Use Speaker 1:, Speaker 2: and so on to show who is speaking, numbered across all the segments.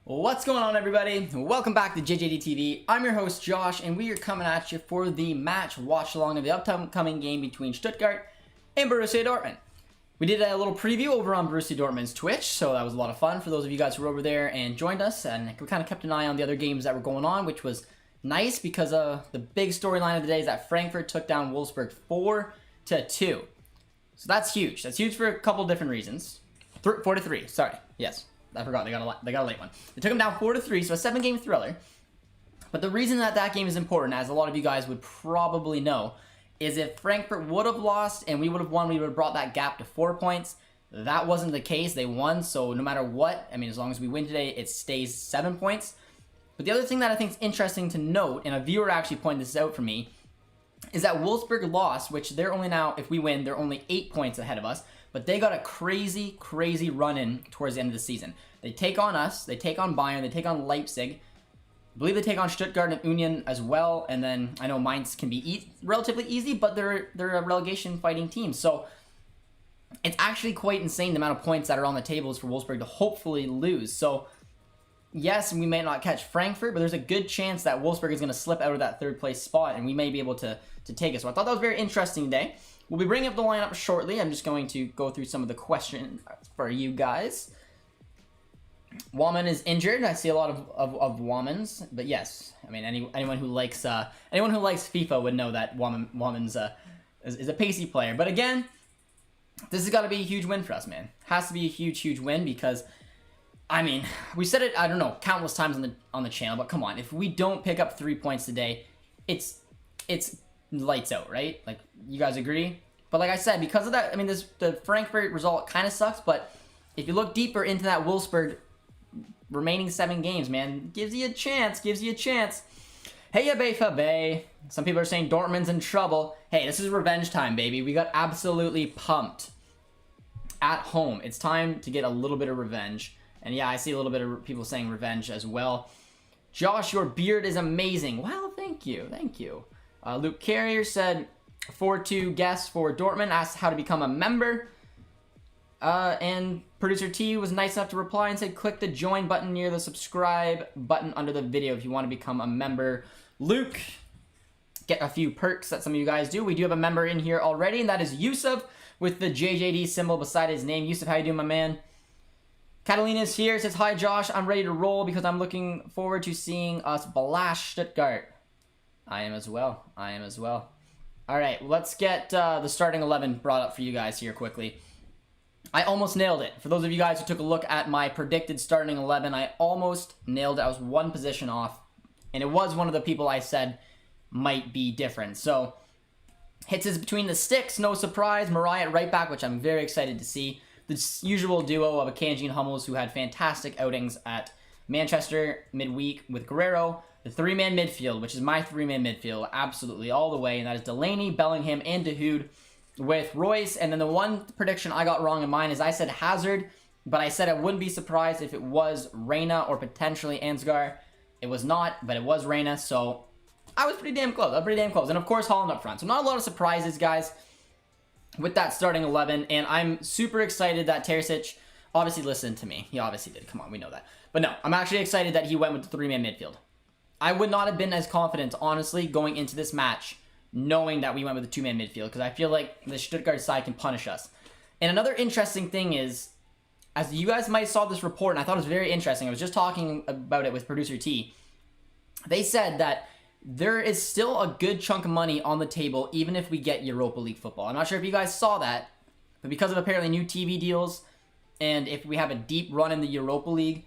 Speaker 1: What's going on, everybody? Welcome back to JJD TV. I'm your host Josh, and we are coming at you for the match watch along of the upcoming game between Stuttgart and Borussia Dortmund. We did a little preview over on Borussia Dortmund's Twitch, so that was a lot of fun for those of you guys who were over there and joined us, and we kind of kept an eye on the other games that were going on, which was nice because the big storyline of the day is that Frankfurt took down Wolfsburg 4-2. So that's huge. That's huge for a couple different reasons. 4-3, sorry. Yes. I forgot, they got a late one. They took them down 4-3, so a 7-game thriller. But the reason that game is important, as a lot of you guys would probably know, is if Frankfurt would have lost and we would have won, we would have brought that gap to 4 points. That wasn't the case. They won, so no matter what, I mean, as long as we win today, it stays 7 points. But the other thing that I think is interesting to note, and a viewer actually pointed this out for me, is that Wolfsburg lost, which they're only now, if we win, they're only 8 points ahead of us. But they got a crazy, crazy run-in towards the end of the season. They take on us, they take on Bayern, they take on Leipzig. I believe they take on Stuttgart and Union as well. And then I know Mainz can be relatively easy, but they're a relegation fighting team. So it's actually quite insane the amount of points that are on the tables for Wolfsburg to hopefully lose. So yes, we may not catch Frankfurt, but there's a good chance that Wolfsburg is going to slip out of that third place spot, and we may be able to take it. So I thought that was a very interesting day. We'll be bringing up the lineup shortly. I'm just going to go through some of the questions for you guys. Waman is injured. I see a lot of Wamans, but yes, I mean anyone who likes FIFA would know that Waman's is a pacey player. But again, this has got to be a huge win for us, man. Has to be a huge win because, I mean, we said it, I don't know, countless times on the channel, but come on, if we don't pick up 3 points today, it's lights out, right? Like, you guys agree? But like I said, because of that, I mean, the Frankfurt result kind of sucks, but if you look deeper into that Wolfsburg remaining 7 games, man, gives you a chance. Hey, VfB. Some people are saying Dortmund's in trouble. Hey, this is revenge time, baby. We got absolutely pumped at home. It's time to get a little bit of revenge. And yeah, I see a little bit of people saying revenge as well. Josh, your beard is amazing. Well, thank you. Luke Carrier said 4-2 guess for Dortmund, asked how to become a member. And Producer T was nice enough to reply and said click the join button near the subscribe button under the video if you want to become a member. Luke, get a few perks that some of you guys do. We do have a member in here already, and that is Yusuf with the JJD symbol beside his name. Yusuf, how you doing, my man? Catalina's here, says, hi Josh, I'm ready to roll because I'm looking forward to seeing us blast Stuttgart. I am as well. All right, let's get the starting 11 brought up for you guys here quickly. I almost nailed it. For those of you guys who took a look at my predicted starting 11, I almost nailed it. I was one position off, and it was one of the people I said might be different. So, hits is between the sticks, no surprise. Mariah at right back, which I'm very excited to see. The usual duo of Akanji and Hummels, who had fantastic outings at Manchester midweek with Guerrero. The 3-man midfield, which is my 3-man midfield, absolutely all the way, and that is Delaney, Bellingham, and Dahoud with Royce. And then the one prediction I got wrong in mine is I said Hazard, but I said I wouldn't be surprised if it was Reina or potentially Ansgar. It was not, but it was Reina, so I was pretty damn close. And of course, Holland up front. So not a lot of surprises, guys, with that starting 11. And I'm super excited that Terzic obviously listened to me. He obviously did. Come on, we know that. But no, I'm actually excited that he went with the 3-man midfield. I would not have been as confident, honestly, going into this match, knowing that we went with a 2-man midfield, because I feel like the Stuttgart side can punish us. And another interesting thing is, as you guys might have saw this report, and I thought it was very interesting, I was just talking about it with Producer T, they said that there is still a good chunk of money on the table, even if we get Europa League football. I'm not sure if you guys saw that, but because of apparently new TV deals, and if we have a deep run in the Europa League,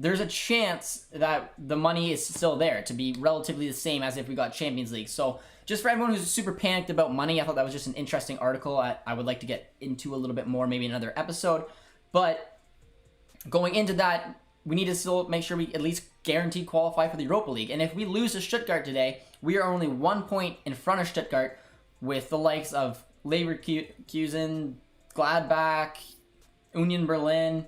Speaker 1: there's a chance that the money is still there to be relatively the same as if we got Champions League. So just for everyone who's super panicked about money, I thought that was just an interesting article I would like to get into a little bit more, maybe in another episode. But going into that, we need to still make sure we at least guarantee qualify for the Europa League. And if we lose to Stuttgart today, we are only 1 point in front of Stuttgart with the likes of Leverkusen, Gladbach, Union Berlin,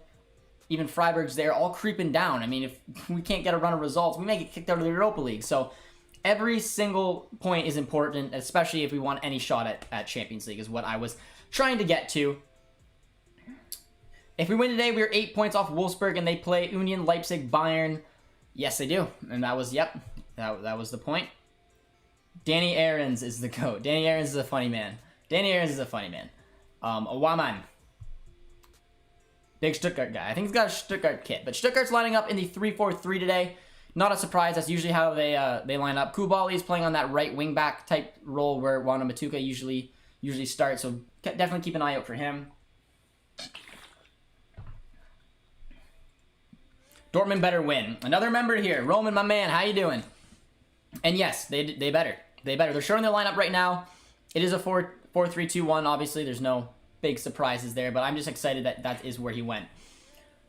Speaker 1: even Freiburg's there, all creeping down. I mean, if we can't get a run of results, we may get kicked out of the Europa League. So every single point is important, especially if we want any shot at Champions League, is what I was trying to get to. If we win today, we're 8 points off Wolfsburg, and they play Union, Leipzig, Bayern. Yes, they do. And that was, yep, that was the point. Danny Aarons is the GOAT. Danny Aarons is a funny man. Danny Aarons is a funny man. Waman. Big Stuttgart guy. I think he's got a Stuttgart kit. But Stuttgart's lining up in the 3-4-3 today. Not a surprise. That's usually how they line up. Koulibaly is playing on that right wing back type role where Wana Matuka usually starts. So definitely keep an eye out for him. Dortmund better win. Another member here. Roman, my man. How you doing? And yes, they better. They better. They're showing their lineup right now. It is a 4-3-2-1. Obviously, there's no big surprises there, but I'm just excited that that is where he went.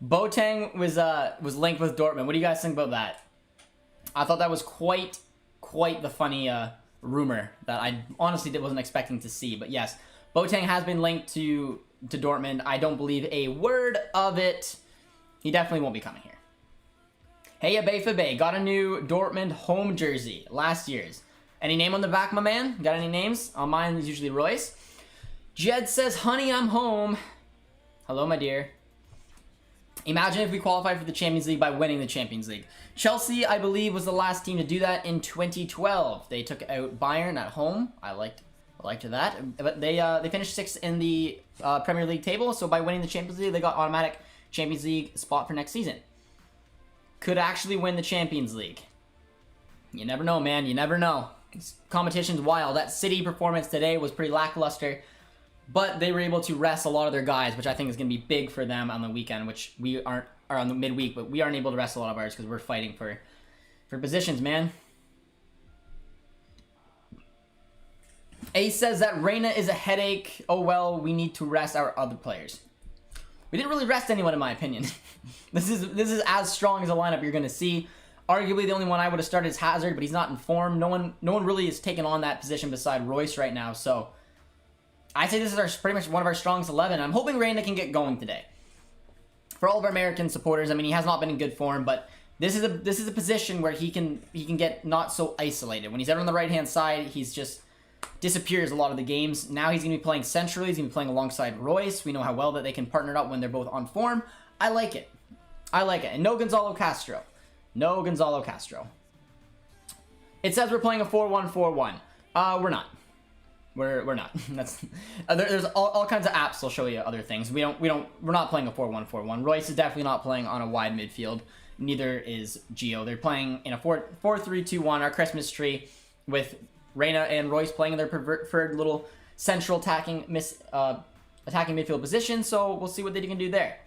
Speaker 1: Boateng was linked with Dortmund. What do you guys think about that? I thought that was quite the funny rumor that I honestly wasn't expecting to see. But yes, Boateng has been linked to Dortmund. I don't believe a word of it. He definitely won't be coming here. Hey, VfB, got a new Dortmund home jersey, last year's. Any name on the back, my man? Got any names? On mine is usually Royce. Jed says, honey, I'm home. Hello, my dear. Imagine if we qualified for the Champions League by winning the Champions League. Chelsea, I believe, was the last team to do that in 2012. They took out Bayern at home. I liked that. But they finished 6th in the Premier League table, so by winning the Champions League, they got automatic Champions League spot for next season. Could actually win the Champions League. You never know, man. You never know. This competition's wild. That City performance today was pretty lackluster, but they were able to rest a lot of their guys, which I think is going to be big for them on the weekend, which we aren't, or on the midweek, but we aren't able to rest a lot of ours because we're fighting for positions, man. Ace says that Reina is a headache. Oh, well, we need to rest our other players. We didn't really rest anyone, in my opinion. This is as strong as a lineup you're going to see. Arguably, the only one I would have started is Hazard, but he's not in form. No one really is taking on that position beside Royce right now. So I say this is pretty much one of our strongest 11. I'm hoping Reina can get going today. For all of our American supporters, I mean, he has not been in good form, but this is a position where he can get not so isolated. When he's out on the right-hand side, he's just disappears a lot of the games. Now he's going to be playing centrally. He's going to be playing alongside Royce. We know how well that they can partner up when they're both on form. I like it. I like it. And no Gonzalo Castro. No Gonzalo Castro. It says we're playing a 4-1-4-1. We're not. We're not. That's there's all kinds of apps that'll show you other things. We're not playing a 4-1-4-1. Royce is definitely not playing on a wide midfield. Neither is Gio. They're playing in a 4-3-2-1, our Christmas tree, with Reina and Royce playing in their preferred little central attacking midfield position. So we'll see what they can do there.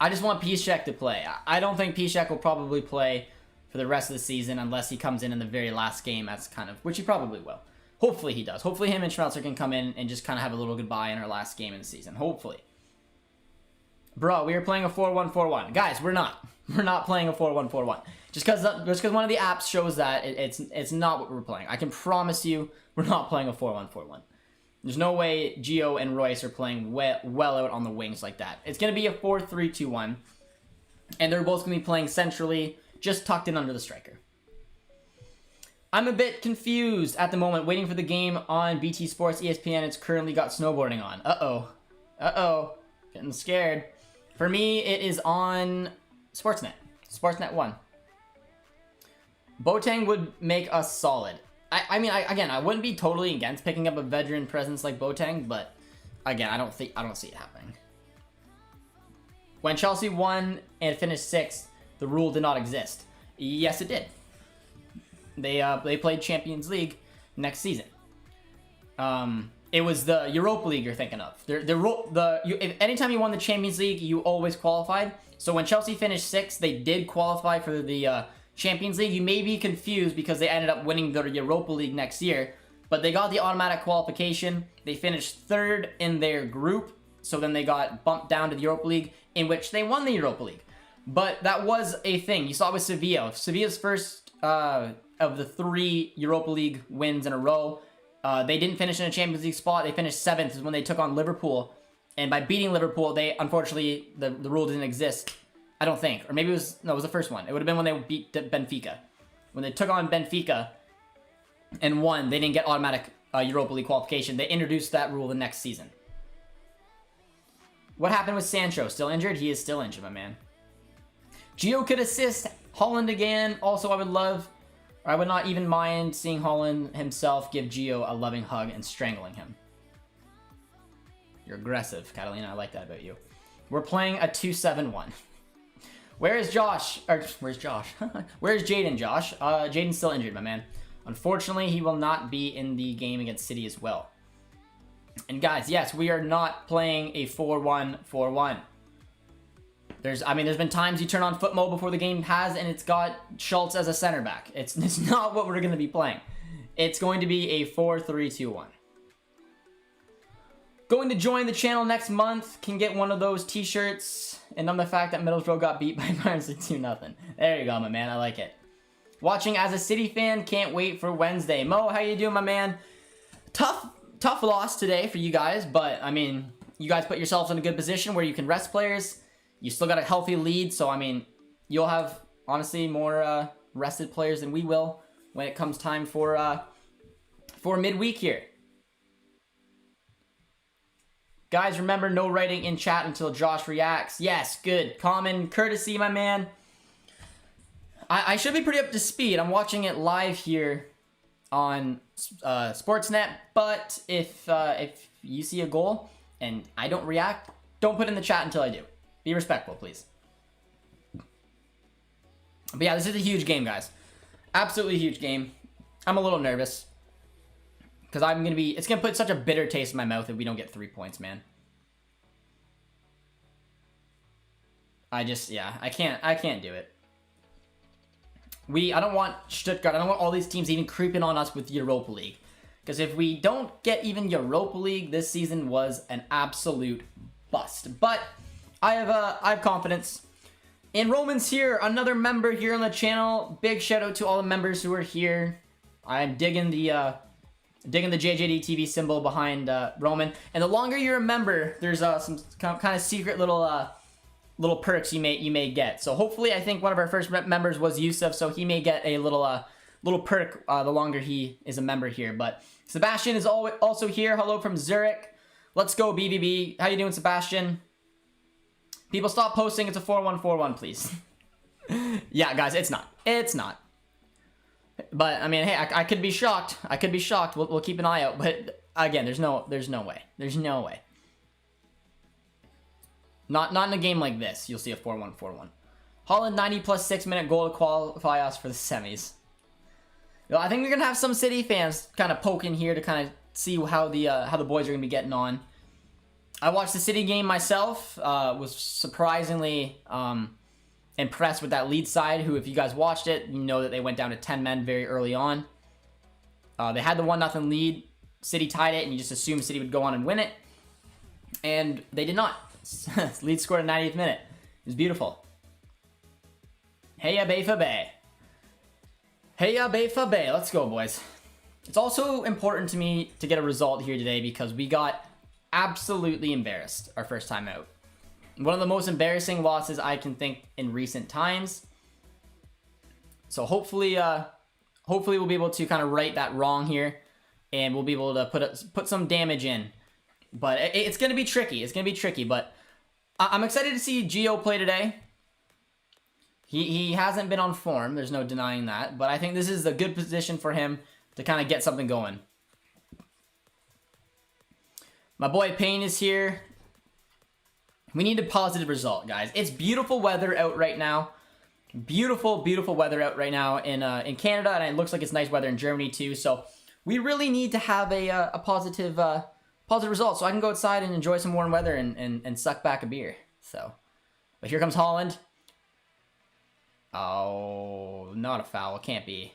Speaker 1: I just want Piszczek to play. I don't think Piszczek will probably play for the rest of the season unless he comes in the very last game. That's which he probably will. Hopefully he does. Hopefully him and Schmelzer can come in and just kind of have a little goodbye in our last game of the season. Hopefully. Bro, we are playing a 4-1-4-1. Guys, we're not. We're not playing a 4-1-4-1. Just because one of the apps shows that, it's not what we're playing. I can promise you we're not playing a 4-1-4-1. There's no way Gio and Royce are playing well out on the wings like that. It's going to be a 4-3-2-1. And they're both going to be playing centrally, just tucked in under the striker. I'm a bit confused at the moment, waiting for the game on BT Sports ESPN. It's currently got snowboarding on. Uh-oh. Getting scared. For me, it is on Sportsnet. Sportsnet 1. Boateng would make us solid. I mean, I wouldn't be totally against picking up a veteran presence like Boateng, but again, I don't see it happening. When Chelsea won and finished 6th, the rule did not exist. Yes, it did. They played Champions League next season. It was the Europa League you're thinking of. Anytime you won the Champions League, you always qualified. So when Chelsea finished 6th, they did qualify for the Champions League. You may be confused because they ended up winning the Europa League next year, but they got the automatic qualification. They finished 3rd in their group, so then they got bumped down to the Europa League, in which they won the Europa League. But that was a thing. You saw it with Sevilla. Sevilla's first of the 3 Europa League wins in a row. They didn't finish in a Champions League spot. They finished 7th when they took on Liverpool. And by beating Liverpool, unfortunately, the rule didn't exist. I don't think. Or maybe it was the first one. It would have been when they beat Benfica. When they took on Benfica and won, they didn't get automatic Europa League qualification. They introduced that rule the next season. What happened with Sancho? Still injured? He is still injured, my man. Gio could assist Haaland again. Also, I would not even mind seeing Haaland himself give Gio a loving hug and strangling him. You're aggressive, Catalina. I like that about you. We're playing a 2-7-1. Where is Josh? Or, where's Josh? Where's Jaden, Josh? Jaden's still injured, my man. Unfortunately, he will not be in the game against City as well. And guys, yes, we are not playing a 4-1-4-1. There's been times you turn on foot mode before the game has, and it's got Schultz as a center back. It's not what we're going to be playing. It's going to be a 4-3-2-1. Going to join the channel next month. Can get one of those t-shirts. And on the fact that Middlesbrough got beat by Barnsley 2-0. There you go, my man. I like it. Watching as a City fan. Can't wait for Wednesday. Mo, how you doing, my man? Tough loss today for you guys. But, I mean, you guys put yourselves in a good position where you can rest players. You still got a healthy lead, so, I mean, you'll have, honestly, more rested players than we will when it comes time for midweek here. Guys, remember, no writing in chat until Josh reacts. Yes, good. Common courtesy, my man. I should be pretty up to speed. I'm watching it live here on Sportsnet, but if you see a goal and I don't react, don't put it in the chat until I do. Be respectful, please. But yeah, this is a huge game, guys. Absolutely huge game. I'm a little nervous. Because it's going to put such a bitter taste in my mouth if we don't get 3 points, man. I can't do it. I don't want Stuttgart, I don't want all these teams even creeping on us with Europa League. Because if we don't get even Europa League, this season was an absolute bust. But I have confidence. And Roman's here, another member here on the channel. Big shout out to all the members who are here. I'm digging the JJD TV symbol behind Roman. And the longer you're a member, there's some kind of secret little perks you may get. So hopefully, I think one of our first members was Yusuf, so he may get a little perk the longer he is a member here. But Sebastian is also here. Hello from Zurich. Let's go, BBB. How you doing, Sebastian? People, stop posting. It's a 4-1-4-1, please. Yeah, guys, it's not. It's not. But I mean, hey, I could be shocked. I could be shocked. We'll keep an eye out. But again, there's no way. There's no way. Not in a game like this. You'll see a 4-1-4-1. Haaland 90 plus 6 minute goal to qualify us for the semis. You know, I think we're gonna have some City fans kind of poke in here to kind of see how the boys are gonna be getting on. I watched the City game myself. Was surprisingly impressed with that lead side, who, if you guys watched it, you know that they went down to 10 men very early on. They had the 1-0 lead. City tied it, and you just assumed City would go on and win it. And they did not. Lead scored in the 90th minute. It was beautiful. Heya VfB. Heya VfB. Let's go, boys. It's also important to me to get a result here today because we got absolutely embarrassed our first time out. One of the most embarrassing losses I can think in recent times. So hopefully we'll be able to kind of right that wrong here, and we'll be able to put some damage in. But it's going to be tricky. It's going to be tricky, but I'm excited to see Gio play today. He hasn't been on form. There's no denying that. But I think this is a good position for him to kind of get something going. My boy Payne is here. We need a positive result, guys. It's beautiful weather out right now. Beautiful, beautiful weather out right now in Canada, and it looks like it's nice weather in Germany too. So we really need to have a positive result, so I can go outside and enjoy some warm weather and suck back a beer. So, but here comes Haaland. Oh, not a foul. It can't be.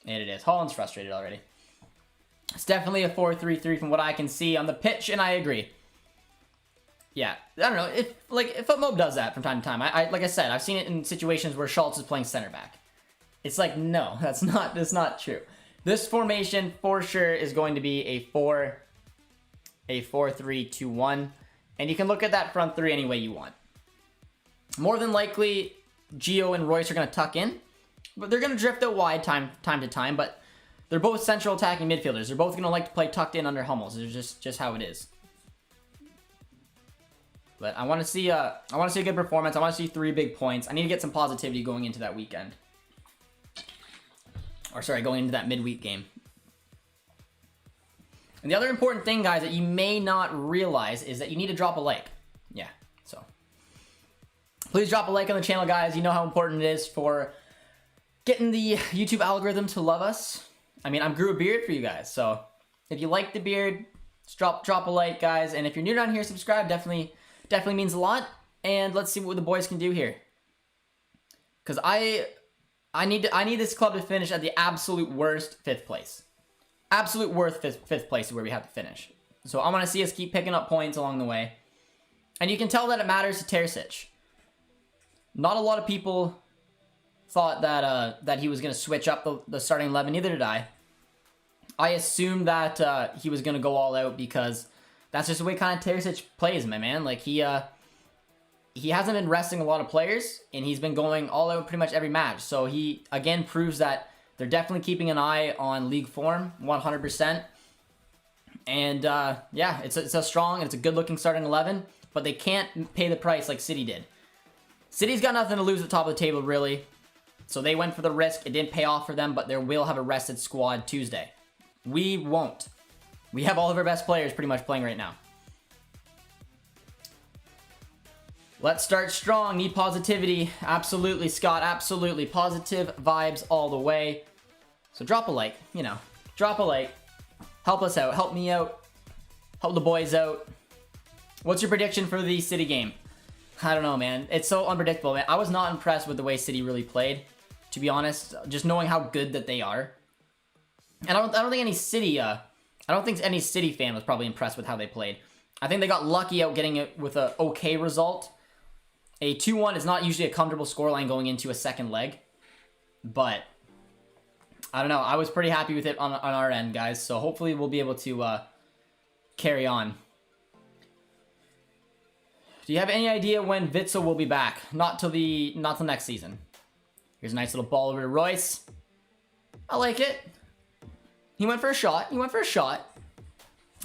Speaker 1: And it is. Haaland's frustrated already. It's definitely a 4-3-3 from what I can see on the pitch, and I agree. Yeah, I don't know. If FootMob does that from time to time. Like I said, I've seen it in situations where Schultz is playing center back. It's like, no, that's not true. This formation for sure is going to be a 4-3-2-1, and you can look at that front three any way you want. More than likely, Gio and Royce are going to tuck in, but they're going to drift out wide time to time. But they're both central attacking midfielders. They're both going to like to play tucked in under Hummels. It's just how it is. But I want to see a good performance. I want to see 3 big points. I need to get some positivity going into that weekend. Or sorry, going into that midweek game. And the other important thing, guys, that you may not realize is that you need to drop a like. Yeah, so please drop a like on the channel, guys. You know how important it is for getting the YouTube algorithm to love us. I mean, I grew a beard for you guys, so if you like the beard, just drop a like, guys. And if you're new down here, subscribe. Definitely means a lot. And let's see what the boys can do here. Because I need this club to finish at the absolute worst 5th place. Absolute worst 5th place is where we have to finish. So I want to see us keep picking up points along the way. And you can tell that it matters to Terzic. Not a lot of people thought that he was going to switch up the starting 11. Neither did I. I assumed that he was going to go all out because that's just the way kind of Terzic plays, my man. Like, he hasn't been resting a lot of players, and he's been going all out pretty much every match. So he, again, proves that they're definitely keeping an eye on league form, 100%. And, yeah, it's a strong and it's a good-looking starting 11, but they can't pay the price like City did. City's got nothing to lose at the top of the table, really. So they went for the risk. It didn't pay off for them, but they will have a rested squad Tuesday. We won't. We have all of our best players pretty much playing right now. Let's start strong. Need positivity. Absolutely, Scott. Absolutely. Positive vibes all the way. So drop a like. You know, drop a like. Help us out. Help me out. Help the boys out. What's your prediction for the City game? I don't know, man. It's so unpredictable, man. I was not impressed with the way City really played, to be honest. Just knowing how good that they are. And I don't think any City fan was probably impressed with how they played. I think they got lucky out getting it with an okay result. A 2-1 is not usually a comfortable scoreline going into a second leg. But, I don't know. I was pretty happy with it on our end, guys. So hopefully we'll be able to carry on. Do you have any idea when Witsel will be back? Not till next season. Here's a nice little ball over to Royce. I like it. He went for a shot.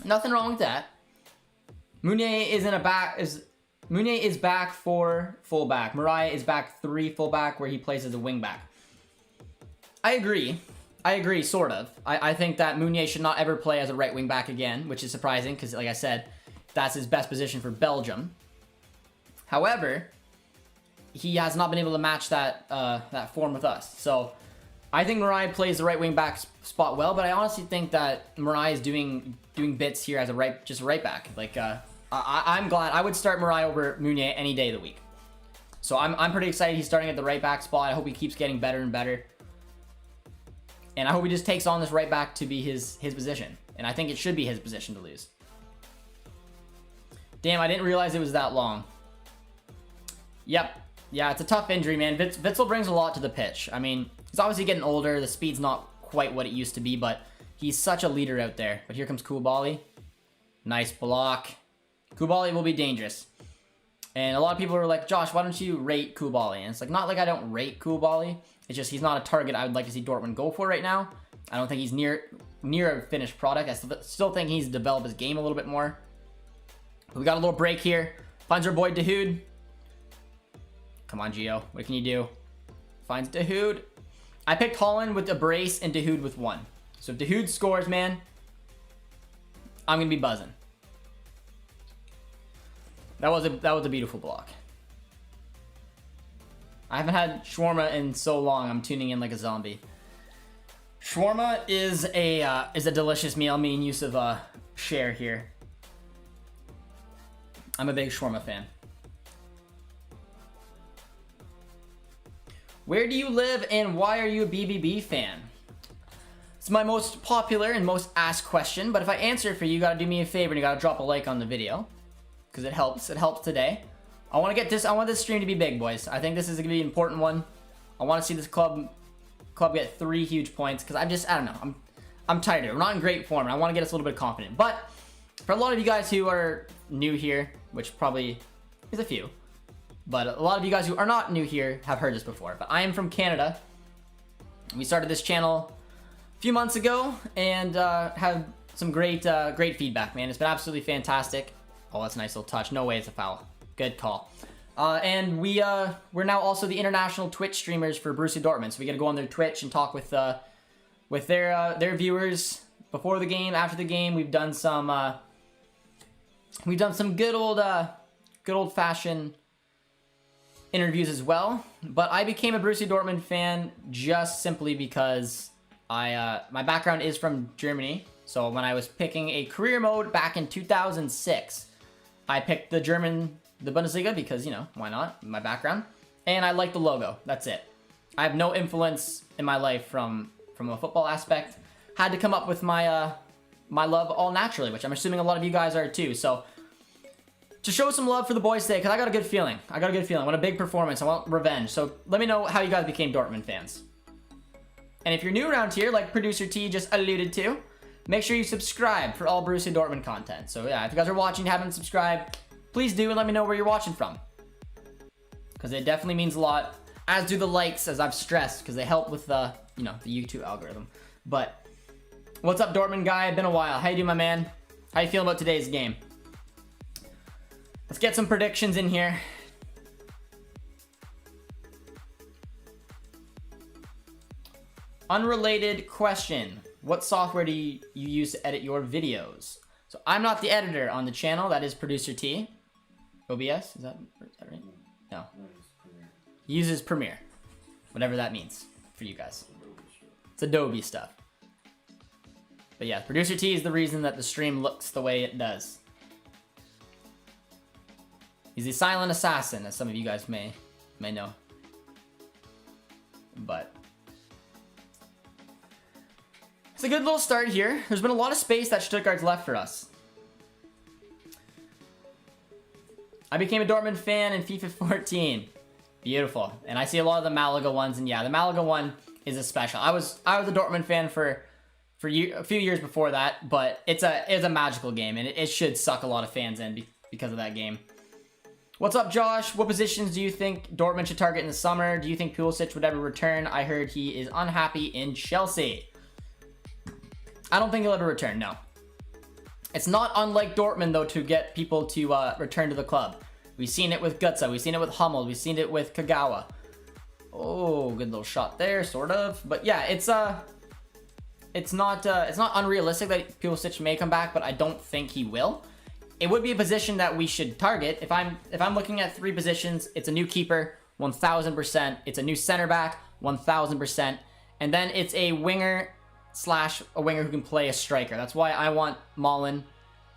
Speaker 1: Nothing wrong with that. Meunier is back for fullback. Mariah is back 3 fullback where he plays as a wingback. I agree, sort of. I think that Meunier should not ever play as a right wingback again, which is surprising because, like I said, that's his best position for Belgium. However, he has not been able to match that form with us. So I think Mariah plays the right wing back spot well, but I honestly think that Mariah is doing bits here as a right back. Like I'm glad I would start Mariah over Meunier any day of the week. So I'm pretty excited he's starting at the right back spot. I hope he keeps getting better and better. And I hope he just takes on this right back to be his position. And I think it should be his position to lose. Damn, I didn't realize it was that long. Yep. Yeah, it's a tough injury, man. Witsel brings a lot to the pitch. I mean, he's obviously getting older. The speed's not quite what it used to be, but he's such a leader out there. But here comes Koulibaly. Nice block. Koulibaly will be dangerous. And a lot of people are like, Josh, why don't you rate Koulibaly? And it's like, not like I don't rate Koulibaly. It's just he's not a target I would like to see Dortmund go for right now. I don't think he's near a finished product. I still think he's developed his game a little bit more. But we got a little break here. Finds our boy Dahoud. Come on, Gio. What can you do? Finds Dahoud. I picked Holland with a brace and Dahoud with 1. So if Dahoud scores, man, I'm going to be buzzing. That was a beautiful block. I haven't had shawarma in so long. I'm tuning in like a zombie. Shawarma is a delicious meal. Making use of share here. I'm a big shawarma fan. Where do you live and why are you a BBB fan? It's my most popular and most asked question, but if I answer it for you, you gotta do me a favor and you gotta drop a like on the video. Because it helps. It helps today. I want this stream to be big, boys. I think this is gonna be an important one. I want to see this club get 3 huge points because I don't know. I'm tired of it. We're not in great form and I want to get us a little bit confident. But for a lot of you guys who are new here, which probably is a few, but a lot of you guys who are not new here have heard this before. But I am from Canada. We started this channel a few months ago and had some great feedback, man. It's been absolutely fantastic. Oh, that's a nice little touch. No way it's a foul. Good call. And we're now also the international Twitch streamers for Borussia Dortmund. So we get to go on their Twitch and talk with their viewers before the game, after the game. We've done some good old fashioned interviews as well. But I became a Borussia Dortmund fan just simply because my background is from Germany. So when I was picking a career mode back in 2006, I picked the Bundesliga because, you know, why not? My background. And I like the logo. That's it. I have no influence in my life from a football aspect. Had to come up with my my love all naturally, which I'm assuming a lot of you guys are too. So to show some love for the boys today, because I got a good feeling. I want a big performance. I want revenge. So let me know how you guys became Dortmund fans. And if you're new around here, like Producer T just alluded to, make sure you subscribe for all Borussia Dortmund content. So yeah, if you guys are watching and haven't subscribed, please do, and let me know where you're watching from. Because it definitely means a lot, as do the likes, as I've stressed, because they help with the YouTube algorithm. But what's up, Dortmund guy? Been a while. How you doing, my man? How you feeling about today's game? Let's get some predictions in here. Unrelated question. What software do you use to edit your videos? So I'm not the editor on the channel. That is Producer T. OBS? Is that right? No. He uses Premiere. Whatever that means for you guys. It's Adobe stuff. But yeah, Producer T is the reason that the stream looks the way it does. He's the silent assassin, as some of you guys may know. But it's a good little start here. There's been a lot of space that Stuttgart's left for us. I became a Dortmund fan in FIFA 14. Beautiful. And I see a lot of the Malaga ones, and yeah, the Malaga one is a special. I was a Dortmund fan for a few years before that, but it's a magical game, and it should suck a lot of fans in because of that game. What's up, Josh? What positions do you think Dortmund should target in the summer? Do you think Pulisic would ever return? I heard he is unhappy in Chelsea. I don't think he'll ever return, no. It's not unlike Dortmund, though, to get people to return to the club. We've seen it with Götze. We've seen it with Hummels. We've seen it with Kagawa. Oh, good little shot there, sort of. But yeah, it's not unrealistic that Pulisic may come back, but I don't think he will. It would be a position that we should target. If I'm looking at three positions, it's a new keeper, 1000%. It's a new center back, 1000%. And then it's a winger / a winger who can play a striker. That's why I want Malen.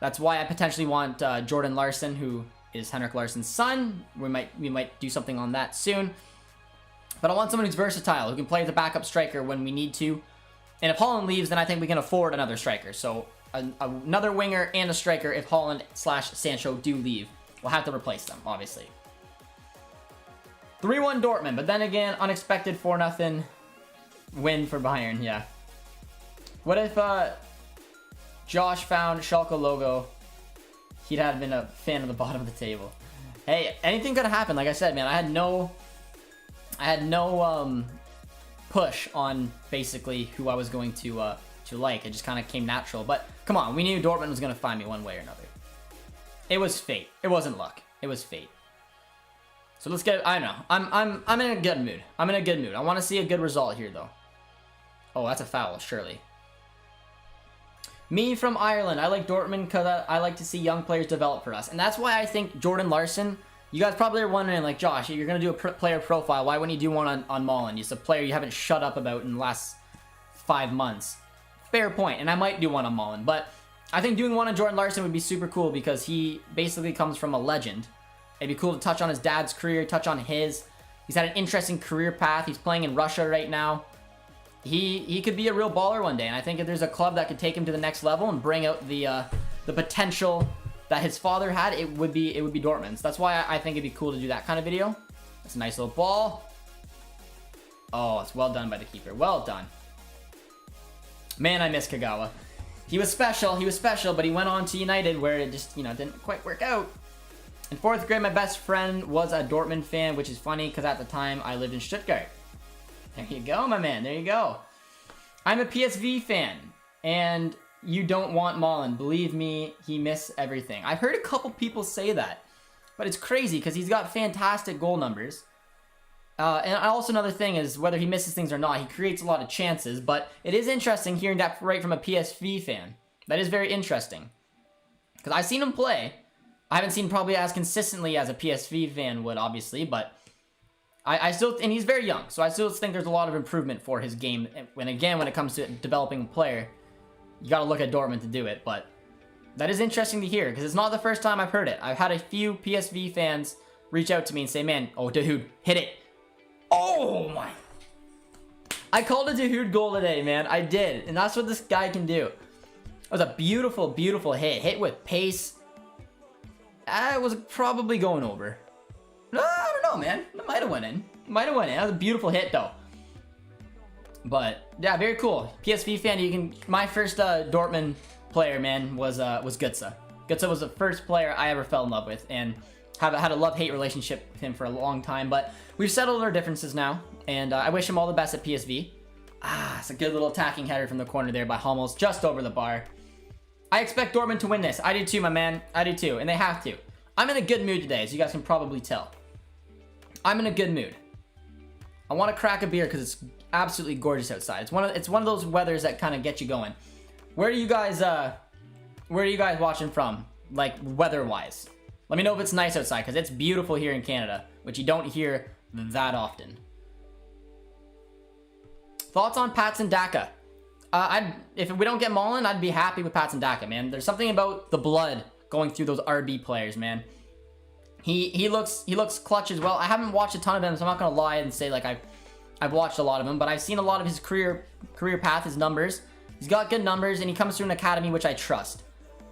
Speaker 1: That's why I potentially want Jordan Larsson, who is Henrik Larsson's son. We might do something on that soon. But I want someone who's versatile, who can play as a backup striker when we need to. And if Haaland leaves, then I think we can afford another striker. So another winger and a striker if Haaland / Sancho do leave. We'll have to replace them, obviously. 3-1 Dortmund, but then again, unexpected 4-0 win for Bayern, yeah. What if Josh found Schalke logo? He'd have been a fan of the bottom of the table. Hey, anything could happen. Like I said, man, I had no push on basically who I was going to like. It just kind of came natural. But come on, we knew Dortmund was going to find me one way or another. It was fate. It wasn't luck. It was fate. So let's get. I don't know. I'm in a good mood. I'm in a good mood. I want to see a good result here, though. Oh, that's a foul, surely. Me from Ireland. I like Dortmund because I like to see young players develop for us. And that's why I think Jordan Larsson, you guys probably are wondering, like, Josh, you're going to do a player profile. Why wouldn't you do one on Malen? He's a player you haven't shut up about in the last 5 months. Fair point. And I might do one on Malen. But I think doing one on Jordan Larsson would be super cool because he basically comes from a legend. It'd be cool to touch on his dad's career, touch on his. He's had an interesting career path. He's playing in Russia right now. He could be a real baller one day, and I think if there's a club that could take him to the next level and bring out the potential that his father had, it would be Dortmund. So that's why I think it'd be cool to do that kind of video. That's a nice little ball. Oh, it's well done by the keeper. Well done. Man, I miss Kagawa. He was special, but he went on to United where it just, didn't quite work out. In 4th grade, my best friend was a Dortmund fan, which is funny because at the time I lived in Stuttgart. There you go, my man. There you go. I'm a PSV fan, and you don't want Malen. Believe me, he missed everything. I've heard a couple people say that. But it's crazy because he's got fantastic goal numbers. And also another thing is whether he misses things or not, he creates a lot of chances. But it is interesting hearing that right from a PSV fan. That is very interesting. Because I've seen him play. I haven't seen probably as consistently as a PSV fan would, obviously. But I still, and he's very young. So I still think there's a lot of improvement for his game. When it comes to developing a player, you got to look at Dortmund to do it. But that is interesting to hear because it's not the first time I've heard it. I've had a few PSV fans reach out to me and say, man, oh, Dahoud, hit it. Oh, my. I called a Dahoud goal today, man. I did. And that's what this guy can do. It was a beautiful, beautiful hit. Hit with pace. I was probably going over. No, I don't know, man. It might have went in. That was a beautiful hit, though. But, yeah, very cool. PSV fan, my first Dortmund player, man, was Götze. Götze was the first player I ever fell in love with, and had a love-hate relationship with him for a long time, but we've settled our differences now, and I wish him all the best at PSV. It's a good little attacking header from the corner there by Hummels, just over the bar. I expect Dortmund to win this. I do too, my man. I do too, and they have to. I'm in a good mood today, as you guys can probably tell. I'm in a good mood. I want to crack a beer because it's absolutely gorgeous outside. It's one of those weathers that kind of get you going. Where are you guys watching from, like weather-wise? Let me know if it's nice outside, because it's beautiful here in Canada, which you don't hear that often. Thoughts on Patson Daka? If we don't get Mullen, I'd be happy with Patson Daka, man. There's something about the blood going through those RB players, man. He looks clutch as well. I haven't watched a ton of him, so I'm not gonna lie and say like I've watched a lot of him, but I've seen a lot of his career path, his numbers. He's got good numbers, and he comes through an academy which I trust.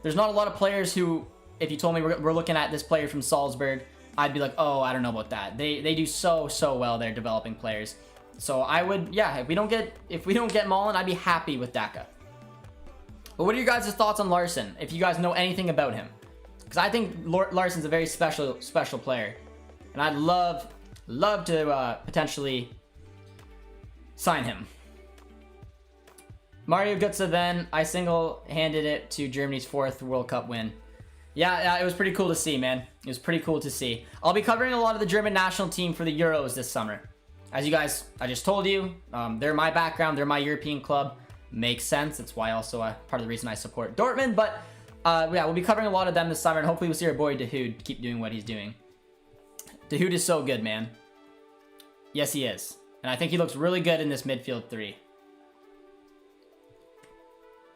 Speaker 1: There's not a lot of players who, if you told me we're looking at this player from Salzburg, I'd be like, oh, I don't know about that. They do so well. They're developing players. So I would, yeah, if we don't get Mullen, I'd be happy with Daka. But what are your guys' thoughts on Larson? If you guys know anything about him, because I think Larson's a very special player, and I'd love to potentially sign him. Mario Götze, then I single-handed it to Germany's 4th World Cup win. Yeah, it was pretty cool to see, man. It was pretty cool to see. I'll be covering a lot of the German national team for the Euros this summer. As you guys, I just told you, they're my background. They're my European club. Makes sense. That's why also part of the reason I support Dortmund. But yeah, we'll be covering a lot of them this summer, and hopefully we'll see our boy Dahoud keep doing what he's doing. Dahoud is so good, man. Yes, he is. And I think he looks really good in this midfield 3.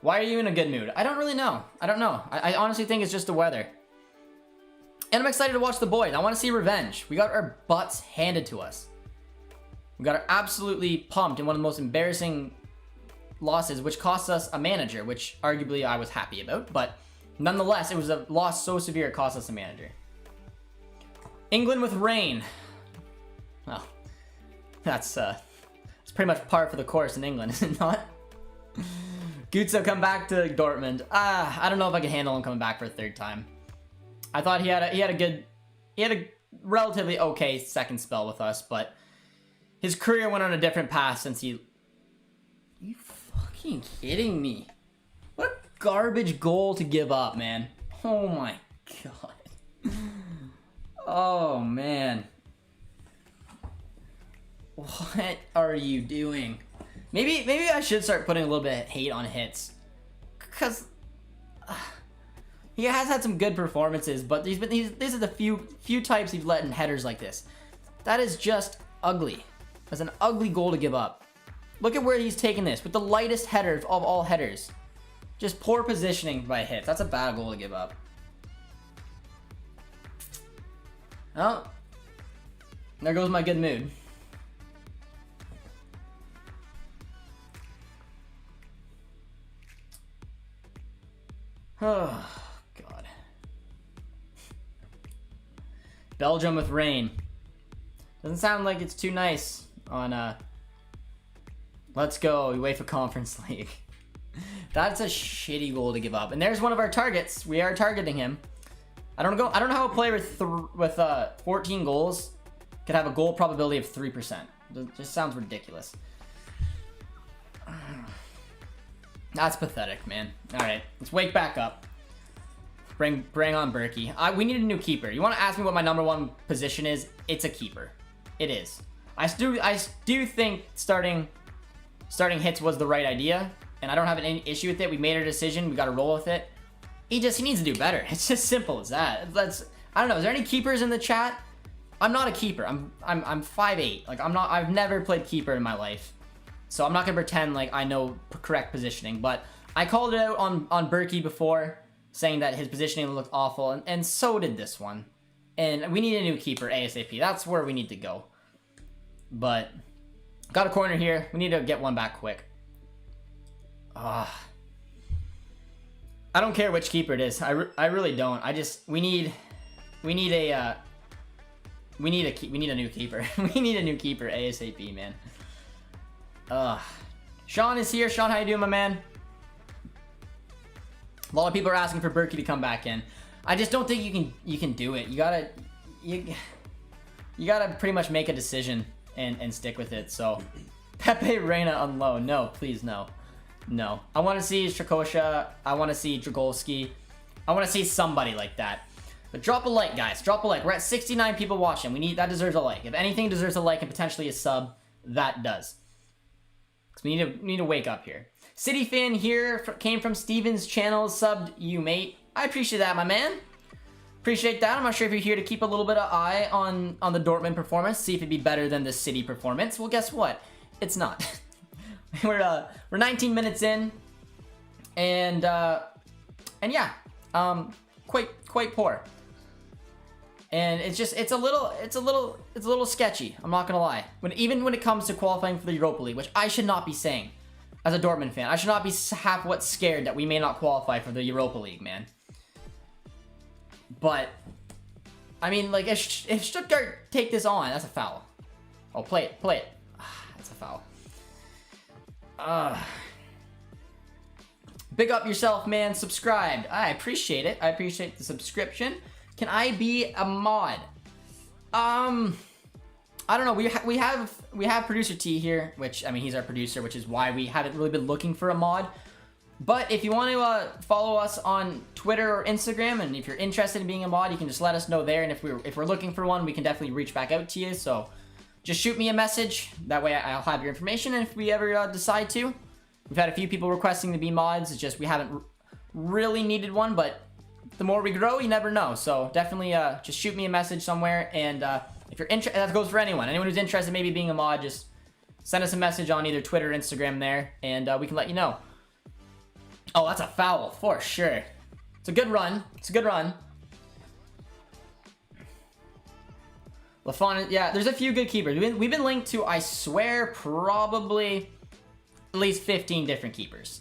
Speaker 1: Why are you in a good mood? I don't really know. I don't know. I honestly think it's just the weather. And I'm excited to watch the boys. I want to see revenge. We got our butts handed to us. We got absolutely pumped in one of the most embarrassing losses, which cost us a manager, which arguably I was happy about. But nonetheless, it was a loss so severe it cost us a manager. England with rain. Well, that's pretty much par for the course in England, is it not? Götze come back to Dortmund. I don't know if I can handle him coming back for a 3rd time. I thought he had a relatively okay second spell with us, but his career went on a different path since he... Are you fucking kidding me? What a garbage goal to give up, man. Oh my god. Oh man. What are you doing? Maybe I should start putting a little bit of hate on hits, because he has had some good performances, but these are the few types he's let in headers like this. That is just ugly. That's an ugly goal to give up. Look at where he's taken this with the lightest header of all headers. Just poor positioning by hits. That's a bad goal to give up. Oh, there goes my good mood. Oh, God. Belgium with rain. Doesn't sound like it's too nice on, let's go, UEFA Conference League. That's a shitty goal to give up. And there's one of our targets. We are targeting him. I don't know how a player with 14 goals could have a goal probability of 3%. It just sounds ridiculous. That's pathetic, man. All right, let's wake back up. Bring on Berkey. We need a new keeper. You want to ask me what my number one position is? It's a keeper. It is. I do think starting Hits was the right idea, and I don't have any issue with it. We made our decision. We got to roll with it. He needs to do better. It's just simple as that. I don't know. Is there any keepers in the chat? I'm not a keeper. I'm 5'8". Like I've never played keeper in my life, so I'm not gonna pretend like I know correct positioning. But I called it out on Berkey before, saying that his positioning looked awful, and so did this one. And we need a new keeper ASAP. That's where we need to go. But got a corner here. We need to get one back quick. I don't care which keeper it is. I really don't. We need a new keeper. We need a new keeper ASAP, man. Sean is here. Sean, how you doing, my man? A lot of people are asking for Berkey to come back in. I just don't think you can do it. You gotta pretty much make a decision and stick with it. So Pepe Reina on loan. No, please no. No. I want to see Strakosha. I want to see Dragolski. I want to see somebody like that. But drop a like, guys. Drop a like. We're at 69 people watching. That deserves a like. If anything deserves a like and potentially a sub, that does. Because we need to wake up here. City fan here came from Steven's channel. Subbed you, mate. I appreciate that, my man. Appreciate that. I'm not sure if you're here to keep a little bit of eye on the Dortmund performance. See if it'd be better than the City performance. Well, guess what? It's not. We're 19 minutes in. And yeah. Quite poor. And it's a little sketchy. I'm not gonna lie. Even when it comes to qualifying for the Europa League, which I should not be saying as a Dortmund fan, I should not be half scared that we may not qualify for the Europa League, man. But I mean, like, if Stuttgart take this on, that's a foul. Oh, play it. That's a foul. Big up yourself, man. Subscribed. I appreciate it. I appreciate the subscription. Can I be a mod? I don't know. We have producer T here, which, I mean, he's our producer, which is why we haven't really been looking for a mod. But if you want to follow us on Twitter or Instagram, and if you're interested in being a mod, you can just let us know there. And if we're looking for one, we can definitely reach back out to you. So just shoot me a message. That way I'll have your information. And if we ever decide to, we've had a few people requesting to be mods. It's just we haven't really needed one, but the more we grow, you never know. So definitely just shoot me a message somewhere. And if you're interested, that goes for anyone who's interested in maybe being a mod, just send us a message on either Twitter or Instagram there, and we can let you know. Oh, that's a foul for sure. It's a good run. Lafon, yeah, there's a few good keepers. We've been linked to, I swear, probably at least 15 different keepers.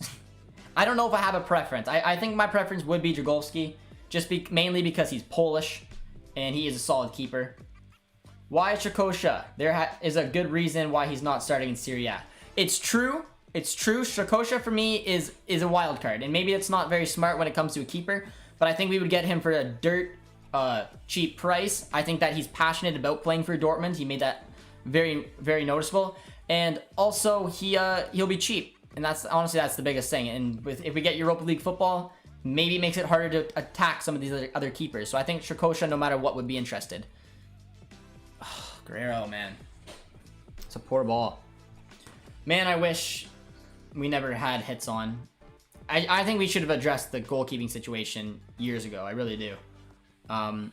Speaker 1: I don't know if I have a preference. I think my preference would be Dragolski, just mainly because he's Polish and he is a solid keeper. Why Strakosha? There is a good reason why he's not starting in Serie A. It's true. Strakosha for me is a wild card, and maybe it's not very smart when it comes to a keeper, but I think we would get him for a dirt cheap price. I think that he's passionate about playing for Dortmund. He made that very, very noticeable, and also he'll be cheap, and that's the biggest thing. And if we get Europa League football, maybe it makes it harder to attack some of these other keepers. So I think Strakosha, no matter what, would be interested. Oh, Guerrero, man, it's a poor ball. Man, I wish we never had Hits on. I think we should have addressed the goalkeeping situation years ago. I really do. I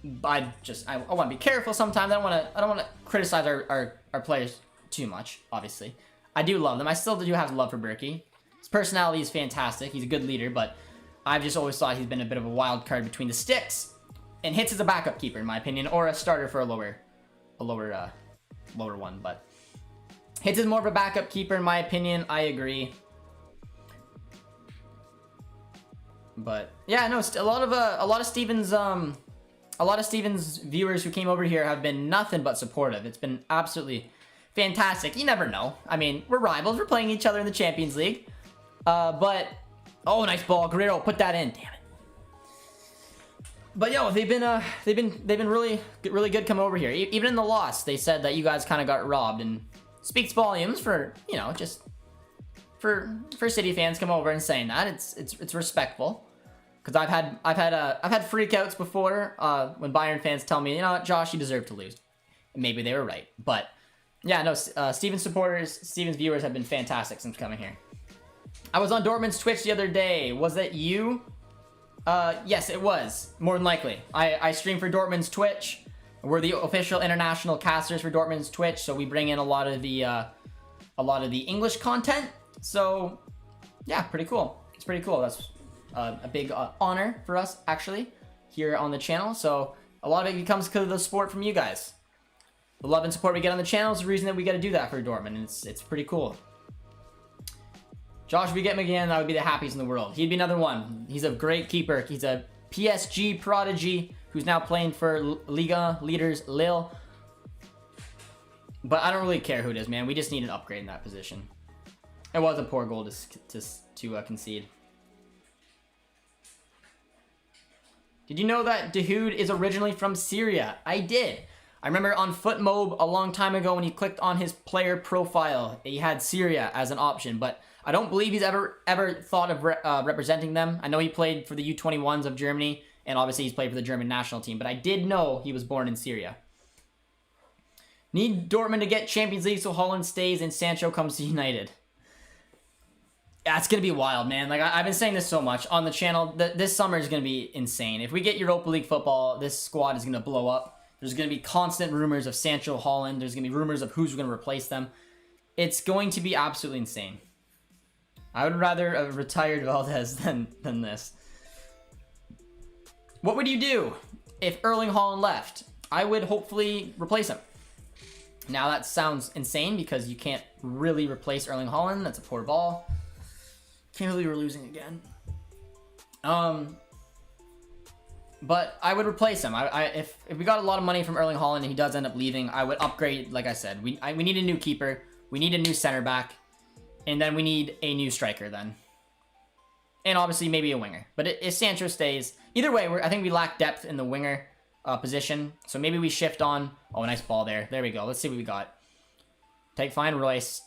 Speaker 1: want to be careful sometimes. I don't want to criticize our players too much. Obviously, I do love them. I still do have love for Berkey. His personality is fantastic. He's a good leader, but I've just always thought he's been a bit of a wild card between the sticks. And Hits is a backup keeper in my opinion, or a starter for a lower one, but Hits is more of a backup keeper in my opinion. I agree. But yeah, no, a lot of Steven's viewers who came over here have been nothing but supportive. It's been absolutely fantastic. You never know. I mean, we're rivals. We're playing each other in the Champions League. But oh, nice ball, Guerrero, put that in. Damn it. But yo, they've been really good coming over here. Even in the loss, they said that you guys kind of got robbed, and speaks volumes for, you know, just for City fans come over and saying that. It's respectful. Because I've had freakouts before when Bayern fans tell me, you know what, Josh, you deserve to lose. Maybe they were right, but yeah, no. Steven's viewers have been fantastic since coming here. I was on Dortmund's Twitch the other day. Was that you? Yes, it was. More than likely. I stream for Dortmund's Twitch. We're the official international casters for Dortmund's Twitch, so we bring in a lot of the English content. So yeah, pretty cool. It's pretty cool. That's a big honor for us actually here on the channel. So a lot of it comes because of the support from you guys. The love and support we get on the channel is the reason that we got to do that for Dortmund. And it's pretty cool. Josh, if we get him again, that would be the happiest in the world. He'd be another one. He's a great keeper. He's a PSG prodigy who's now playing for Liga leaders Lille. But I don't really care who it is, man. We just need an upgrade in that position. It was a poor goal to concede. Did you know that Dahoud is originally from Syria? I did. I remember on FootMob a long time ago when he clicked on his player profile, he had Syria as an option, but I don't believe he's ever thought of representing them. I know he played for the U21s of Germany, and obviously he's played for the German national team, but I did know he was born in Syria. Need Dortmund to get Champions League so Holland stays and Sancho comes to United. Yeah, it's going to be wild, man. Like, I've been saying this so much on the channel. This summer is going to be insane. If we get Europa League football, this squad is going to blow up. There's going to be constant rumors of Sancho, Holland. There's going to be rumors of who's going to replace them. It's going to be absolutely insane. I would rather a retired Valdez than this. What would you do if Erling Haaland left? I would hopefully replace him. Now that sounds insane because you can't really replace Erling Haaland. That's a poor ball. Can't believe we're losing again. But I would replace him. If we got a lot of money from Erling Haaland and he does end up leaving, I would upgrade. Like I said, we need a new keeper. We need a new center back. And then we need a new striker then. And obviously maybe a winger. But if Sancho stays, either way, I think we lack depth in the winger position. So maybe we shift on. Oh, nice ball there. There we go. Let's see what we got. Take fine, Royce.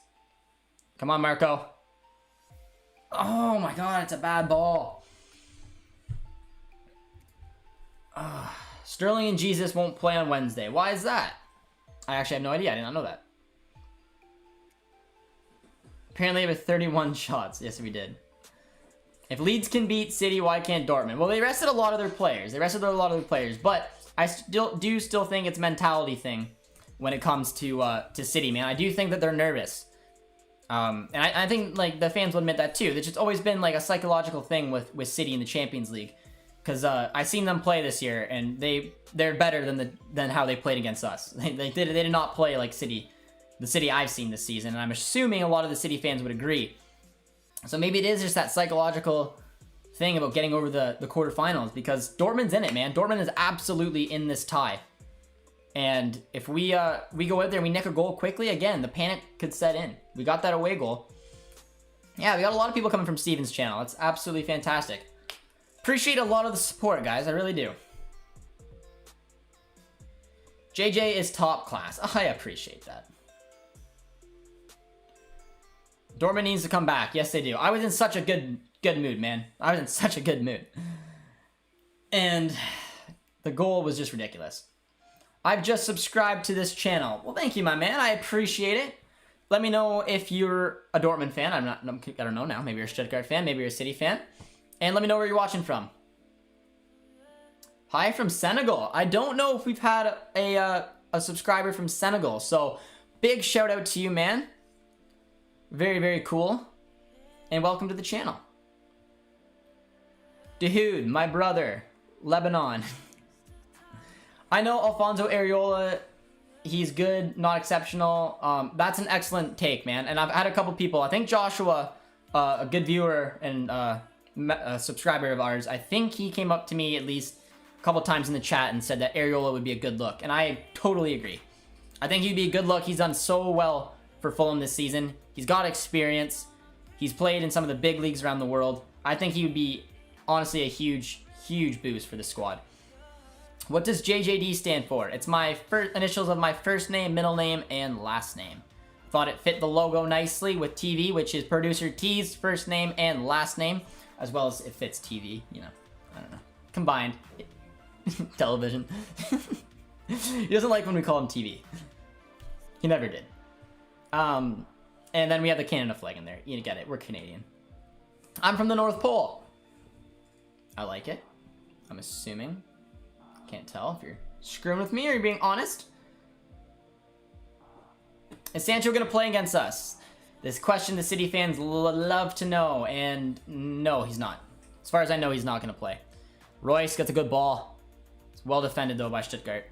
Speaker 1: Come on, Marco. Oh my god, it's a bad ball. Sterling and Jesus won't play on Wednesday. Why is that? I actually have no idea. I did not know that. Apparently, we have 31 shots. Yes, we did. If Leeds can beat City, why can't Dortmund? Well, they rested a lot of their players. But I still think it's a mentality thing when it comes to City, man. I do think that they're nervous. And I think like the fans will admit that too. It's just always been like a psychological thing with City in the Champions League. Because I seen them play this year, and they're better than how they played against us. They did not play like the City I've seen this season, and I'm assuming a lot of the City fans would agree. So maybe it is just that psychological thing about getting over the quarterfinals, because Dortmund's in it, man. Dortmund is absolutely in this tie. And if we go out there and we nick a goal quickly, again, the panic could set in. We got that away goal. Yeah, we got a lot of people coming from Steven's channel. It's absolutely fantastic. Appreciate a lot of the support, guys. I really do. JJ is top class. I appreciate that. Dortmund needs to come back. Yes, they do. I was in such a good mood, man. I was in such a good mood. And the goal was just ridiculous. I've just subscribed to this channel. Well, thank you, my man. I appreciate it. Let me know if you're a Dortmund fan. I don't know now. Maybe you're a Stuttgart fan. Maybe you're a City fan. And let me know where you're watching from. Hi from Senegal. I don't know if we've had a subscriber from Senegal. So, big shout out to you, man. Very, very cool. And welcome to the channel. Dahoud, my brother. Lebanon. I know Alfonso Areola, he's good, not exceptional. That's an excellent take, man. And I've had a couple people, I think Joshua, a good viewer and a subscriber of ours, I think he came up to me at least a couple times in the chat and said that Areola would be a good look. And I totally agree. I think he'd be a good look. He's done so well for Fulham this season. He's got experience. He's played in some of the big leagues around the world. I think he would be, honestly, a huge, huge boost for the squad. What does JJD stand for? It's my first initials of my first name, middle name, and last name. Thought it fit the logo nicely with TV, which is producer T's first name and last name, as well as it fits TV, you know. I don't know. Combined. Television. He doesn't like when we call him TV. He never did. And then we have the Canada flag in there. You get it. We're Canadian. I'm from the North Pole. I like it. I'm assuming. Can't tell if you're screwing with me or you're being honest. Is Sancho going to play against us? This question the City fans love to know. And no, he's not. As far as I know, he's not going to play. Royce gets a good ball. It's well defended, though, by Stuttgart.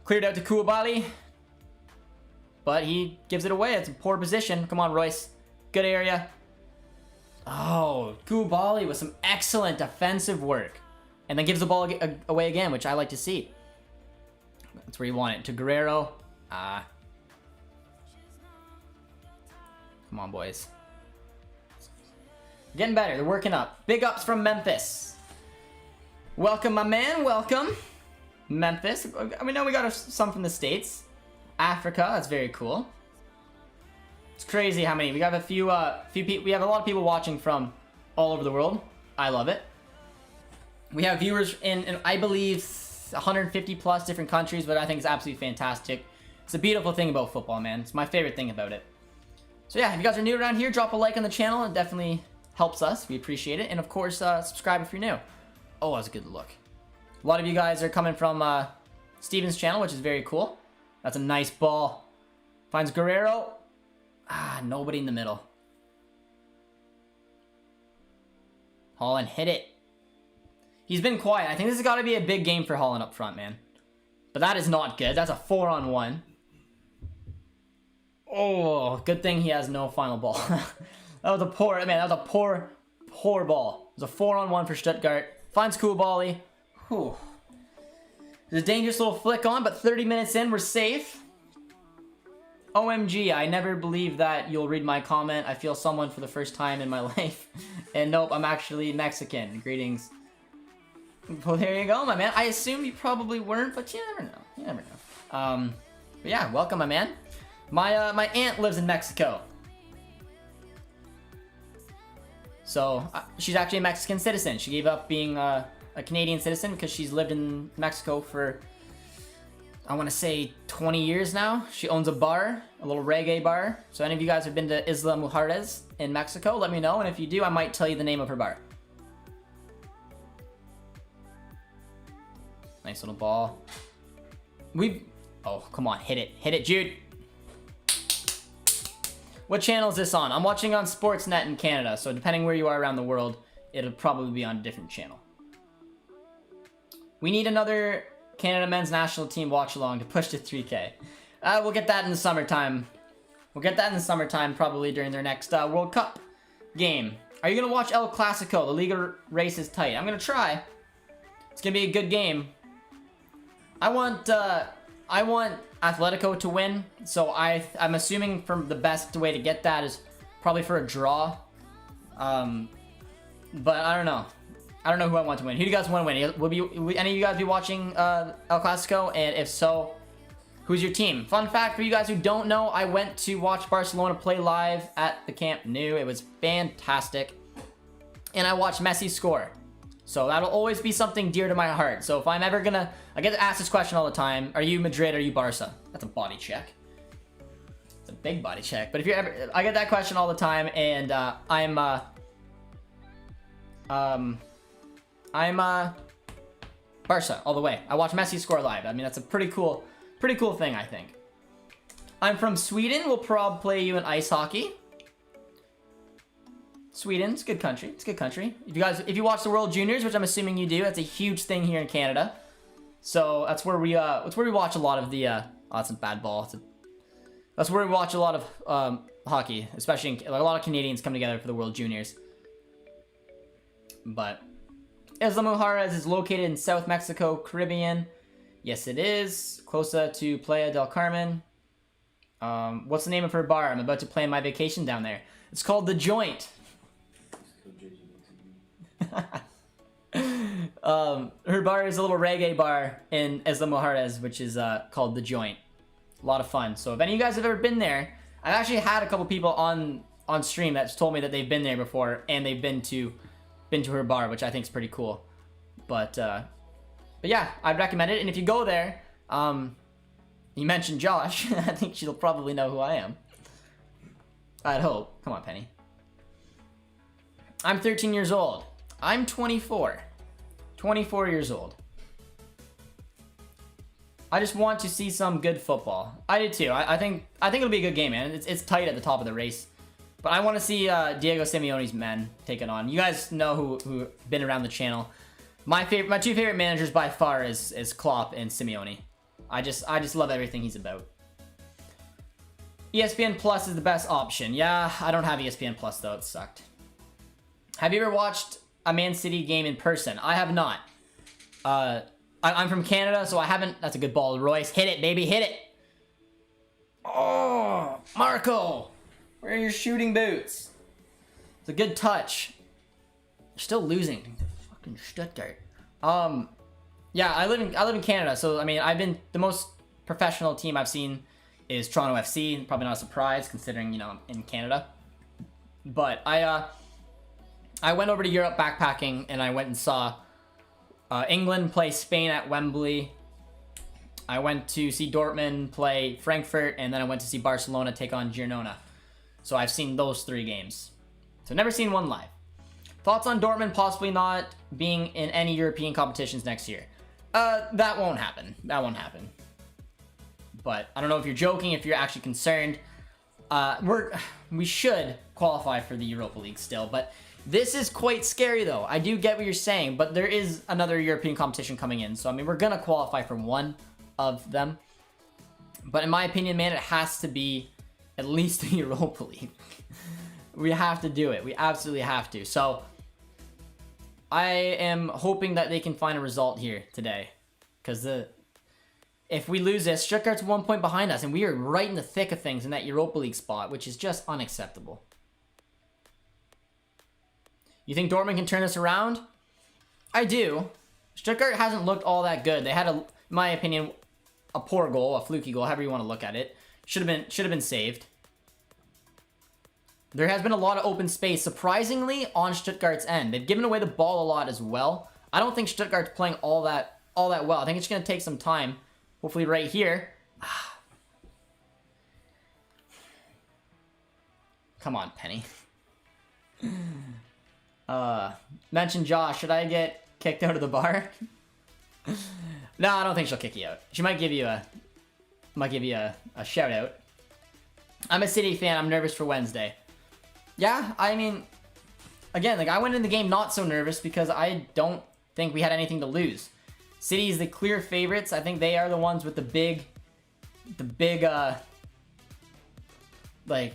Speaker 1: Cleared out to Koulibaly. But he gives it away. It's a poor position. Come on, Royce. Good area. Oh, Koulibaly with some excellent defensive work. And then gives the ball away again, which I like to see. That's where you want it. To Guerrero. Come on, boys. Getting better. They're working up. Big ups from Memphis. Welcome, my man. Welcome. Memphis. We know we got some from the States. Africa. That's very cool. It's crazy how many. We got a few people. We have a lot of people watching from all over the world. I love it. We have viewers in I believe 150 plus different countries, but I think it's absolutely fantastic. It's a beautiful thing about football, man. It's my favorite thing about it. So yeah, if you guys are new around here, drop a like on the channel. It definitely helps us. We appreciate it. And of course, subscribe if you're new. Oh, that was a good look. A lot of you guys are coming from Steven's channel, which is very cool. That's a nice ball. Finds Guerrero. Nobody in the middle. Haaland hit it. He's been quiet. I think this has got to be a big game for Haaland up front, man. But that is not good. That's a 4-on-1. Oh, good thing he has no final ball. That was a poor, man, that was a poor ball. It was a 4-on-1 for Stuttgart. Finds Koulibaly. Whew. There's a dangerous little flick on, but 30 minutes in, we're safe. OMG, I never believed that you'll read my comment. I feel someone for the first time in my life. And nope, I'm actually Mexican. Greetings. Well, there you go, my man. I assume you probably weren't, but you never know. You never know. But yeah, welcome, my man. My aunt lives in Mexico. So, she's actually a Mexican citizen. She gave up being a Canadian citizen because she's lived in Mexico for, I want to say, 20 years now. She owns a bar, a little reggae bar. So any of you guys have been to Isla Mujeres in Mexico, let me know. And if you do, I might tell you the name of her bar. Nice little ball. Oh, come on, hit it. Hit it, Jude. What channel is this on? I'm watching on Sportsnet in Canada, so depending where you are around the world, it'll probably be on a different channel. We need another Canada men's national team watch-along to push to 3K. We'll get that in the summertime. We'll get that in the summertime, probably during their next World Cup game. Are you going to watch El Clasico? The Liga race is tight. I'm going to try. It's going to be a good game. I want Atletico to win, so I'm assuming from the best way to get that is probably for a draw. But I don't know. I don't know who I want to win. Who do you guys want to win? Will any of you guys be watching El Clasico? And if so, who's your team? Fun fact for you guys who don't know, I went to watch Barcelona play live at the Camp Nou. It was fantastic. And I watched Messi score. So that'll always be something dear to my heart. So if I'm ever gonna, I get asked this question all the time: are you Madrid or are you Barca? That's a body check. It's a big body check. But if you're ever, I get that question all the time, and I'm Barca all the way. I watch Messi score live. I mean, that's a pretty cool thing, I think. I'm from Sweden. We'll probably play you in ice hockey. Sweden, it's a good country. It's a good country. If you watch the World Juniors, which I'm assuming you do, that's a huge thing here in Canada. So that's where we watch a lot of the. Oh, that's a bad ball. That's where we watch a lot of hockey, especially a lot of Canadians come together for the World Juniors. But Isla Mujeres is located in South Mexico, Caribbean. Yes, it is. Closer to Playa del Carmen. What's the name of her bar? I'm about to plan my vacation down there. It's called The Joint. Her bar is a little reggae bar in Isla Mujeres, which is called The Joint. A lot of fun. So if any of you guys have ever been there, I've actually had a couple people on stream that's told me that they've been there before and they've been to been to her bar, which I think is pretty cool. But yeah, I'd recommend it. And if you go there, you mentioned Josh. I think she'll probably know who I am. I'd hope. Come on, Penny. I'm 13 years old. I'm 24. 24 years old. I just want to see some good football. I do too. I think it'll be a good game, man. It's tight at the top of the race. But I want to see Diego Simeone's men take it on. You guys know who been around the channel. My two favorite managers by far is Klopp and Simeone. I just love everything he's about. ESPN Plus is the best option. Yeah, I don't have ESPN Plus though. It sucked. Have you ever watched a Man City game in person? I have not. I'm from Canada, so I haven't. That's a good ball, Royce. Hit it, baby, hit it. Oh, Marco, where are your shooting boots? It's a good touch. You're still losing to fucking Stuttgart. Yeah, I live in Canada, so I mean, the most professional team I've seen is Toronto FC. Probably not a surprise considering, you know, I'm in Canada. But I went over to Europe backpacking and I went and saw England play Spain at Wembley. I went to see Dortmund play Frankfurt, and then I went to see Barcelona take on Girona. So I've seen those 3 games. So never seen one live. Thoughts on Dortmund possibly not being in any European competitions next year? That won't happen. That won't happen. But I don't know if you're joking, if you're actually concerned. We should qualify for the Europa League still, but this is quite scary though. I do get what you're saying, but there is another European competition coming in. So I mean, we're gonna qualify for one of them. But in my opinion, man, it has to be at least the Europa League. We have to do it. We absolutely have to. So I am hoping that they can find a result here today. Because if we lose this, Stuttgart's 1 point behind us, and we are right in the thick of things in that Europa League spot, which is just unacceptable. You think Dortmund can turn this around? I do. Stuttgart hasn't looked all that good. They had, in my opinion, a poor goal, a fluky goal, however you want to look at it. Should have been saved. There has been a lot of open space, surprisingly, on Stuttgart's end. They've given away the ball a lot as well. I don't think Stuttgart's playing all that well. I think it's going to take some time. Hopefully right here. Come on, Penny. Mention Josh. Should I get kicked out of the bar? No, I don't think she'll kick you out. She might give you a shout out. I'm a City fan. I'm nervous for Wednesday. Yeah, I mean, again, like I went in the game not so nervous because I don't think we had anything to lose. City is the clear favorites. I think they are the ones with the big, like,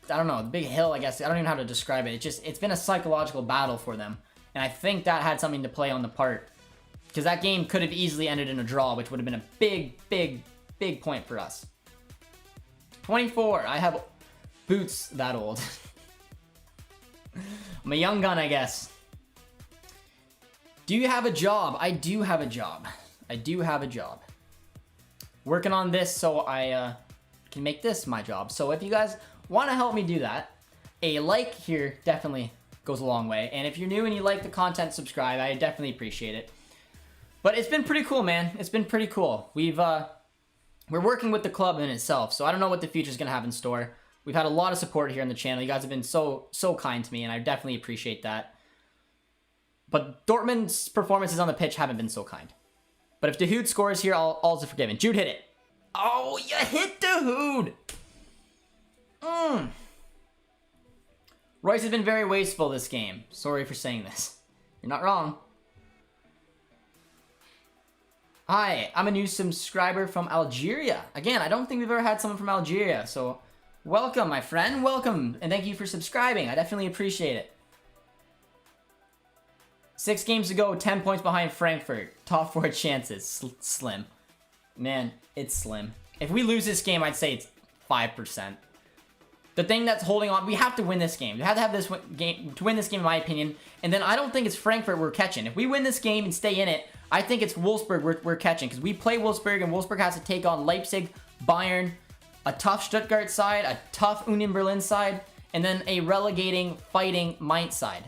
Speaker 1: I don't know, the big hill, I guess. I don't even know how to describe it. It's been a psychological battle for them. And I think that had something to play on the part. Because that game could have easily ended in a draw, which would have been a big point for us. 24. I have boots that old. I'm a young gun, I guess. Do you have a job? I do have a job. I do have a job. Working on this so I can make this my job. So if you guys want to help me do that, a like here definitely goes a long way. And if you're new and you like the content, subscribe. I definitely appreciate it. But it's been pretty cool, man. It's been pretty cool. We're working with the club in itself, so I don't know what the future's gonna have in store. We've had a lot of support here on the channel. You guys have been so kind to me, and I definitely appreciate that. But Dortmund's performances on the pitch haven't been so kind. But if Dahoud scores here, all's forgiven. Jude hit it. Oh, you hit Dahoud! Royce has been very wasteful this game. Sorry for saying this. You're not wrong. Hi, I'm a new subscriber from Algeria. Again, I don't think we've ever had someone from Algeria, so welcome, my friend, welcome, and thank you for subscribing. I definitely appreciate it. 6 games to go, 10 points behind Frankfurt. Top 4 chances, slim. Man, it's slim. If we lose this game, I'd say it's 5%. The thing that's holding on, we have to win this game. We have to have this game to win this game, in my opinion. And then I don't think it's Frankfurt we're catching. If we win this game and stay in it, I think it's Wolfsburg we're catching. Because we play Wolfsburg, and Wolfsburg has to take on Leipzig, Bayern, a tough Stuttgart side, a tough Union Berlin side, and then a relegating, fighting Mainz side.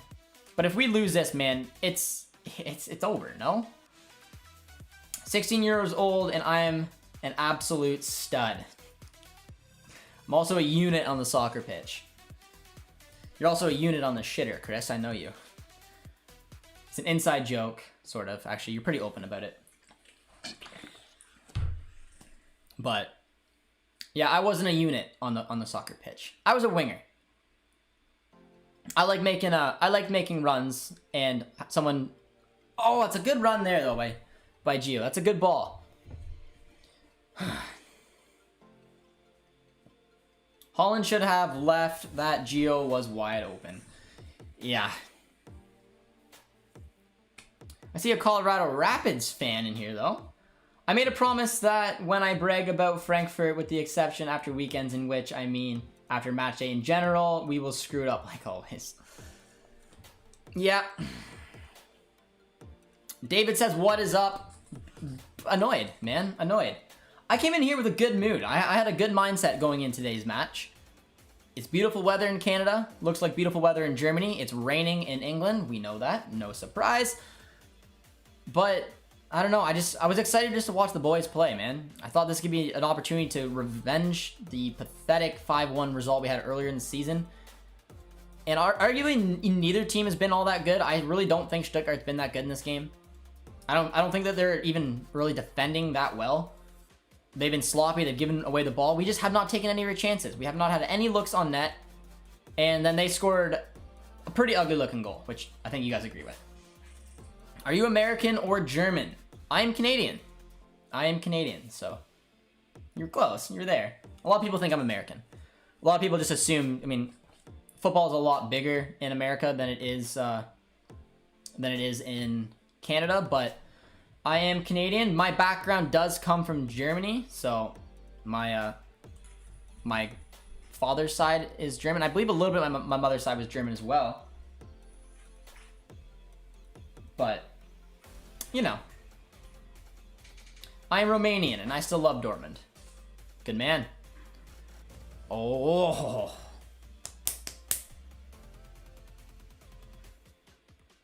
Speaker 1: But if we lose this, man, it's over, no? 16 years old, and I am an absolute stud. I'm also a unit on the soccer pitch. You're also a unit on the shitter, Chris. I know you. It's an inside joke, sort of. Actually, you're pretty open about it. But yeah, I wasn't a unit on the soccer pitch. I was a winger. I like making runs, and someone. Oh, it's a good run there though by Gio. That's a good ball. Holland should have left. That Gio was wide open. Yeah. I see a Colorado Rapids fan in here though. I made a promise that when I brag about Frankfurt, with the exception after weekends in which, I mean after match day in general, we will screw it up like always. Yeah. David says, what is up? Annoyed, man. Annoyed. I came in here with a good mood. I had a good mindset going in today's match. It's beautiful weather in Canada. Looks like beautiful weather in Germany. It's raining in England. We know that. No surprise. But I don't know. I was excited just to watch the boys play, man. I thought this could be an opportunity to revenge the pathetic 5-1 result we had earlier in the season. And arguably neither team has been all that good. I really don't think Stuttgart's been that good in this game. I don't think that they're even really defending that well. They've been sloppy. They've given away the ball. We just have not taken any of our chances. We have not had any looks on net. And then they scored a pretty ugly looking goal, which I think you guys agree with. Are you American or German? I am Canadian. I am Canadian, so you're close. You're there. A lot of people think I'm American. A lot of people just assume, I mean, football is a lot bigger in America than it is in Canada, but I am Canadian. My background does come from Germany, so my father's side is German. I believe a little bit my mother's side was German as well. But, you know. I am Romanian, and I still love Dortmund. Good man. Oh.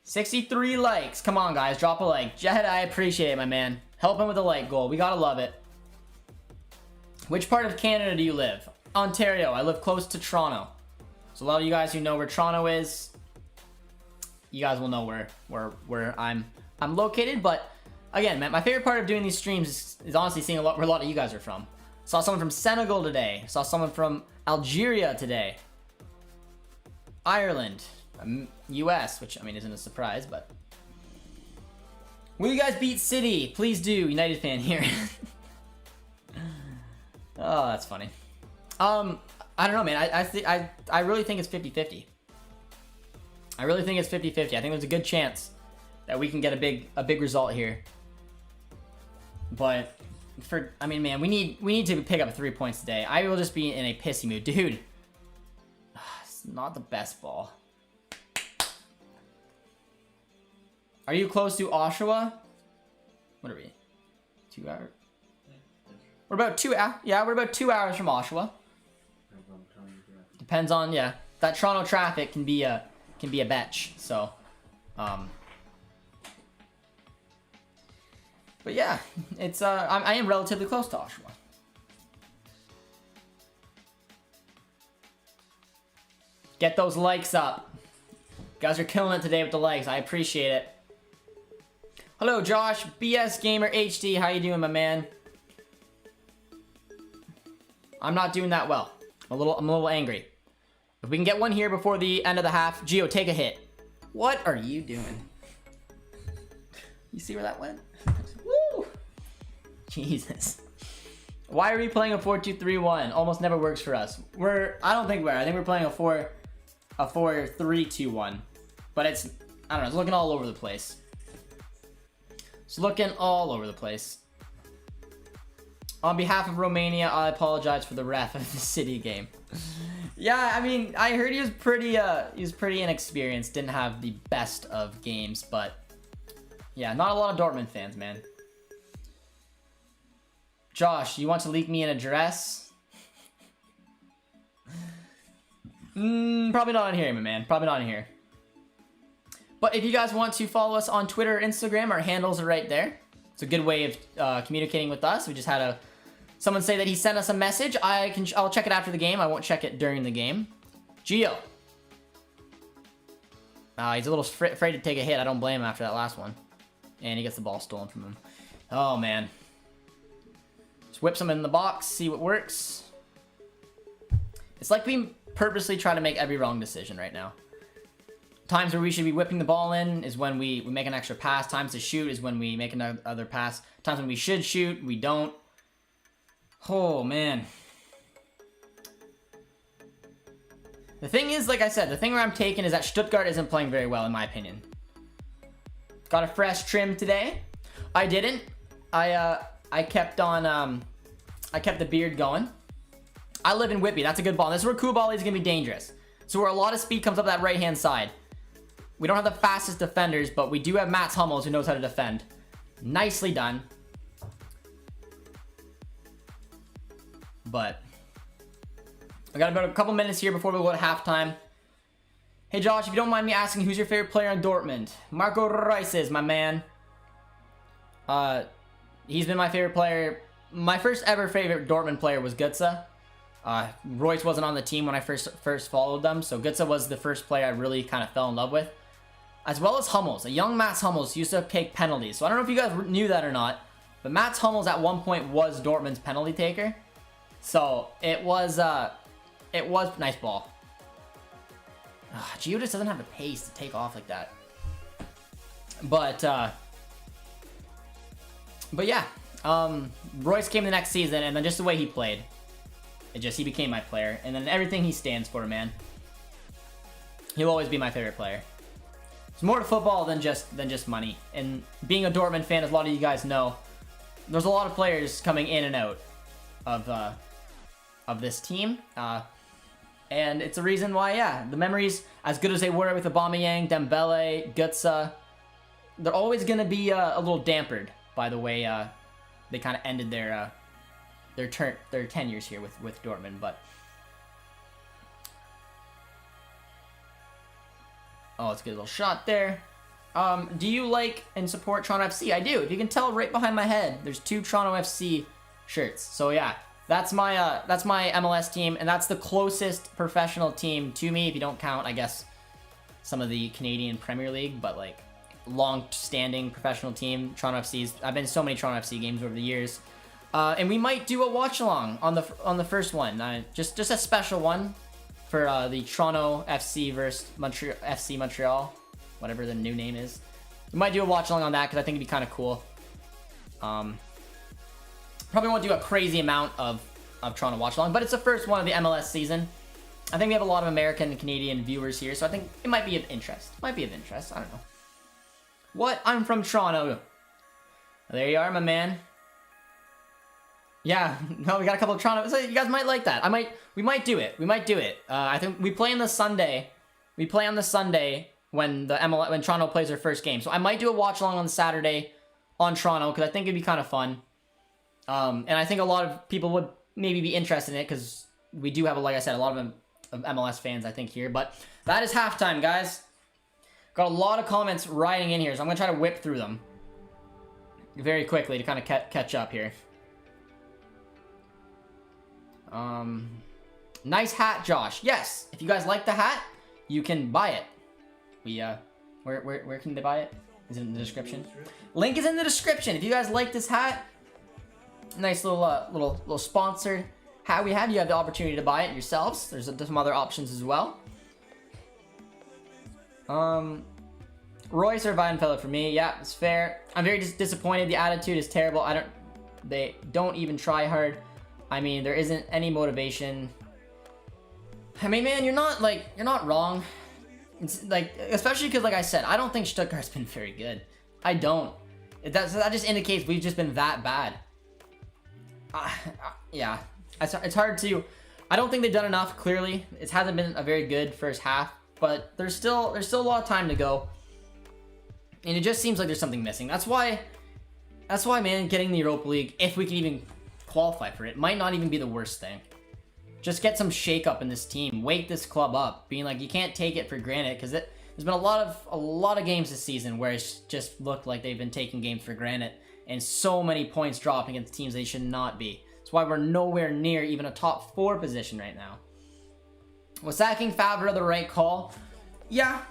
Speaker 1: 63 likes. Come on, guys. Drop a like. Jed, I appreciate it, my man. Help him with a like goal. We gotta love it. Which part of Canada do you live? Ontario. I live close to Toronto. So a lot of you guys who know where Toronto is, you guys will know where I'm located. But again, man, my favorite part of doing these streams is honestly seeing where a lot of you guys are from. Saw someone from Senegal today. Saw someone from Algeria today. Ireland. US, which I mean isn't a surprise, but will you guys beat City? Please do. United fan here. Oh, that's funny. I don't know, man. I really think it's 50-50. I really think it's 50-50. I think there's a good chance that we can get a big result here. But I mean, man, we need to pick up 3 points today. I will just be in a pissy mood, dude. It's not the best ball. Are you close to Oshawa? What are we? 2 hours? We're about 2 hours. Yeah, we're about 2 hours from Oshawa. Depends on, yeah. That Toronto traffic can be a bitch. So, but yeah, it's I am relatively close to Oshawa. Get those likes up. You guys are killing it today with the likes. I appreciate it. Hello, Josh. BS Gamer HD. How you doing, my man? I'm not doing that well. I'm a little angry. If we can get one here before the end of the half, Gio, take a hit. What are you doing? You see where that went? Woo! Jesus. Why are we playing a 4-2-3-1? Almost never works for us. I don't think I think we're playing a 4-3-2-1. But it's, I don't know, it's looking all over the place. It's looking all over the place. On behalf of Romania, I apologize for the ref of the City game. Yeah, I mean, I heard he was pretty inexperienced, didn't have the best of games, but yeah, not a lot of Dortmund fans, man. Josh, you want to leak me an address? Probably not in here, my man. Probably not in here. But if you guys want to follow us on Twitter or Instagram, our handles are right there. It's a good way of communicating with us. We just had someone say that he sent us a message. I'll check it after the game. I won't check it during the game. Gio. He's a little afraid to take a hit. I don't blame him after that last one. And he gets the ball stolen from him. Oh, man. Just whips him in the box, see what works. It's like we purposely try to make every wrong decision right now. Times where we should be whipping the ball in is when we make an extra pass. Times to shoot is when we make another pass. Times when we should shoot, we don't. Oh, man. The thing is, like I said, the thing where I'm taking is that Stuttgart isn't playing very well, in my opinion. Got a fresh trim today. I didn't. I kept on, I kept the beard going. I live in Whitby. That's a good ball. This is where Koulibaly is going to be dangerous. So where a lot of speed comes up that right-hand side. We don't have the fastest defenders, but we do have Mats Hummels who knows how to defend. Nicely done. But I got about a couple minutes here before we go to halftime. Hey Josh, if you don't mind me asking, who's your favorite player on Dortmund? Marco Reus is my man. He's been my favorite player. My first ever favorite Dortmund player was Götze. Royce wasn't on the team when I first followed them, so Götze was the first player I really kind of fell in love with. As well as Hummels. A young Mats Hummels used to take penalties. So I don't know if you guys knew that or not, but Mats Hummels at one point was Dortmund's penalty taker. So it was nice ball. Gio just doesn't have the pace to take off like that. But yeah, Royce came the next season, and then just the way he played, he became my player, and then everything he stands for, man. He'll always be my favorite player. It's more to football than just money. And being a Dortmund fan, as a lot of you guys know, there's a lot of players coming in and out of this team. And it's a reason why, yeah, the memories, as good as they were with Aubameyang, Dembele, Götze, they're always going to be a little dampered by the way they kind of ended their tenures here with Dortmund. But oh, let's get a little shot there. Do you like and support Toronto FC? I do. If you can tell right behind my head, there's 2 Toronto FC shirts. So yeah, that's my MLS team, and that's the closest professional team to me, if you don't count, I guess, some of the Canadian Premier League, but like long-standing professional team. Toronto FC's. I've been to so many Toronto FC games over the years, and we might do a watch-along on the first one, just a special one for the Toronto FC versus FC Montreal, whatever the new name is. We might do a watch-along on that because I think it'd be kind of cool. Probably won't do a crazy amount of Toronto watch-along, but it's the first one of the MLS season. I think we have a lot of American and Canadian viewers here, so I think it might be of interest. I don't know. What? I'm from Toronto. There you are, my man. Yeah, no, we got a couple of Toronto. So you guys might like that. We might do it. I think we play on the Sunday. We play on the Sunday when when Toronto plays their first game. So I might do a watch along on the Saturday on Toronto because I think it'd be kind of fun. And I think a lot of people would maybe be interested in it because we do have, like I said, a lot of MLS fans, I think, here. But that is halftime, guys. Got a lot of comments riding in here, so I'm going to try to whip through them very quickly to kind of catch up here. Nice hat, Josh. Yes, if you guys like the hat, you can buy it. Where can they buy it? Is it in the description? Link is in the description. If you guys like this hat, nice little sponsored hat we have. You have the opportunity to buy it yourselves. There's some other options as well. Royce or Weidenfeller for me. Yeah, it's fair. I'm very disappointed. The attitude is terrible. They don't even try hard. I mean, there isn't any motivation. I mean, man, you're not wrong. It's like, especially because, like I said, I don't think Stuttgart's been very good. I don't. That just indicates we've just been that bad. Yeah, it's hard to. I don't think they've done enough. Clearly, it hasn't been a very good first half, but there's still a lot of time to go, and it just seems like there's something missing. That's why, man, getting the Europa League, if we can even qualify for it, might not even be the worst thing. Just get some shake up in this team. Wake this club up, being like, you can't take it for granted because There's been a lot of games this season where it's just looked like they've been taking games for granted, and so many points dropping against teams they should not be. That's why we're nowhere near even a top 4 position right now. Was sacking Favre the right call? Yeah.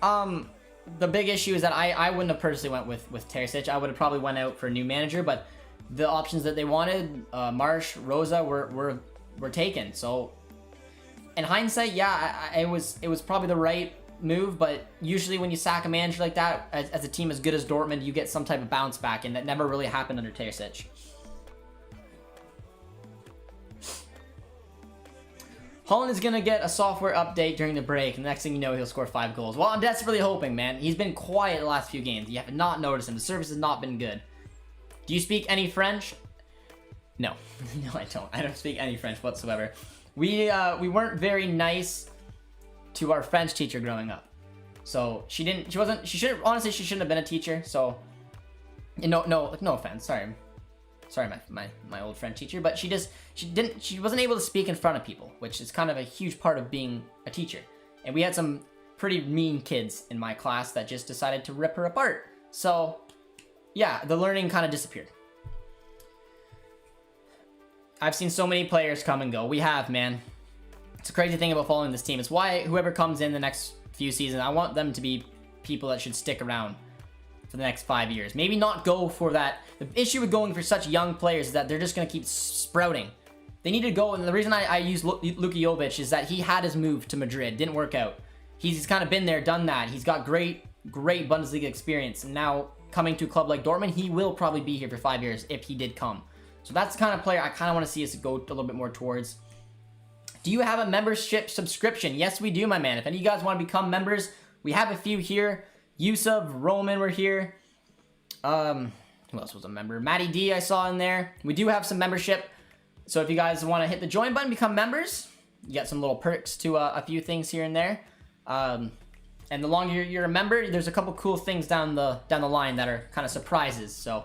Speaker 1: The big issue is that I wouldn't have personally went with Terzic. I would have probably went out for a new manager, but the options that they wanted, Marsh, Rosa, were taken. So in hindsight, yeah, it was probably the right move, but usually when you sack a manager like that, as a team as good as Dortmund, you get some type of bounce back, and that never really happened under Terzic. Holland is going to get a software update during the break, and the next thing you know, he'll score 5 goals. Well, I'm desperately hoping, man. He's been quiet the last few games. You have not noticed him. The service has not been good. Do you speak any French? No. No, I don't. I don't speak any French whatsoever. We weren't very nice to our French teacher growing up. So honestly, she shouldn't have been a teacher. So, no offense. Sorry, my old French teacher, but she wasn't able to speak in front of people, which is kind of a huge part of being a teacher. And we had some pretty mean kids in my class that just decided to rip her apart. So, yeah, the learning kind of disappeared. I've seen so many players come and go. We have, man. It's a crazy thing about following this team. It's why whoever comes in the next few seasons, I want them to be people that should stick around for the next 5 years. Maybe not go for that. The issue with going for such young players is that they're just going to keep sprouting. They need to go, and the reason I use Luka Jovic is that he had his move to Madrid. Didn't work out. He's kind of been there, done that. He's got great Bundesliga experience, and now coming to a club like Dortmund, he will probably be here for 5 years if he did come. So that's the kind of player I kind of want to see us go a little bit more towards. Do you have a membership subscription? Yes, we do, my man. If any of you guys want to become members, we have a few here. Yusuf, Roman were here. Who else was a member? Matty D I saw in there. We do have some membership. So if you guys want to hit the join button, become members, you get some little perks to a few things here and there. And the longer you're a member, there's a couple cool things down the line that are kind of surprises. So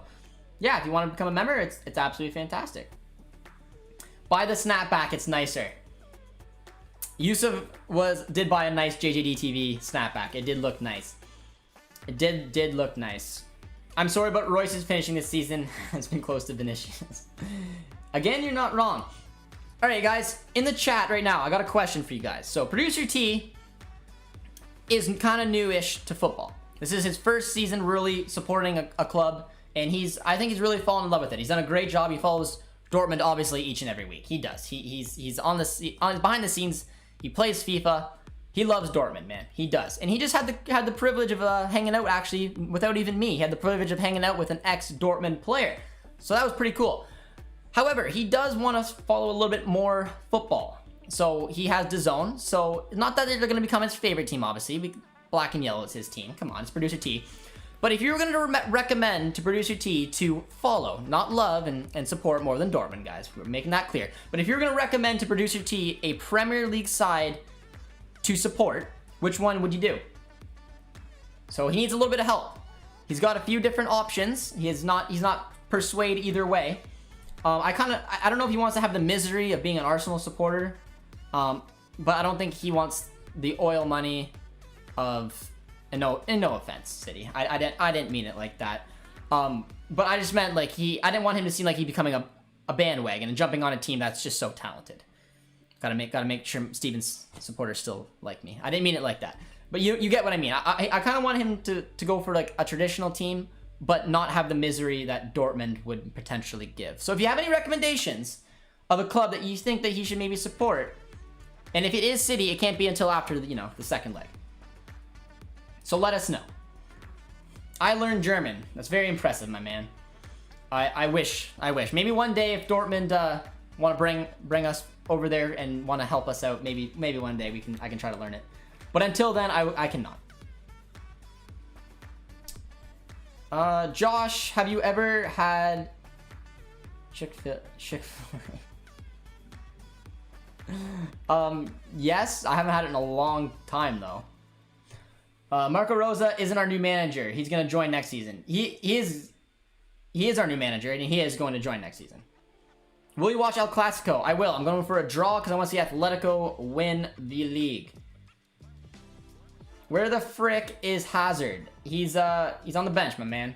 Speaker 1: yeah, if you want to become a member, it's absolutely fantastic. Buy the snapback, it's nicer. Yusuf did buy a nice JJD TV snapback. It did look nice. It did look nice. I'm sorry, but Royce's finishing this season has been close to Vinicius. Again, you're not wrong. All right, guys, in the chat right now, I got a question for you guys. So Producer T is kind of newish to football. This is his first season really supporting a club, and I think he's really fallen in love with it. He's done a great job. He follows Dortmund obviously each and every week. He does. He's behind the scenes. He plays FIFA. He loves Dortmund, man. He does. And he just had the privilege of hanging out, actually, without even me. He had the privilege of hanging out with an ex-Dortmund player. So that was pretty cool. However, he does want to follow a little bit more football. So he has DAZN. So not that they're going to become his favorite team, obviously. Black and yellow is his team. Come on, it's Producer T. But if you were going to recommend to Producer T to follow, not love and support more than Dortmund, guys. We're making that clear. But if you're going to recommend to Producer T a Premier League side to support, which one would you do? So he needs a little bit of help. He's got a few different options. He's not persuaded either way. I don't know if he wants to have the misery of being an Arsenal supporter, but I don't think he wants the oil money of, and no offense, City. I didn't mean it like that. But I just meant like I didn't want him to seem like he's becoming a bandwagon and jumping on a team that's just so talented. Gotta make sure Steven's supporters still like me. I didn't mean it like that. But you get what I mean. I kind of want him to go for like a traditional team, but not have the misery that Dortmund would potentially give. So if you have any recommendations of a club that you think that he should maybe support, and if it is City, it can't be until after the second leg. So let us know. I learned German. That's very impressive, my man. I wish. Maybe one day if Dortmund want to bring us over there and want to help us out, maybe one day I can try to learn it. But until then, I cannot. Josh, have you ever had Chick-fil-A? Yes, I haven't had it in a long time though. Marco Rosa isn't our new manager. He's gonna join next season. He is our new manager, and he is going to join next season. Will you watch El Clasico? I will. I'm going for a draw because I want to see Atletico win the league. Where the frick is Hazard? He's on the bench, my man.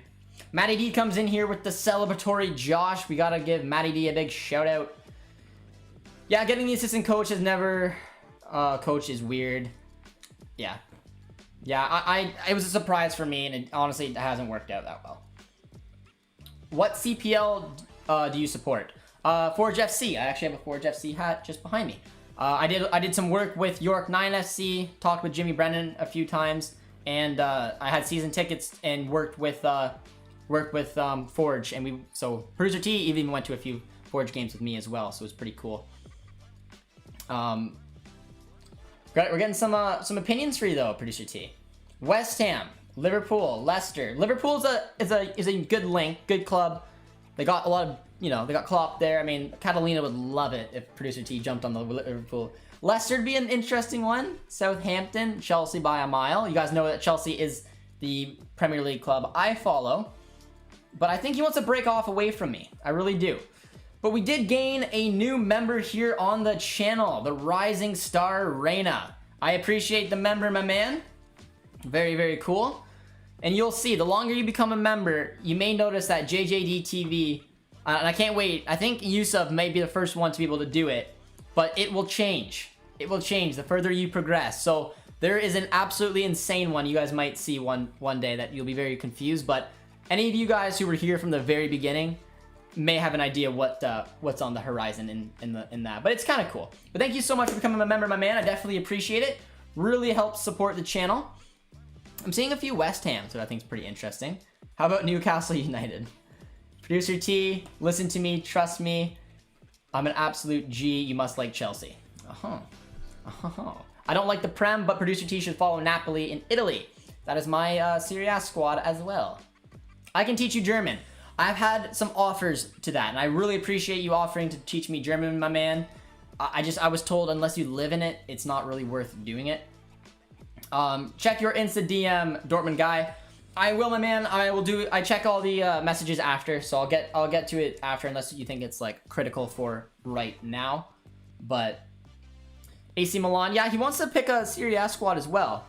Speaker 1: Matty D comes in here with the celebratory Josh. We gotta give Matty D a big shout out. Yeah, getting the assistant coach has never... coach is weird. Yeah. Yeah, it was a surprise for me, and it honestly hasn't worked out that well. What CPL do you support? Forge FC. I actually have a Forge FC hat just behind me. I did some work with York 9 FC, talked with Jimmy Brennan a few times, and I had season tickets and worked with Forge, and so Producer T even went to a few Forge games with me as well, so it was pretty cool. We're getting some opinions for you though, Producer T. West Ham, Liverpool, Leicester. Liverpool is a good link, good club. They got a lot of, they got Klopp there. I mean, Catalina would love it if Producer T jumped on the Liverpool. Leicester would be an interesting one. Southampton, Chelsea by a mile. You guys know that Chelsea is the Premier League club I follow. But I think he wants to break off away from me. I really do. But we did gain a new member here on the channel, the Rising Star Reina. I appreciate the member, my man. Very, very cool. And you'll see, the longer you become a member, you may notice that JJD TV, and I can't wait, I think Yusuf may be the first one to be able to do it, but it will change. It will change the further you progress. So there is an absolutely insane one you guys might see one day that you'll be very confused, but any of you guys who were here from the very beginning may have an idea what's on the horizon in that, but it's kind of cool. But thank you so much for becoming a member, my man. I definitely appreciate it. Really helps support the channel. I'm seeing a few West Ham, so I think it's pretty interesting. How about Newcastle United? Producer T, listen to me, trust me. I'm an absolute G. You must like Chelsea. I don't like the Prem, but Producer T should follow Napoli in Italy. That is my Serie A squad as well. I can teach you German. I've had some offers to that, and I really appreciate you offering to teach me German, my man. I was told unless you live in it, it's not really worth doing it. Check your Insta DM, Dortmund guy. I will, my man. I check all the messages after, so I'll get to it after, unless you think it's like critical for right now. But AC Milan, yeah, he wants to pick a Serie A squad as well.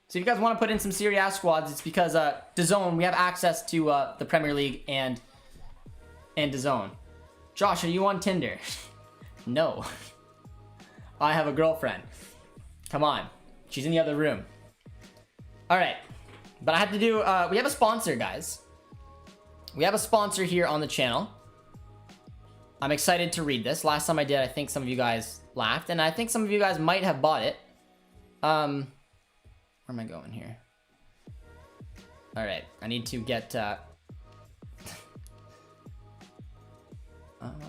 Speaker 1: So if you guys want to put in some Serie A squads, it's because DAZN, we have access to the Premier League and DAZN. Josh, are you on Tinder? No. I have a girlfriend. Come on. She's in the other room. All right. But I have to do, we have a sponsor, guys. We have a sponsor here on the channel. I'm excited to read this. Last time I did, I think some of you guys laughed, and I think some of you guys might have bought it. Where am I going here? All right, I need to get, all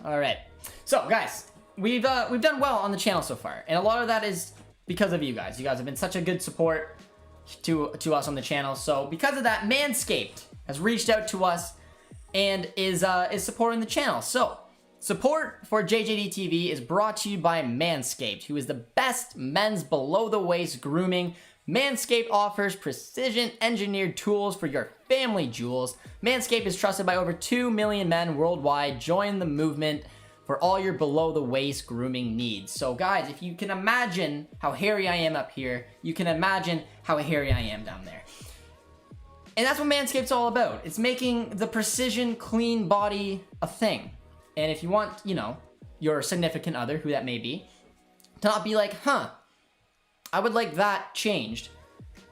Speaker 1: right. So guys, we've done well on the channel so far, and a lot of that is because of you guys. You guys have been such a good support to us on the channel. So because of that, Manscaped has reached out to us and is supporting the channel. So support for JJD TV is brought to you by Manscaped, who is the best men's below the waist grooming. Manscaped offers precision engineered tools for your family jewels. Manscaped is trusted by over 2 million men worldwide. Join the movement for all your below the waist grooming needs. So guys, if you can imagine how hairy I am up here, you can imagine how hairy I am down there. And that's what Manscaped's all about. It's making the precision clean body a thing. And if you want, your significant other, who that may be, to not be like, I would like that changed.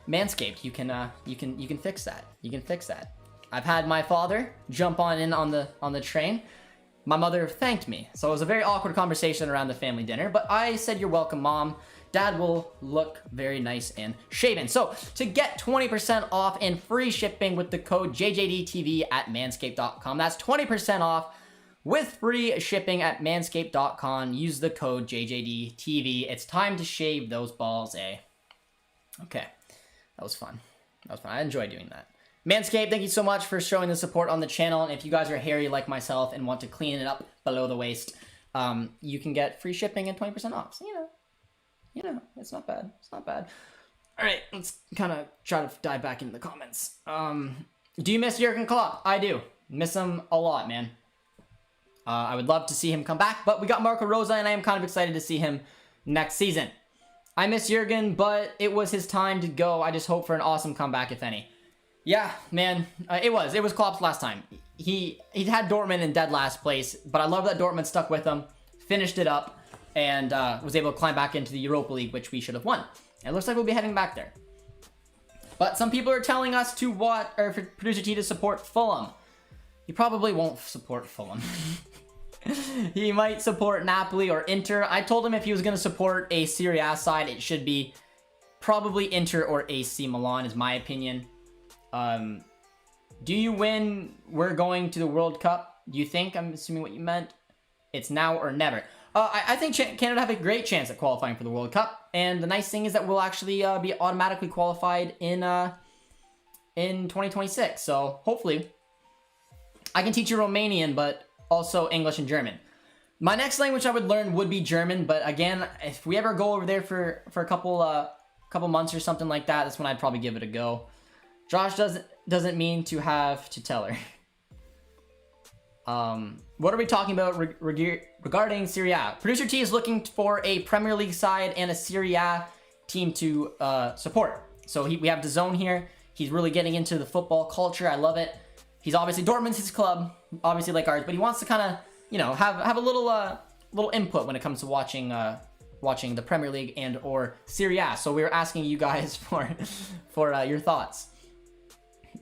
Speaker 1: Manscaped, you can fix that. You can fix that. I've had my father jump on the train. My mother thanked me. So it was a very awkward conversation around the family dinner, but I said, "You're welcome, Mom. Dad will look very nice and shaven." So to get 20% off and free shipping with the code JJDTV at manscaped.com. That's 20% off with free shipping at manscaped.com. Use the code JJDTV. It's time to shave those balls, eh? Okay, that was fun. I enjoyed doing that. Manscaped, thank you so much for showing the support on the channel. And if you guys are hairy like myself and want to clean it up below the waist, you can get free shipping and 20% off. So, it's not bad. It's not bad. All right, let's kind of try to dive back into the comments. Do you miss Jurgen Klopp? I do. Miss him a lot, man. I would love to see him come back, but we got Marco Rosa, and I am kind of excited to see him next season. I miss Jurgen, but it was his time to go. I just hope for an awesome comeback, if any. Yeah, man, it was Klopp's last time. He had Dortmund in dead last place, but I love that Dortmund stuck with him, finished it up, and was able to climb back into the Europa League, which we should have won. And it looks like we'll be heading back there. But some people are telling us to for Producer T to support Fulham. He probably won't support Fulham. He might support Napoli or Inter. I told him if he was going to support a Serie A side, it should be probably Inter or AC Milan, is my opinion. Do you win? We're going to the World Cup. Do you think? I'm assuming what you meant. It's now or never. I think Canada have a great chance at qualifying for the World Cup. And the nice thing is that we'll actually be automatically qualified in 2026. So hopefully I can teach you Romanian, but also English and German. My next language I would learn would be German, but again, if we ever go over there for a couple months or something like that, that's when I'd probably give it a go. Josh doesn't mean to have to tell her. What are we talking about regarding Serie A? Producer T is looking for a Premier League side and a Serie A team to support. So we have DAZN here. He's really getting into the football culture. I love it. He's obviously Dortmund's his club, obviously like ours, but he wants to kind of, you know, have a little input when it comes to watching the Premier League and or Serie A. So we were asking you guys for your thoughts.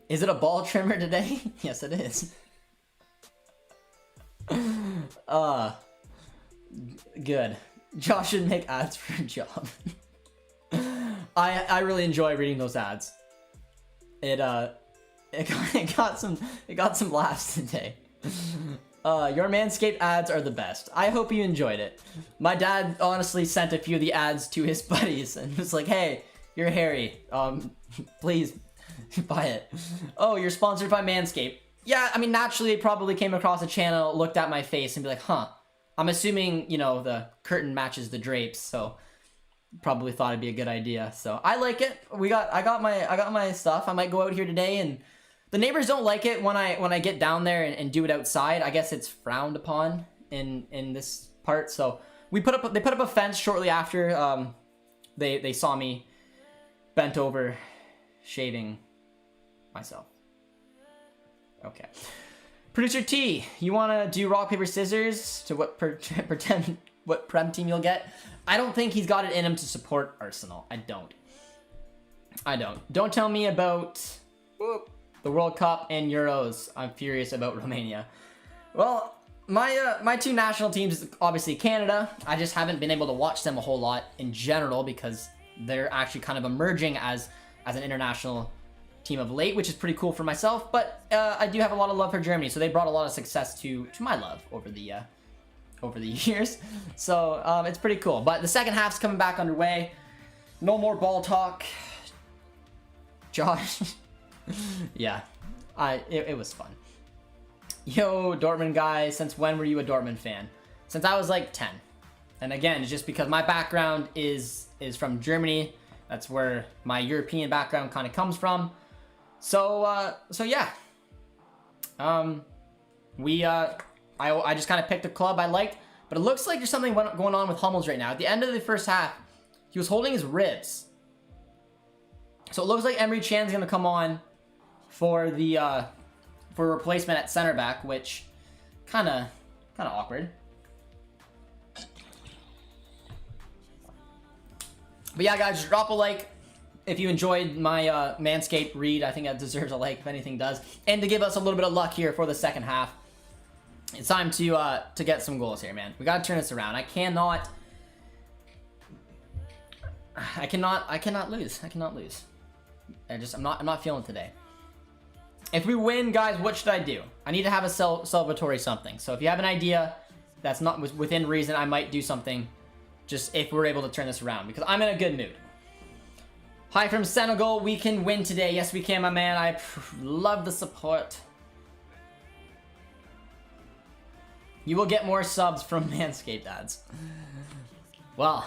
Speaker 1: Is it a ball trimmer today? Yes, it is. Good. Josh should make ads for a job. I really enjoy reading those ads. It got some laughs today. Your Manscaped ads are the best. I hope you enjoyed it. My dad honestly sent a few of the ads to his buddies and was like, "Hey, you're hairy. Please buy it." Oh, you're sponsored by Manscaped. Yeah, I mean, naturally, it probably came across a channel, looked at my face, and be like, huh. I'm assuming, you know, the curtain matches the drapes, so probably thought it'd be a good idea. So I like it. I got my stuff. I might go out here today, and the neighbors don't like it when I get down there and do it outside. I guess it's frowned upon in this part. So they put up a fence shortly after they saw me bent over shaving myself. Okay. Producer T, you want to do rock, paper, scissors to pretend what Prem team you'll get? I don't think he's got it in him to support Arsenal. I don't. Don't tell me about the World Cup and Euros. I'm furious about Romania. Well, my two national teams is obviously Canada. I just haven't been able to watch them a whole lot in general because they're actually kind of emerging as an international team of late, which is pretty cool for myself, but I do have a lot of love for Germany, so they brought a lot of success to my love over the years, so it's pretty cool. But the second half's coming back underway. No more ball talk. Josh. Yeah, it was fun. Yo, Dortmund guy, since when were you a Dortmund fan? Since I was like 10. And again, it's just because my background is from Germany. That's where my European background kind of comes from. So yeah. I just kind of picked a club I liked, but it looks like there's something going on with Hummels right now. At the end of the first half, he was holding his ribs. So it looks like Emre Can's gonna come on for replacement at center back, which kind of awkward. But yeah, guys, drop a like if you enjoyed my Manscaped read. I think that deserves a like if anything does. And to give us a little bit of luck here for the second half. It's time to get some goals here, man. We gotta turn this around. I cannot lose. I'm not feeling today. If we win, guys, what should I do? I need to have a celebratory something. So if you have an idea that's not within reason, I might do something. Just if we're able to turn this around, because I'm in a good mood. Hi from Senegal. We can win today. Yes, we can, my man. I love the support. You will get more subs from Manscaped ads. Well,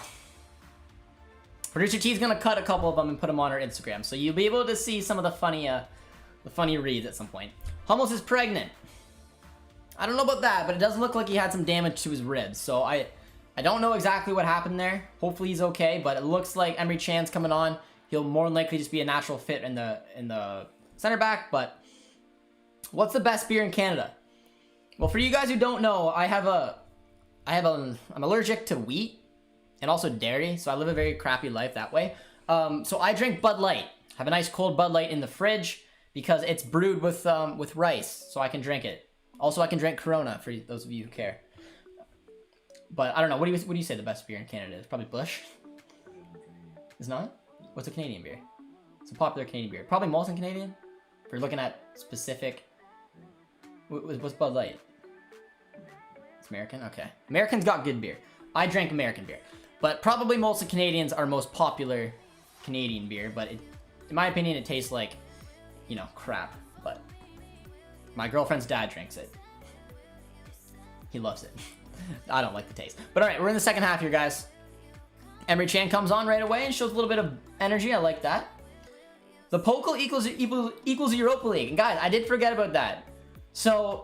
Speaker 1: Producer T is gonna cut a couple of them and put them on our Instagram, so you'll be able to see some of the funny reads at some point. Hummels is pregnant. I don't know about that, but it does look like he had some damage to his ribs, so I don't know exactly what happened there. Hopefully he's okay, but it looks like Emre Can's coming on. He'll more than likely just be a natural fit in the center back. But what's the best beer in Canada? Well, for you guys who don't know, I'm allergic to wheat and also dairy, so I live a very crappy life that way. So I drink Bud Light. Have a nice cold Bud Light in the fridge because it's brewed with rice, so I can drink it. Also, I can drink Corona for those of you who care. But I don't know. What do you say the best beer in Canada is? Probably Busch. It's not? What's a Canadian beer? It's a popular Canadian beer. Probably Molson Canadian. If you're looking at specific. What's Bud Light? It's American? Okay. Americans got good beer. I drank American beer. But probably Molson Canadian's our most popular Canadian beer. But in my opinion, it tastes like, you know, crap. But my girlfriend's dad drinks it. He loves it. I don't like the taste. But alright, we're in the second half here, guys. Emre Can comes on right away and shows a little bit of energy. I like that. The Pokal equals Europa League. And guys, I did forget about that. So,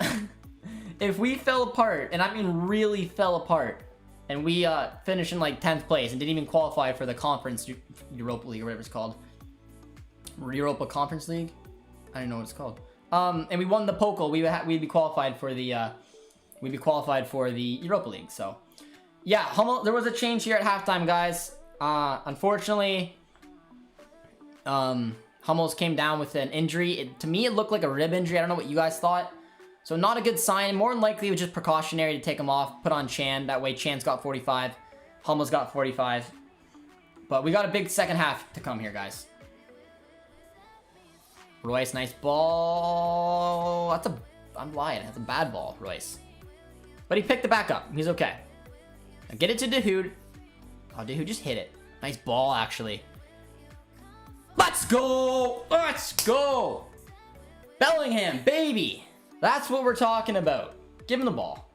Speaker 1: if we fell apart, and I mean really fell apart, and we finished in like 10th place and didn't even qualify for the Conference Europa League or whatever it's called. Europa Conference League? I don't know what it's called. And we won the Pokal, we'd be qualified for the Europa League. So, yeah, Hummel, there was a change here at halftime, guys. Unfortunately, Hummels came down with an injury. To me, it looked like a rib injury. I don't know what you guys thought. So not a good sign. More than likely, it was just precautionary to take him off, put on Chan. That way, Chan's got 45. Hummels got 45. But we got a big second half to come here, guys. Royce, nice ball. I'm lying. That's a bad ball, Royce. But he picked it back up. He's okay. Now get it to Dahoud. Oh, Dahoud just hit it. Nice ball, actually. Let's go! Let's go! Bellingham, baby! That's what we're talking about. Give him the ball.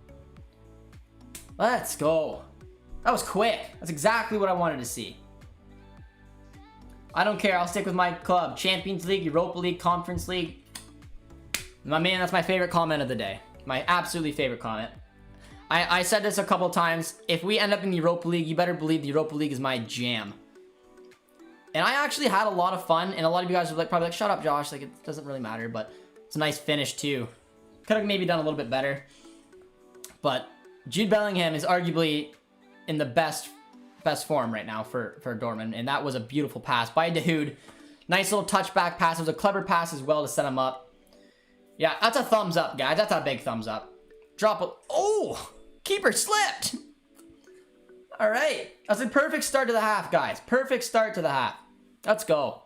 Speaker 1: Let's go. That was quick. That's exactly what I wanted to see. I don't care. I'll stick with my club. Champions League, Europa League, Conference League. My man, that's my favorite comment of the day. My absolutely favorite comment. I said this a couple times. If we end up in the Europa League, you better believe the Europa League is my jam. And I actually had a lot of fun, and a lot of you guys are probably like, shut up, Josh. Like, it doesn't really matter, but it's a nice finish, too. Could have maybe done a little bit better. But Jude Bellingham is arguably in the best form right now for Dortmund, and that was a beautiful pass by Dahoud. Nice little touchback pass. It was a clever pass as well to set him up. Yeah, that's a thumbs up, guys. That's a big thumbs up. Drop it. Oh! Keeper slipped! All right. That's a perfect start to the half, guys. Perfect start to the half. Let's go.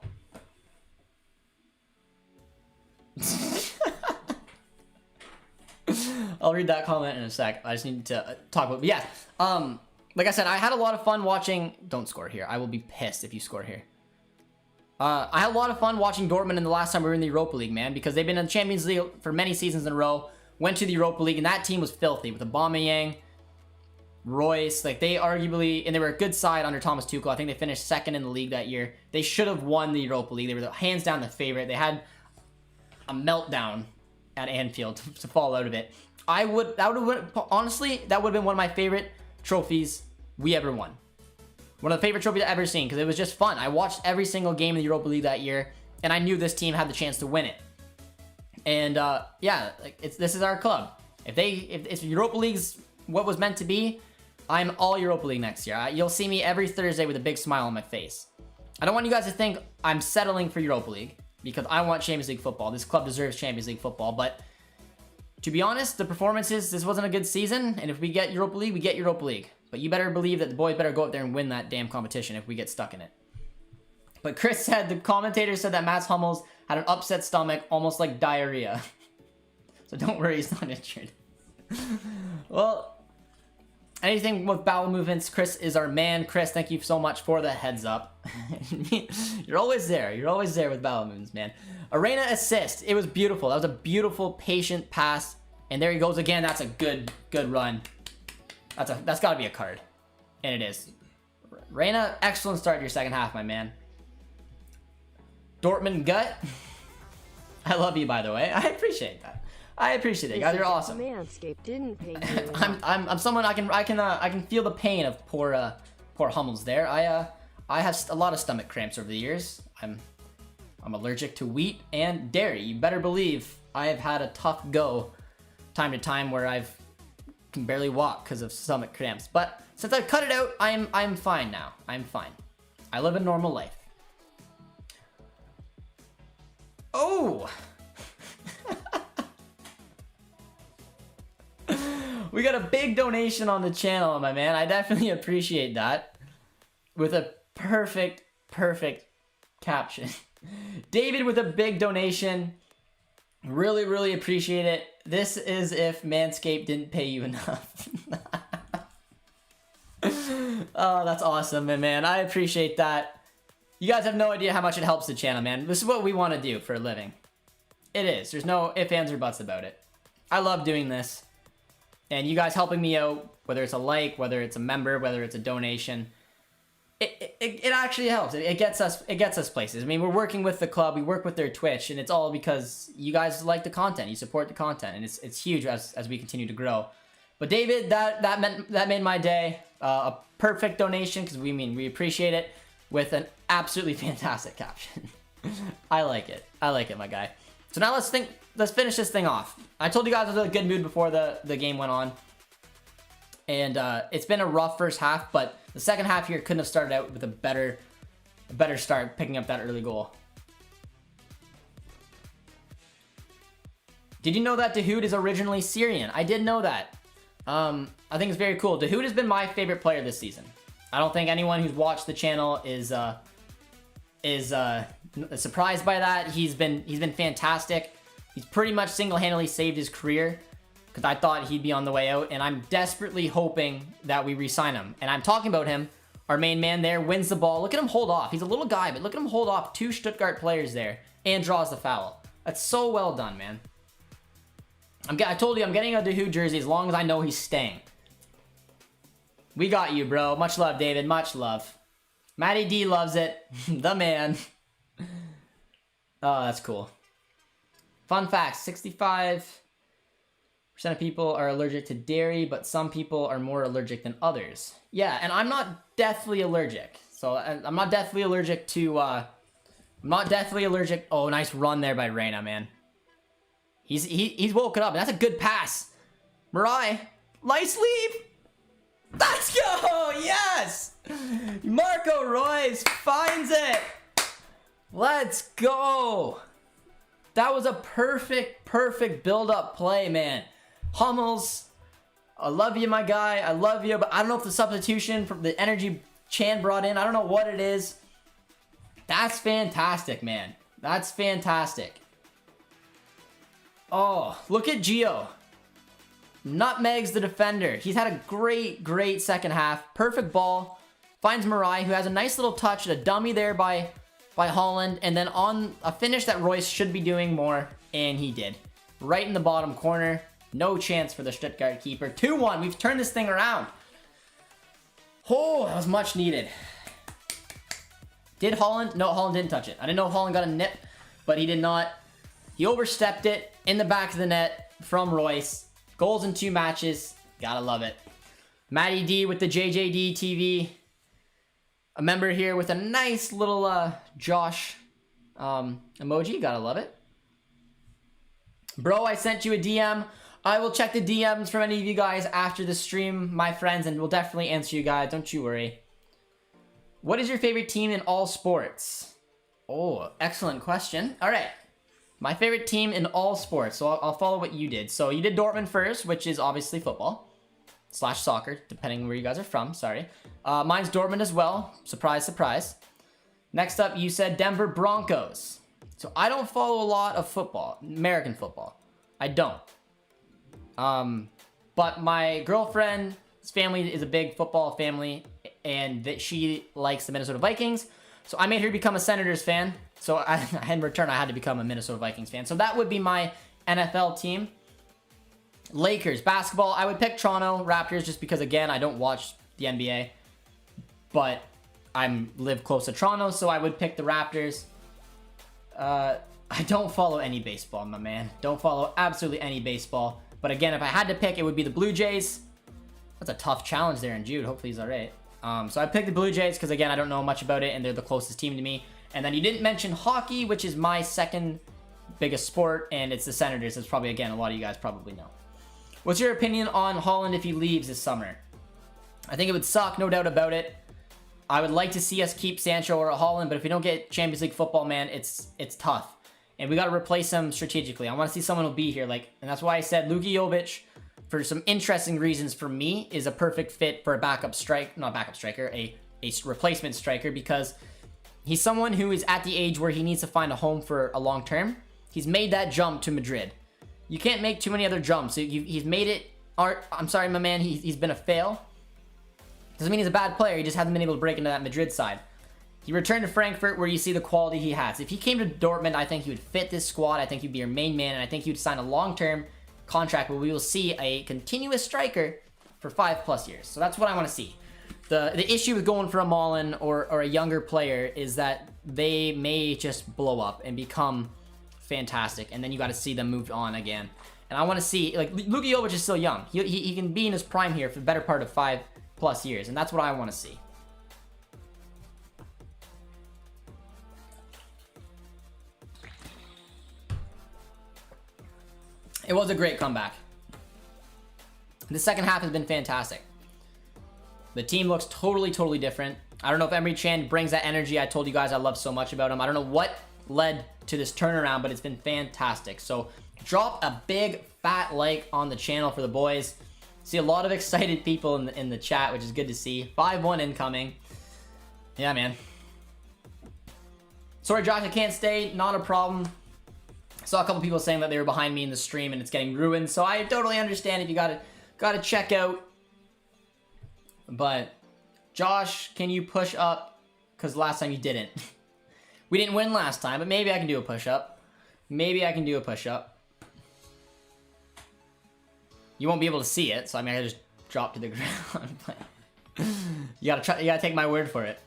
Speaker 1: I'll read that comment in a sec. I just need to talk about it. Yeah. Like I said, I had a lot of fun watching... Don't score here. I will be pissed if you score here. I had a lot of fun watching Dortmund in the last time we were in the Europa League, man, because they've been in the Champions League for many seasons in a row. Went to the Europa League, and that team was filthy with Aubameyang, Royce. Like, they arguably... And they were a good side under Thomas Tuchel. I think they finished second in the league that year. They should have won the Europa League. They were hands down the favorite. They had a meltdown at Anfield to fall out of it. Honestly, that would have been one of my favorite trophies we ever won. One of the favorite trophies I've ever seen, because it was just fun. I watched every single game in the Europa League that year, and I knew this team had the chance to win it. And yeah, like, this is our club. If Europa League's what was meant to be, I'm all Europa League next year. You'll see me every Thursday with a big smile on my face. I don't want you guys to think I'm settling for Europa League, because I want Champions League football. This club deserves Champions League football, but to be honest, the performances, this wasn't a good season, and if we get Europa League, we get Europa League. But you better believe that the boys better go out there and win that damn competition if we get stuck in it. But Chris said, the commentator said that Mats Hummels had an upset stomach, almost like diarrhea. So don't worry, he's not injured. Well, anything with bowel movements, Chris is our man. Chris, thank you so much for the heads up. You're always there. You're always there with bowel movements, man. Arena assist. It was beautiful. That was a beautiful, patient pass. And there he goes again. That's a good run. That's got to be a card. And it is. Reina, excellent start to your second half, my man. Dortmund gut. I love you, by the way. I appreciate that. I appreciate it. You guys are awesome.
Speaker 2: Manscaped didn't pay you.
Speaker 1: I'm someone I can feel the pain of poor Hummels there. I have a lot of stomach cramps over the years. I'm allergic to wheat and dairy. You better believe I have had a tough go time to time where I can barely walk because of stomach cramps. But since I've cut it out, I'm fine now. I'm fine. I live a normal life. Oh! We got a big donation on the channel, my man. I definitely appreciate that. With a perfect caption. David with a big donation. Really, really appreciate it. This is if Manscaped didn't pay you enough. Oh, that's awesome, man. I appreciate that. You guys have no idea how much it helps the channel, man. This is what we want to do for a living. It is. There's no ifs, ands, or buts about it. I love doing this. And you guys helping me out, whether it's a like, whether it's a member, whether it's a donation, it actually helps. It gets us places. I mean, we're working with the club, we work with their Twitch, and it's all because you guys like the content, you support the content, and it's huge as we continue to grow. But David, that made my day. A perfect donation, because we appreciate it, with an absolutely fantastic caption. I like it, my guy. So now let's finish this thing off. I told you guys I was in a good mood before the game went on. And it's been a rough first half, but the second half here couldn't have started out with a better start, picking up that early goal. Did you know that Dahoud is originally Syrian? I did know that. I think it's very cool. Dahoud has been my favorite player this season. I don't think anyone who's watched the channel is surprised by that. He's been fantastic. He's pretty much single-handedly saved his career, because I thought he'd be on the way out, and I'm desperately hoping that we re-sign him. And I'm talking about him. Our main man there wins the ball. Look at him hold off. He's a little guy, but look at him hold off 2 Stuttgart players there and draws the foul. That's so well done, man. I told you I'm getting a Dahoud jersey as long as I know he's staying. We got you, bro. Much love, David. Much love. Matty D loves it. The man. Oh, that's cool. Fun fact, 65% of people are allergic to dairy, but some people are more allergic than others. Yeah, and I'm not deathly allergic. So I'm not deathly allergic to, Oh, nice run there by Reyna, man. He's woken up. That's a good pass. Mirai, nice leave. Let's go, yes! Marco Reus finds it. Let's go. That was a perfect build-up play, man. Hummels, I love you, my guy. I love you, but I don't know if the substitution from the energy Chan brought in, I don't know what it is. That's fantastic, man. That's fantastic. Oh, look at Gio. Nutmegs the defender. He's had a great second half. Perfect ball. Finds Mirai, who has a nice little touch, a dummy there by Holland, and then on a finish that Royce should be doing more, and he did. Right in the bottom corner. No chance for the Stuttgart keeper. 2-1. We've turned this thing around. Oh, that was much needed. Did Holland? No, Holland didn't touch it. I didn't know if Holland got a nip, but he did not. He overstepped it in the back of the net from Royce. Goals in 2 matches. Gotta love it. Matty D with the JJD TV. A member here with a nice little Josh emoji. Gotta love it. Bro, I sent you a DM. I will check the DMs from any of you guys after the stream, my friends, and we'll definitely answer you guys. Don't you worry. What is your favorite team in all sports? Oh, excellent question. All right. My favorite team in all sports. So I'll follow what you did. So you did Dortmund first, which is obviously football. / soccer, depending where you guys are from. Sorry. Mine's Dortmund as well. Surprise, surprise. Next up, you said Denver Broncos. So I don't follow a lot of football. American football. I don't. But my girlfriend's family is a big football family, and that she likes the Minnesota Vikings. So I made her become a Senators fan. So in return, I had to become a Minnesota Vikings fan. So that would be my NFL team. Lakers, basketball, I would pick Toronto Raptors just because, again, I don't watch the NBA. But I live close to Toronto, so I would pick the Raptors. I don't follow any baseball, my man. Don't follow absolutely any baseball. But again, if I had to pick, it would be the Blue Jays. That's a tough challenge there in Jude. Hopefully he's all right. So I picked the Blue Jays because, again, I don't know much about it, and they're the closest team to me. And then you didn't mention hockey, which is my second biggest sport, and it's the Senators. It's probably, again, a lot of you guys probably know. What's your opinion on Holland if he leaves this summer? I think it would suck, no doubt about it. I would like to see us keep Sancho or Holland, but if we don't get Champions League football, man, it's tough. And we got to replace him strategically. I want to see someone who'll be here. And that's why I said Luka Jovic, for some interesting reasons for me, is a perfect fit for a a replacement striker, because he's someone who is at the age where he needs to find a home for a long term. He's made that jump to Madrid. You can't make too many other jumps. He's made it. I'm sorry, my man. He's been a fail. Doesn't mean he's a bad player. He just hasn't been able to break into that Madrid side. He returned to Frankfurt, where you see the quality he has. If he came to Dortmund, I think he would fit this squad. I think he'd be your main man, and I think he would sign a long-term contract where we will see a continuous striker for 5+ years. So that's what I want to see. The issue with going for a Malen or a younger player is that they may just blow up and become fantastic, and then you got to see them move on again. And I want to see, like, Luka Jovic is still young. He can be in his prime here for the better part of 5+ years, and that's what I want to see. It was a great comeback. The second half has been fantastic. The team looks totally different. I don't know if Emre Can brings that energy I told you guys I love so much about him. I don't know what led to this turnaround, but it's been fantastic. So drop a big fat like on the channel for the boys. See a lot of excited people in the chat, which is good to see. 5-1 incoming. Yeah, man. Sorry, Josh, I can't stay. Not a problem. Saw a couple people saying that they were behind me in the stream and it's getting ruined. So I totally understand if you gotta check out. But Josh, can you push up? Because last time you didn't. We didn't win last time, but maybe I can do a push-up. Maybe I can do a push-up. You won't be able to see it, so I mean I just drop to the ground. You gotta take my word for it.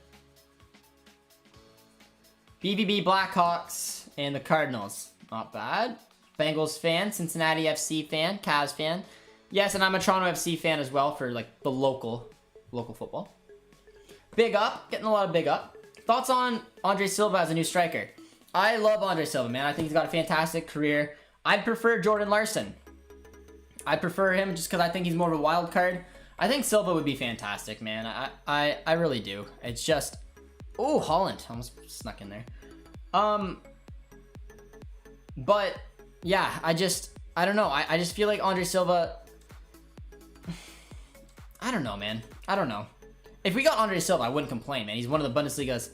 Speaker 1: BVB Blackhawks and the Cardinals. Not bad. Bengals fan, Cincinnati FC fan, Cavs fan. Yes, and I'm a Toronto FC fan as well for like the local football. Big up, getting a lot of big up. Thoughts on Andre Silva as a new striker? I love Andre Silva, man. I think he's got a fantastic career. I'd prefer Jordan Larson. I prefer him just because I think he's more of a wild card. I think Silva would be fantastic, man. I really do. It's just... Oh, Holland. Almost snuck in there. But, yeah, I don't know. I just feel like Andre Silva... I don't know, man. I don't know. If we got Andre Silva, I wouldn't complain, man. He's one of the Bundesliga's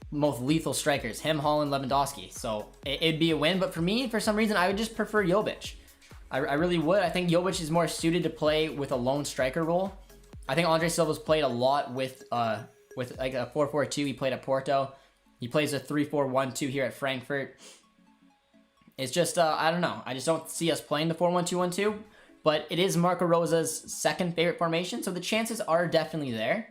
Speaker 1: most lethal strikers. Him, Holland, Lewandowski. So, it'd be a win. But for me, for some reason, I would just prefer Jovic. I really would. I think Jovic is more suited to play with a lone striker role. I think Andre Silva's played a lot with like a 4-4-2. He played at Porto. He plays a 3-4-1-2 here at Frankfurt. It's just, I don't know. I just don't see us playing the 4-1-2-1-2. But it is Marco Rosa's second favorite formation, so the chances are definitely there.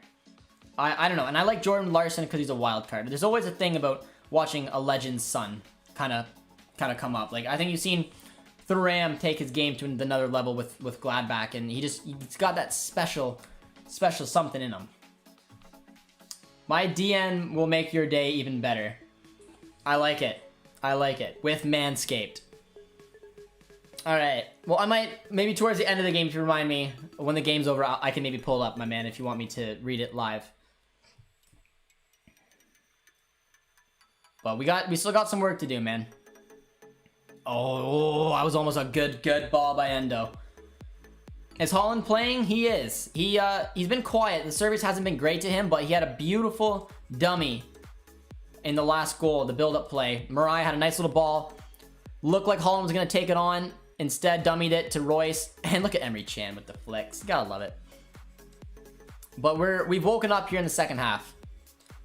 Speaker 1: I don't know. And I like Jordan Larson because he's a wild card. There's always a thing about watching a legend's son kind of come up. Like, I think you've seen Thuram take his game to another level with Gladbach, and he's got that special something in him. My DN will make your day even better. I like it. I like it. With Manscaped. Alright. Well, I might, maybe towards the end of the game, if you remind me, when the game's over, I can maybe pull it up, my man, if you want me to read it live. But we still got some work to do, man. Oh, I was almost a good ball by Endo. Is Holland playing? He is. He's been quiet. The service hasn't been great to him, but he had a beautiful dummy in the last goal, the build-up play. Mariah had a nice little ball. Looked like Holland was going to take it on. Instead, dummied it to Royce. And look at Emre Can with the flicks. You gotta love it. But we've woken up here in the second half.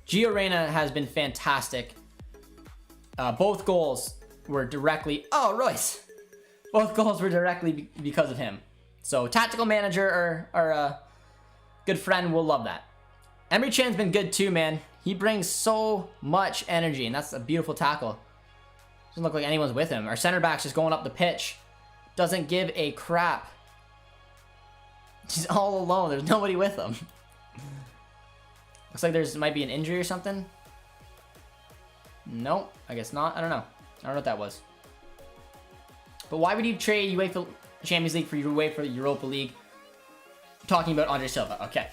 Speaker 1: Gio Reyna has been fantastic. Both goals were directly... Oh, Royce! Both goals were directly because of him. So, tactical manager or a good friend will love that. Emre Can's been good too, man. He brings so much energy, and that's a beautiful tackle. Doesn't look like anyone's with him. Our center back's just going up the pitch. Doesn't give a crap. He's all alone. There's nobody with him. Looks like might be an injury or something. Nope, I guess not. I don't know. I don't know what that was. But why would you trade UEFA Champions League for UEFA Europa League? Talking about Andre Silva. Okay.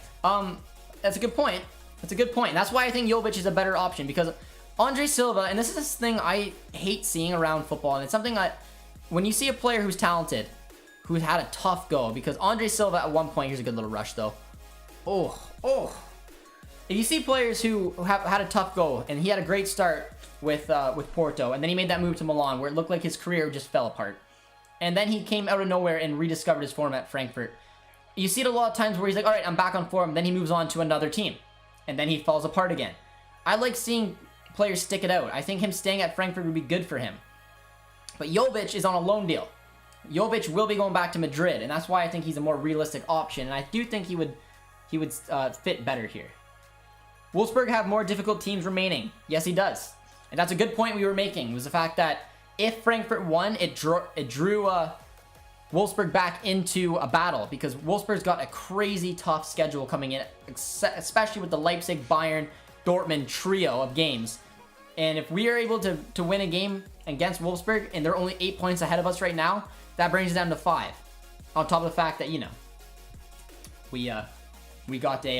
Speaker 1: That's a good point. That's a good point. That's why I think Jovic is a better option, because Andre Silva, and this is this thing I hate seeing around football, and it's something when you see a player who's talented, who's had a tough go, because Andre Silva at one point, here's a good little rush though. Oh. If you see players who have had a tough go, and he had a great start with Porto, and then he made that move to Milan where it looked like his career just fell apart. And then he came out of nowhere and rediscovered his form at Frankfurt. You see it a lot of times where he's like, all right, I'm back on form. Then he moves on to another team, and then he falls apart again. I like seeing players stick it out. I think him staying at Frankfurt would be good for him. But Jovic is on a loan deal. Jovic will be going back to Madrid, and that's why I think he's a more realistic option. And I do think he would fit better here. Wolfsburg have more difficult teams remaining. Yes, he does. And that's a good point we were making, was the fact that if Frankfurt won, it drew Wolfsburg back into a battle, because Wolfsburg's got a crazy tough schedule coming in, especially with the Leipzig, Bayern, Dortmund trio of games. And if we are able to win a game against Wolfsburg, and they're only 8 points ahead of us right now, that brings it down to 5. On top of the fact that, you know, we got they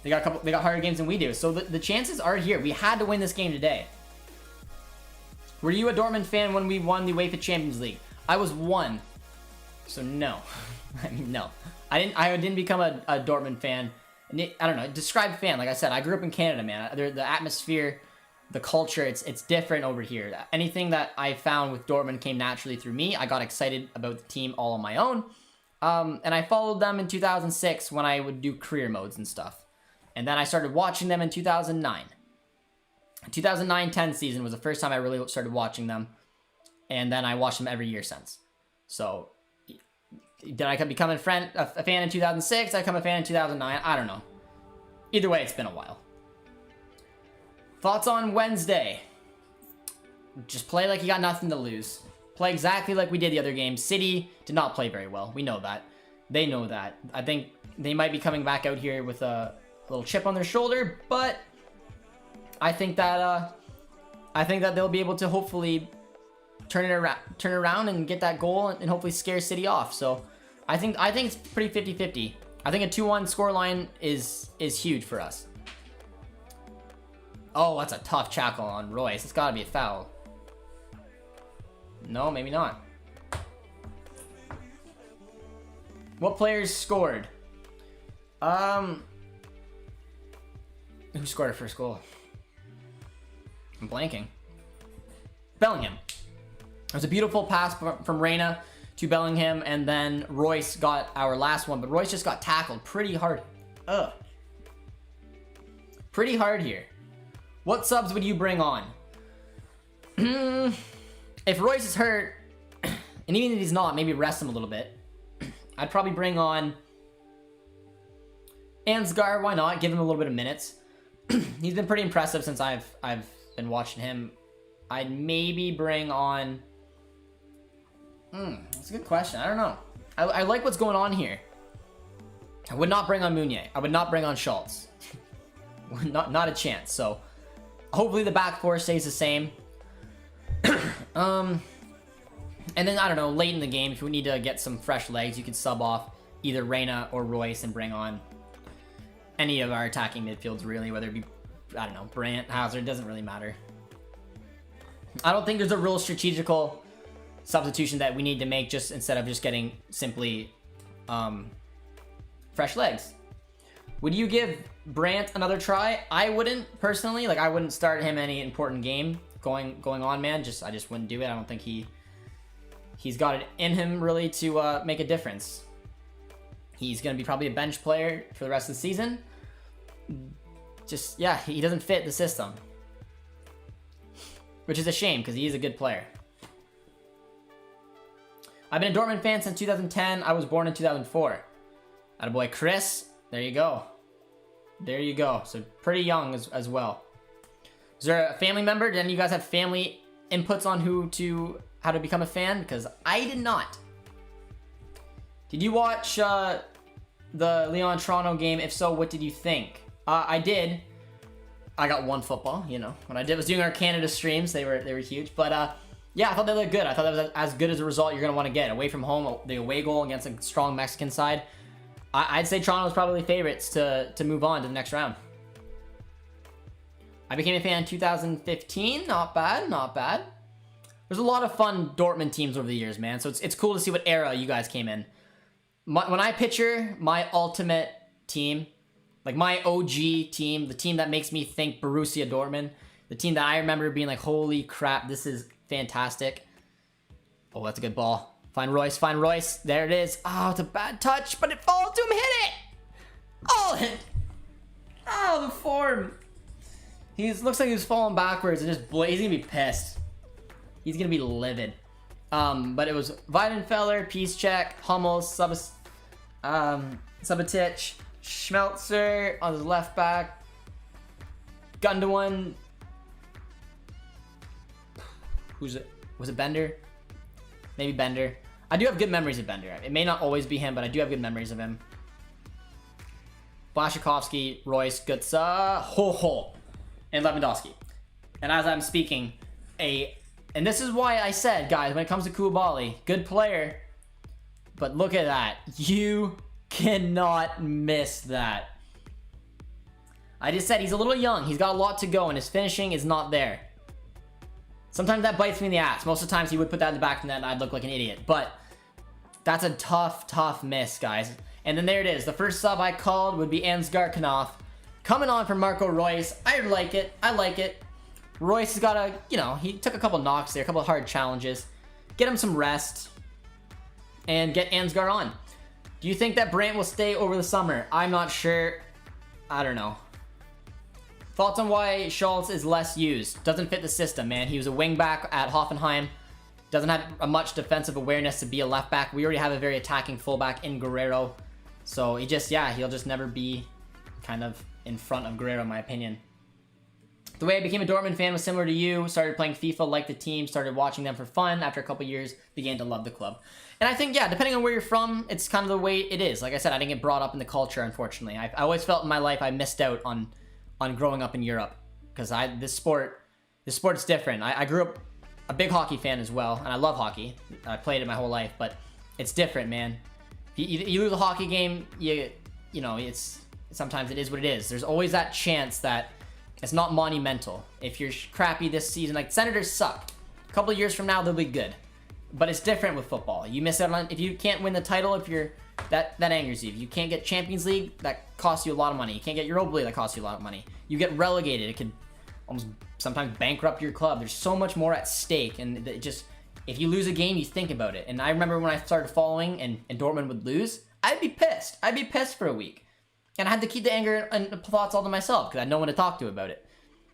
Speaker 1: got harder games than we do. So the chances are here. We had to win this game today. Were you a Dortmund fan when we won the UEFA Champions League? I was 1. So no. I mean, no. I didn't become a Dortmund fan. I don't know. Describe fan. Like I said, I grew up in Canada, man. The atmosphere, the culture, it's different over here. Anything that I found with Dortmund came naturally through me. I got excited about the team all on my own. And I followed them in 2006 when I would do career modes and stuff. And then I started watching them in 2009. 2009-10 season was the first time I really started watching them. And then I watched them every year since. So, did I become a fan in 2006? Did I become a fan in 2009? I don't know. Either way, it's been a while. Thoughts on Wednesday? Just play like you got nothing to lose. Play exactly like we did the other game. City did not play very well. We know that. They know that. I think they might be coming back out here with a little chip on their shoulder, but I think that they'll be able to hopefully turn around and get that goal and hopefully scare City off. So I think it's pretty 50-50. I think a 2-1 scoreline is huge for us. Oh, that's a tough tackle on Royce. It's got to be a foul. No, maybe not. What players scored? Who scored our first goal? I'm blanking. Bellingham. It was a beautiful pass from Reyna to Bellingham, and then Royce got our last one, but Royce just got tackled pretty hard. Pretty hard here. What subs would you bring on? If Royce is hurt, and even if he's not, maybe rest him a little bit. I'd probably bring on Ansgar. Why not? Give him a little bit of minutes. He's been pretty impressive since I've been watching him. I'd maybe bring on... that's a good question. I don't know. I like what's going on here. I would not bring on Meunier. I would not bring on Schultz. not a chance. So hopefully the back four stays the same. And then, I don't know, late in the game, if you need to get some fresh legs, you could sub off either Reyna or Royce and bring on any of our attacking midfields, really, whether it be, I don't know, Brandt, Hazard, doesn't really matter. I don't think there's a real strategical substitution that we need to make just instead of just getting simply fresh legs. Would you give Brandt another try? I wouldn't, personally. Like, I wouldn't start him any important game going on, man. I just wouldn't do it. I don't think he's got it in him, really, to make a difference. He's going to be probably a bench player for the rest of the season. Just, yeah, he doesn't fit the system. Which is a shame, because he is a good player. I've been a Dortmund fan since 2010. I was born in 2004. Attaboy Chris. There you go. There you go. So pretty young as well. Is there a family member? Did any of you guys have family inputs on how to become a fan? Because I did not. Did you watch the Lyon-Toronto game? If so, what did you think? I did. I got one football, you know. When I was doing our Canada streams, they were huge. But yeah, I thought they looked good. I thought that was as good as a result you're going to want to get. Away from home, the away goal against a strong Mexican side. I'd say Toronto was probably favorites to move on to the next round. I became a fan in 2015. Not bad, not bad. There's a lot of fun Dortmund teams over the years, man. So it's cool to see what era you guys came in. When I picture my ultimate team, like my OG team, the team that makes me think Borussia Dortmund, the team that I remember being like, holy crap, this is fantastic. Oh, that's a good ball. Find Royce, find Royce. There it is. Oh, it's a bad touch, but it falls to him. Hit it. Oh, the form. Looks like he's falling backwards and just he's gonna be pissed. He's gonna be livid. But it was Weidenfeller, Piszczek, Hummels, Subotic, Schmelzer on his left back, Gundogan. Was it Bender? Maybe Bender. I do have good memories of Bender. It may not always be him, but I do have good memories of him. Błaszczykowski, Royce, Götze, and Lewandowski. And as I'm speaking, and this is why I said, guys, when it comes to Koulibaly, good player, but look at that. You cannot miss that. I just said he's a little young. He's got a lot to go, and his finishing is not there. Sometimes that bites me in the ass. Most of the times he would put that in the back of the net and I'd look like an idiot. But that's a tough miss, guys. And then there it is. The first sub I called would be Ansgar Knopf. Coming on for Marco Reus. I like it. I like it. Reus has got he took a couple knocks there, a couple of hard challenges. Get him some rest. And get Ansgar on. Do you think that Brandt will stay over the summer? I'm not sure. I don't know. Thoughts on why Schultz is less used? Doesn't fit the system, man. He was a wingback at Hoffenheim. Doesn't have a much defensive awareness to be a left back. We already have a very attacking fullback in Guerrero. So he'll just never be kind of in front of Guerrero, in my opinion. The way I became a Dortmund fan was similar to you. Started playing FIFA, liked the team, started watching them for fun. After a couple years, began to love the club. And I think, yeah, depending on where you're from, it's kind of the way it is. Like I said, I didn't get brought up in the culture, unfortunately. I always felt in my life I missed out on growing up in Europe, because this sport's different. I grew up a big hockey fan as well, and I love hockey. I played it my whole life, but it's different, man. You lose a hockey game, sometimes it is what it is. There's always that chance that it's not monumental. If you're crappy this season, like Senators suck. A couple of years from now, they'll be good. But it's different with football. You miss out on, if you can't win the title, that angers you. If you can't get Champions League, that costs you a lot of money. You can't get Europa League, that costs you a lot of money. You get relegated, it could almost sometimes bankrupt your club. There's so much more at stake, and if you lose a game, you think about it. And I remember when I started following and Dortmund would lose, I'd be pissed. I'd be pissed for a week. And I had to keep the anger and the thoughts all to myself because I had no one to talk to about it.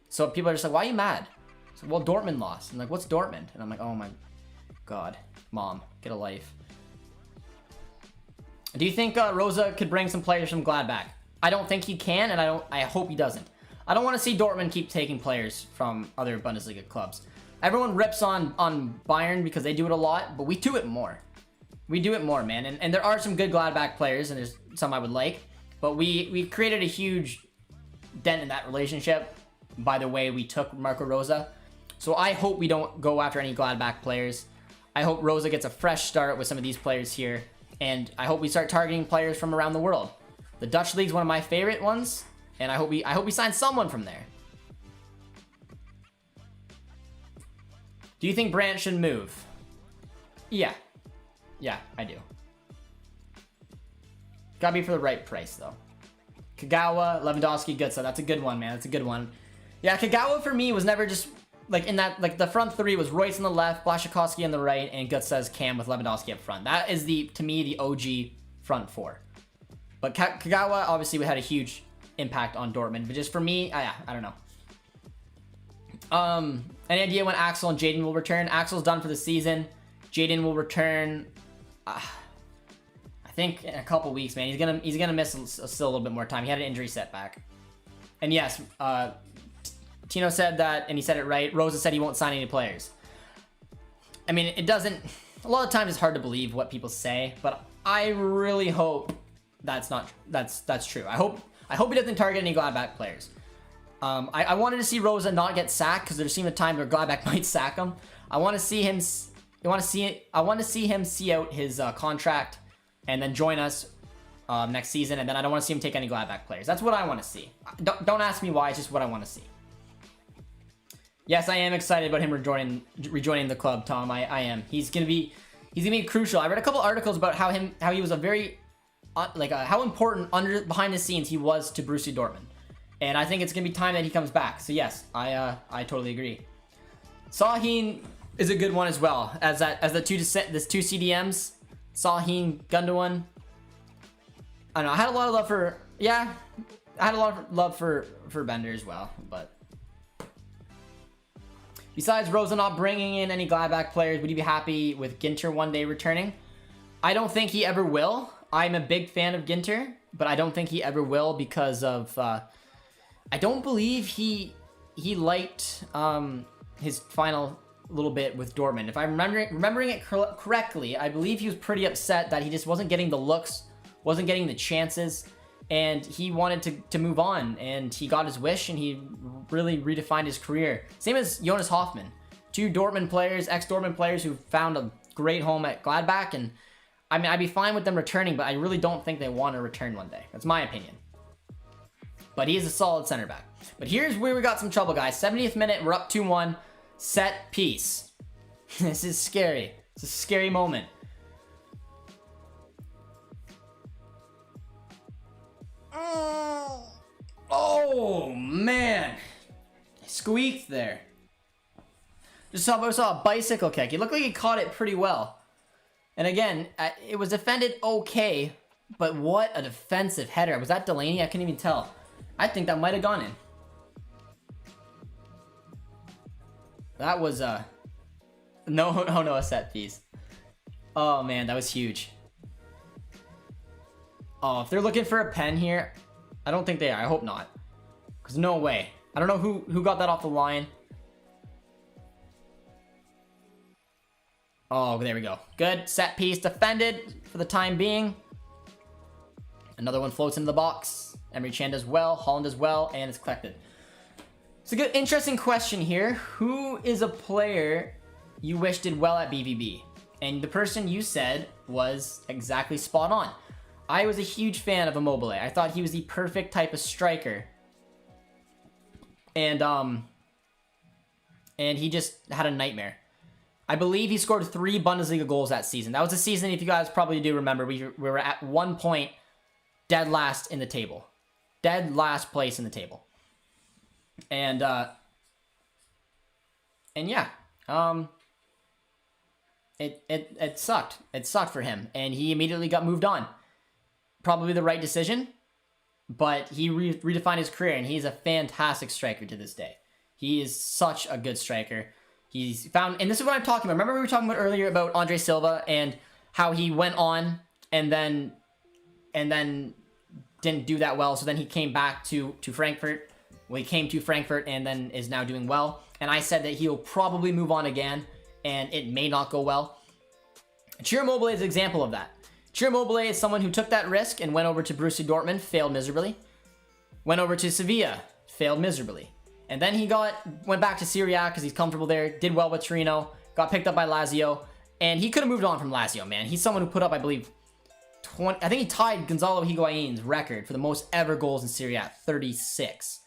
Speaker 1: So people are just like, why are you mad? So, well, Dortmund lost. I'm like, what's Dortmund? And I'm like, oh my God, Mom, get a life. Do you think Rosa could bring some players from Gladbach? I don't think he can, and I hope he doesn't. I don't want to see Dortmund keep taking players from other Bundesliga clubs. Everyone rips on Bayern because they do it a lot, but we do it more. We do it more, man. And there are some good Gladbach players, and there's some I would like, but we created a huge dent in that relationship by the way we took Marco Rosa. So I hope we don't go after any Gladbach players. I hope Rosa gets a fresh start with some of these players here, and I hope we start targeting players from around the world. The Dutch League's one of my favorite ones, and I hope we sign someone from there. Do you think Brandt should move? Yeah. Yeah, I do. Gotta be for the right price, though. Kagawa, Lewandowski, Götze. That's a good one, man. That's a good one. Yeah, Kagawa for me was never just like in that, like the front three was Royce on the left, Błaszczykowski on the right, and Götze's Cam with Lewandowski up front. That is to me, the OG front four. But Kagawa obviously had a huge impact on Dortmund, but just for me, I don't know. Any idea when Axel and Jaden will return? Axel's done for the season. Jaden will return, I think in a couple weeks, man. He's gonna miss still a little bit more time. He had an injury setback. And yes, Tino said that, and he said it right. Rosa said he won't sign any players. I mean, it doesn't. A lot of times it's hard to believe what people say, but I really hope that's true. I hope he doesn't target any Gladbach players. I wanted to see Rosa not get sacked because there seemed a time where Gladbach might sack him. I want to see him. I want to see him see out his contract and then join us next season. And then I don't want to see him take any Gladbach players. That's what I want to see. Don't ask me why. It's just what I want to see. Yes, I am excited about him rejoining the club, Tom. I am. He's gonna be crucial. I read a couple articles about how he was a very how important behind the scenes he was to Borussia Dortmund, and I think it's gonna be time that he comes back. So yes, I totally agree. Sahin is a good one as well as the two CDMs. Sahin, Gundogan. I don't know. I had a lot of love for Bender as well, but. Besides Rosa not bringing in any Gladbach players, would you be happy with Ginter one day returning? I don't think he ever will. I'm a big fan of Ginter, but I don't think he ever will because of... I don't believe he liked his final little bit with Dortmund. If I'm remembering it correctly, I believe he was pretty upset that he just wasn't getting the looks, wasn't getting the chances, and he wanted to move on, and he got his wish, and he really redefined his career. Same as Jonas Hoffmann. Two Dortmund players, ex-Dortmund players who found a great home at Gladbach, and I mean, I'd be fine with them returning, but I really don't think they want to return one day. That's my opinion. But he is a solid center back. But here's where we got some trouble, guys. 70th minute, we're up 2-1. Set piece. This is scary. It's a scary moment. Oh, man. Squeaked there. Just saw a bicycle kick. It looked like he caught it pretty well. And again, it was defended okay, but what a defensive header. Was that Delaney? I couldn't even tell. I think that might have gone in. That was a set piece. Oh man, that was huge. Oh, if they're looking for a pen here, I don't think they are. I hope not. Because no way. I don't know who got that off the line. Oh, there we go. Good. Set piece defended for the time being. Another one floats into the box. Emre Can does well. Holland does well. And it's collected. It's a good, interesting question here. Who is a player you wish did well at BVB? And the person you said was exactly spot on. I was a huge fan of Immobile. I thought he was the perfect type of striker. And he just had a nightmare. I believe he scored 3 Bundesliga goals that season. That was a season, if you guys probably do remember, we were at one point dead last in the table. Dead last place in the table. And yeah. It sucked. It sucked for him. And he immediately got moved on. Probably the right decision. But he redefined his career, and he's a fantastic striker to this day. He is such a good striker. He's found, and this is what I'm talking about. Remember we were talking about earlier about Andre Silva and how he went on and then didn't do that well. So then he came back to Frankfurt. Well, he came to Frankfurt and then is now doing well. And I said that he'll probably move on again, and it may not go well. Ciro Immobile is an example of that. Ciro Immobile is someone who took that risk and went over to Borussia Dortmund, failed miserably. Went over to Sevilla, failed miserably. And then he went back to Serie A because he's comfortable there, did well with Torino, got picked up by Lazio, and he could have moved on from Lazio, man. He's someone who put up, I believe, I think he tied Gonzalo Higuain's record for the most ever goals in Serie A, 36.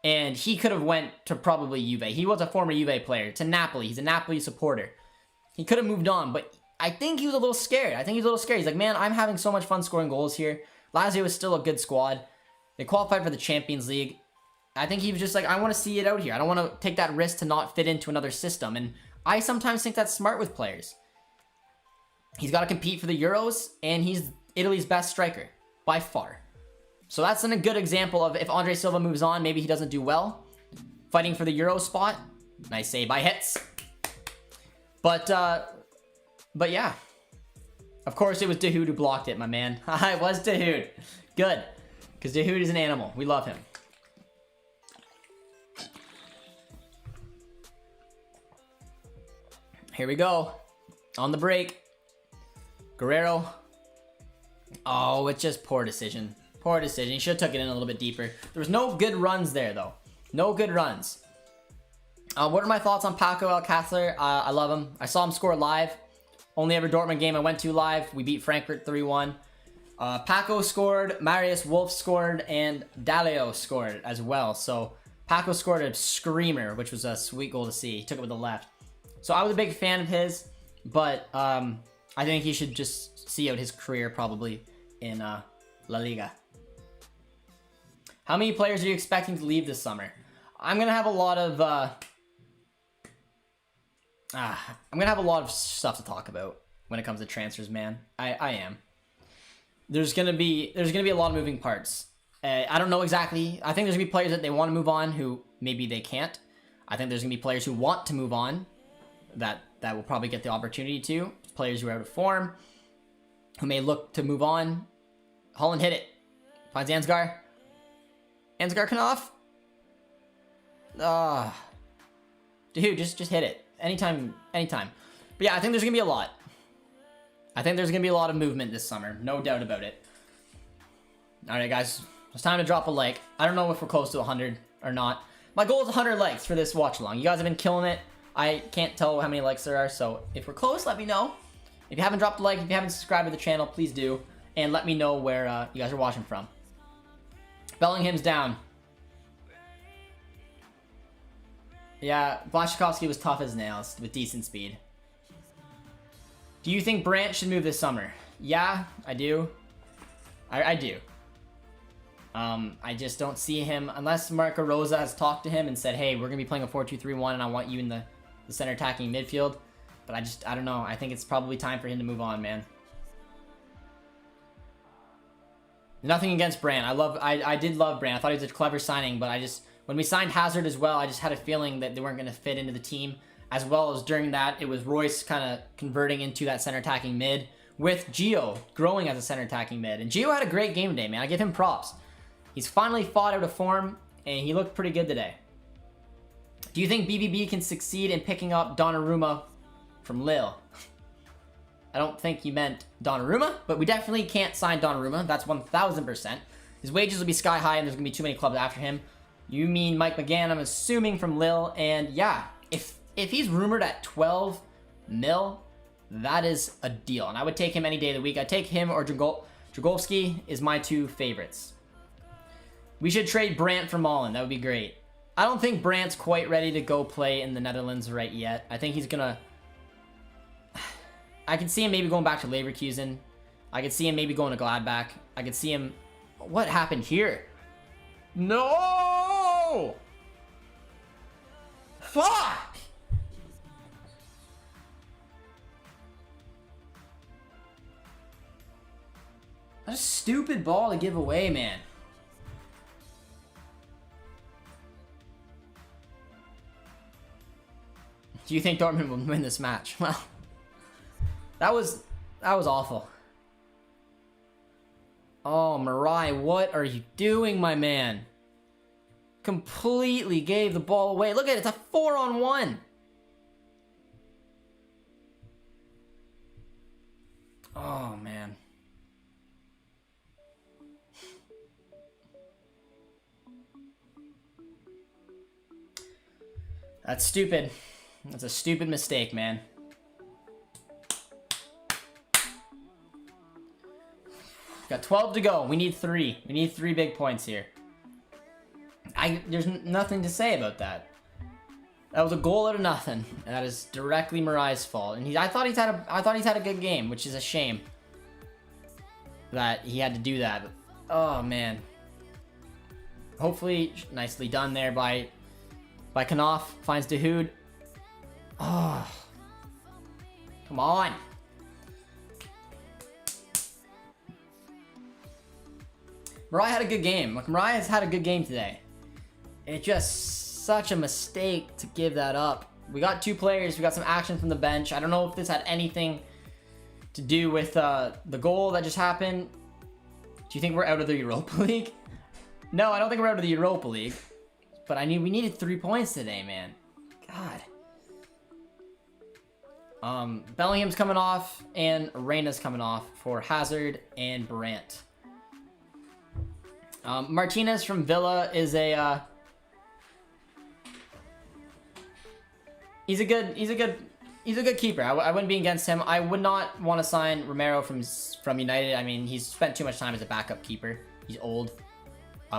Speaker 1: And he could have went to probably Juve. He was a former Juve player, to Napoli. He's a Napoli supporter. He could have moved on, but I think he was a little scared. He's like, man, I'm having so much fun scoring goals here. Lazio is still a good squad. They qualified for the Champions League. I think he was just like, I want to see it out here. I don't want to take that risk to not fit into another system. And I sometimes think that's smart with players. He's got to compete for the Euros, and he's Italy's best striker, by far. So that's a good example of if Andre Silva moves on, maybe he doesn't do well. Fighting for the Euro spot. Nice save by Hits. But yeah. Of course, it was Dahoud who blocked it, my man. It was Dahoud. Good. Because Dahoud is an animal. We love him. Here we go. On the break. Guerrero. Oh, it's just poor decision. Poor decision. He should have took it in a little bit deeper. There was no good runs there, though. No good runs. What are my thoughts on Paco Alcácer? I love him. I saw him score live. Only ever Dortmund game I went to live. We beat Frankfurt 3-1. Paco scored, Marius Wolf scored, and Dalio scored as well. So Paco scored a screamer, which was a sweet goal to see. He took it with the left. So I was a big fan of his, but I think he should just see out his career probably in La Liga. How many players are you expecting to leave this summer? I'm gonna have a lot of stuff to talk about when it comes to transfers, man. I am. There's gonna be a lot of moving parts. I don't know exactly. I think there's gonna be players that they want to move on who maybe they can't. I think there's gonna be players who want to move on that will probably get the opportunity to. Players who are out of form who may look to move on. Holland hit it. Finds Ansgar. Ansgar Knopf. Dude, just hit it. Anytime. But yeah, I think there's gonna be a lot. I think there's gonna be a lot of movement this summer, no doubt about it. All right, guys, it's time to drop a like. I don't know if we're close to 100 or not. My goal is 100 likes for this watch along. You guys have been killing it. I can't tell how many likes there are, so if we're close, let me know. If you haven't dropped a like, if you haven't subscribed to the channel, please do, and let me know where you guys are watching from. Bellingham's down. Yeah, Blaszczykowski was tough as nails with decent speed. Do you think Brandt should move this summer? Yeah, I do. I do. I just don't see him, unless Marco Rosa has talked to him and said, hey, we're going to be playing a 4-2-3-1 and I want you in the center attacking midfield. But I don't know. I think it's probably time for him to move on, man. Nothing against Brandt. I did love Brandt. I thought he was a clever signing, but when we signed Hazard as well, I just had a feeling that they weren't going to fit into the team. As well as during that, it was Royce kind of converting into that center attacking mid with Gio growing as a center attacking mid. And Gio had a great game today, man. I give him props. He's finally fought out of form, and he looked pretty good today. Do you think BVB can succeed in picking up Donnarumma from Lille? I don't think you meant Donnarumma, but we definitely can't sign Donnarumma. That's 1,000%. His wages will be sky high, and there's going to be too many clubs after him. You mean Mike McGann, I'm assuming, from Lille. And yeah, if he's rumored at 12 mil, that is a deal. And I would take him any day of the week. I'd take him or Dragowski is my two favorites. We should trade Brandt for Mullen. That would be great. I don't think Brandt's quite ready to go play in the Netherlands right yet. I think he's going to... I can see him maybe going back to Leverkusen. I could see him maybe going to Gladbach. I could see him... What happened here? No! Fuck! That's a stupid ball to give away, man. Do you think Dortmund will win this match? Well, that was awful. Oh, Mirai, what are you doing, my man? Completely gave the ball away. Look at it, it's a 4-on-1. Oh, man. That's stupid. That's a stupid mistake, man. Got 12 to go. We need 3. We need 3 big points here. There's nothing to say about that. That was a goal out of nothing. And that is directly Mirai's fault. And I thought he's had a good game, which is a shame that he had to do that. But, oh man. Hopefully, nicely done there by Knopf. Finds Dahoud. Oh, come on. Mirai had a good game. Mirai has had a good game today. It's just such a mistake to give that up. We got 2 players. We got some action from the bench. I don't know if this had anything to do with the goal that just happened. Do you think we're out of the Europa League? No, I don't think we're out of the Europa League. But we needed 3 points today, man. God. Bellingham's coming off, and Reyna's coming off for Hazard and Brandt. Martinez from Villa is a he's a good keeper. I wouldn't be against him. I would not want to sign Romero from United. I mean, he's spent too much time as a backup keeper. He's old.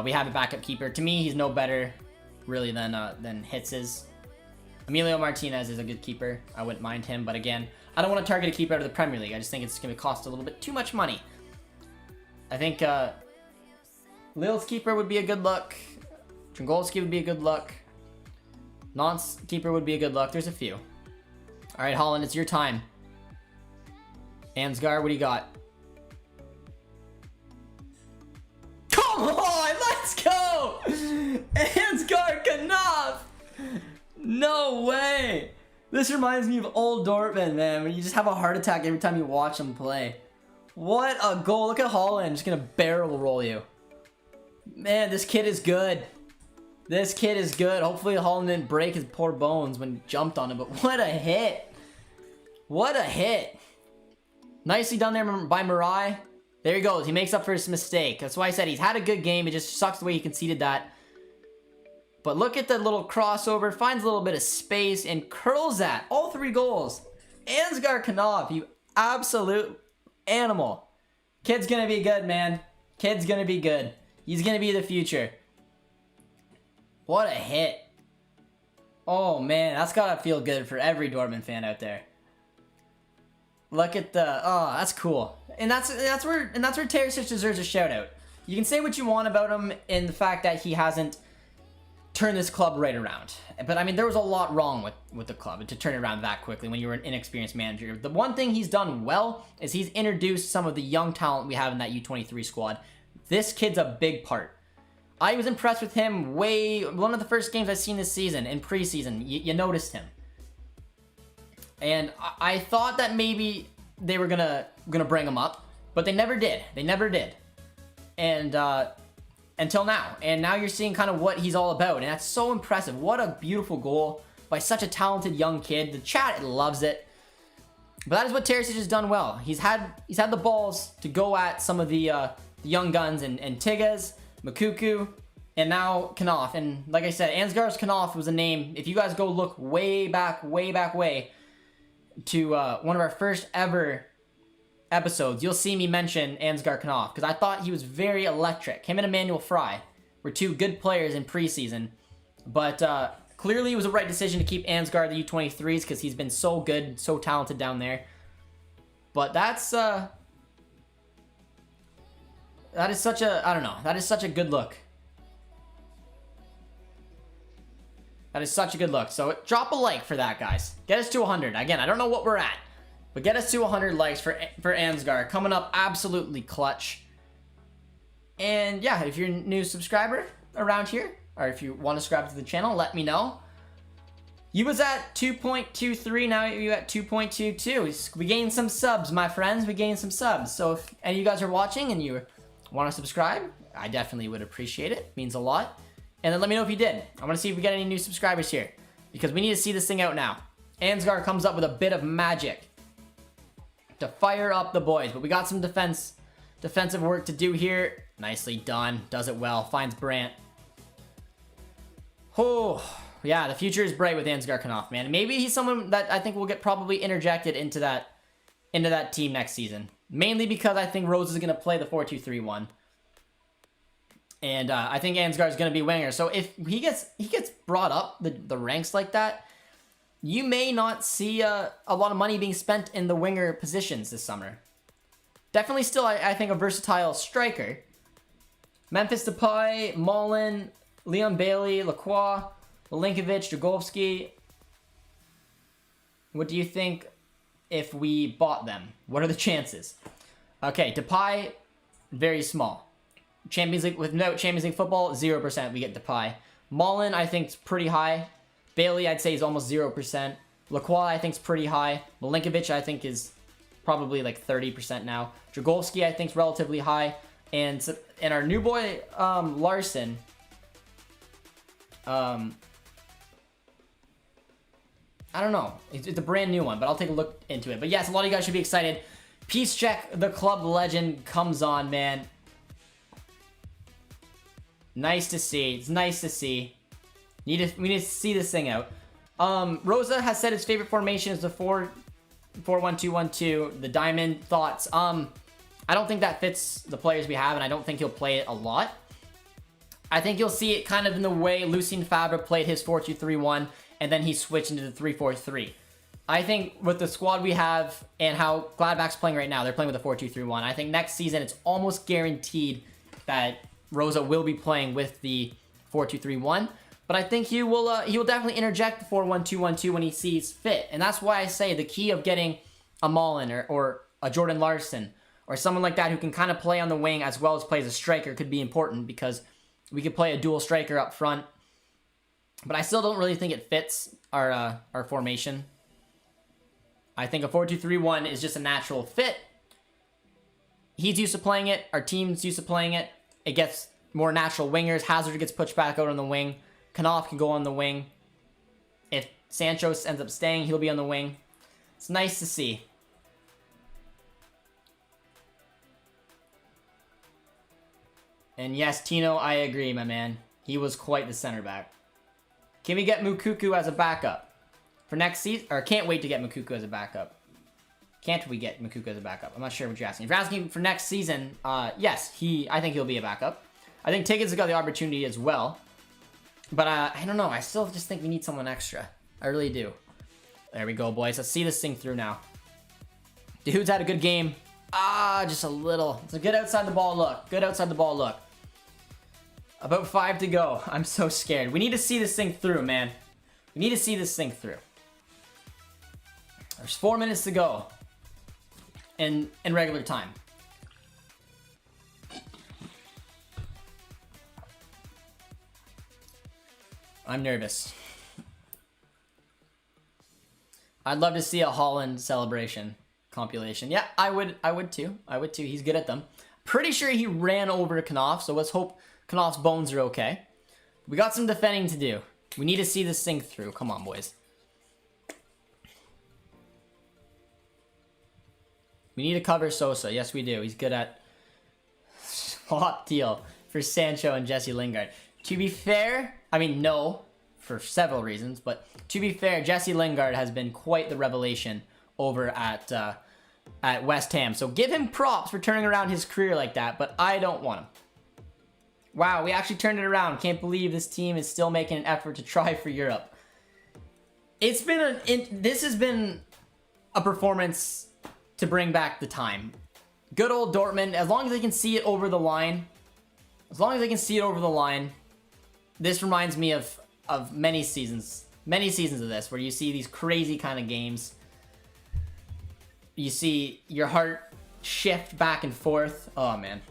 Speaker 1: We have a backup keeper. To me, he's no better really than Hitz is. Emilio Martinez is a good keeper. I wouldn't mind him, but again, I don't want to target a keeper out of the Premier League. I just think it's going to cost a little bit too much money. I think Lille's keeper would be a good look. Trengolski would be a good look. Nantes keeper would be a good look. There's a few. All right, Holland, it's your time. Ansgar, what do you got? Come on, let's go! Ansgar Knopf! No way! This reminds me of old Dortmund, man, when you just have a heart attack every time you watch them play. What a goal. Look at Holland, just gonna barrel roll you. Man, this kid is good. This kid is good. Hopefully Holland didn't break his poor bones when he jumped on him, but what a hit. What a hit. Nicely done there by Mirai. There he goes. He makes up for his mistake. That's why I said he's had a good game. It just sucks the way he conceded that. But look at the little crossover. Finds a little bit of space and curls that. All 3 goals. Ansgar Knopf, you absolute animal. Kid's gonna be good, man. Kid's gonna be good. He's gonna be the future. What a hit. Oh man, that's gotta feel good for every Dortmund fan out there. Look at the, oh, that's cool. And that's where Terzic deserves a shout out. You can say what you want about him in the fact that he hasn't turned this club right around. But I mean, there was a lot wrong with the club to turn it around that quickly when you were an inexperienced manager. The one thing he's done well is he's introduced some of the young talent we have in that U23 squad. This kid's a big part. I was impressed with him one of the first games I've seen this season, in preseason. You noticed him. And I thought that maybe they were gonna bring him up, but they never did. They never did. And until now. And now you're seeing kind of what he's all about, and that's so impressive. What a beautiful goal by such a talented young kid. The chat loves it. But that is what Terzic has done well. He's had the balls to go at some of the young guns and Tigges, Makuku, and now Knopf. And like I said, Ansgar Knopf was a name. If you guys go look way back to one of our first ever episodes, you'll see me mention Ansgar Knopf because I thought he was very electric. Him and Emmanuel Fry were 2 good players in preseason, but clearly it was the right decision to keep Ansgar the U23s because he's been so good, so talented down there. But that is such a, I don't know, that is such a good look. That is such a good look. So drop a like for that, guys. Get us to 100. Again, I don't know what we're at, but get us to 100 likes for Ansgar. Coming up absolutely clutch. And yeah, if you're a new subscriber around here, or if you want to subscribe to the channel, let me know. You was at 2.23, now you at 2.22. We gained some subs, my friends. We gained some subs. So if any of you guys are watching and you want to subscribe, I definitely would appreciate it. It means a lot. And then let me know if you did. I want to see if we get any new subscribers here, because we need to see this thing out now. Ansgar comes up with a bit of magic to fire up the boys, but we got some defensive work to do here. Nicely done. Does it well. Finds Brandt. Oh, yeah, the future is bright with Ansgar Knopf, man. Maybe he's someone that I think will get probably interjected into that team next season. Mainly because I think Rose is going to play the 4-2-3-1. And I think Ansgar is going to be winger. So if he gets brought up the ranks like that, you may not see a lot of money being spent in the winger positions this summer. Definitely still, I think, a versatile striker. Memphis Depay, Mullen, Leon Bailey, Lacroix, Milinkovic, Dragowski. What do you think if we bought them? What are the chances? Okay, Depay, very small. Champions League, without Champions League football, 0% we get Depay. Mullen, I think, is pretty high. Bailey, I'd say, is almost 0%. Lacroix, I think, is pretty high. Milinkovic, I think, is probably like 30% now. Dragowski, I think, is relatively high. And our new boy, Larson, I don't know. It's a brand new one, but I'll take a look into it. But yes, a lot of you guys should be excited. Peace check, the club legend comes on, man. Nice to see. It's nice to see. We need to see this thing out. Rosa has said his favorite formation is the 4-1-2-1-2, the diamond. Thoughts? I don't think that fits the players we have, and I don't think he'll play it a lot. I think you'll see it kind of in the way Lucien Favre played his 4-2-3-1, and then he switched into the 3-4-3. I think with the squad we have and how Gladbach's playing right now, they're playing with a 4-2-3-1. I think next season it's almost guaranteed that Rosa will be playing with the 4-2-3-1. But I think he will definitely interject the 4-1-2-1-2 when he sees fit. And that's why I say the key of getting a Mullen or a Jordan Larson or someone like that who can kind of play on the wing as well as play as a striker could be important, because we could play a dual striker up front. But I still don't really think it fits our formation. I think a 4-2-3-1 is just a natural fit. He's used to playing it. Our team's used to playing it. It gets more natural wingers. Hazard gets pushed back out on the wing. Knopf can go on the wing. If Sancho ends up staying, he'll be on the wing. It's nice to see. And yes, Tino, I agree, my man. He was quite the center back. Can we get Mukuku as a backup for next season? Or can't wait to get Mukuku as a backup. Can't we get Mukuku as a backup? I'm not sure what you're asking. If you're asking for next season, yes, I think he'll be a backup. I think Tiggins has got the opportunity as well. But I don't know. I still just think we need someone extra. I really do. There we go, boys. Let's see this thing through now. Dude's had a good game. Just a little. It's a good outside the ball look. Good outside the ball look. About 5 to go. I'm so scared. We need to see this thing through, man. We need to see this thing through. There's 4 minutes to go in regular time. I'm nervous. I'd love to see a Holland celebration compilation. Yeah, I would too. I would too. He's good at them. Pretty sure he ran over Knopf, so let's hope Knopf's bones are okay. We got some defending to do. We need to see this thing through. Come on, boys. We need to cover Sosa. Yes, we do. He's good at hot deal for Sancho and Jesse Lingard. To be fair, I mean, no, for several reasons, but to be fair, Jesse Lingard has been quite the revelation over at West Ham. So give him props for turning around his career like that, but I don't want him. Wow, we actually turned it around. Can't believe this team is still making an effort to try for Europe. This has been a performance to bring back the time. Good old Dortmund, as long as they can see it over the line, this reminds me of many seasons of this, where you see these crazy kind of games. You see your heart shift back and forth. Oh, man.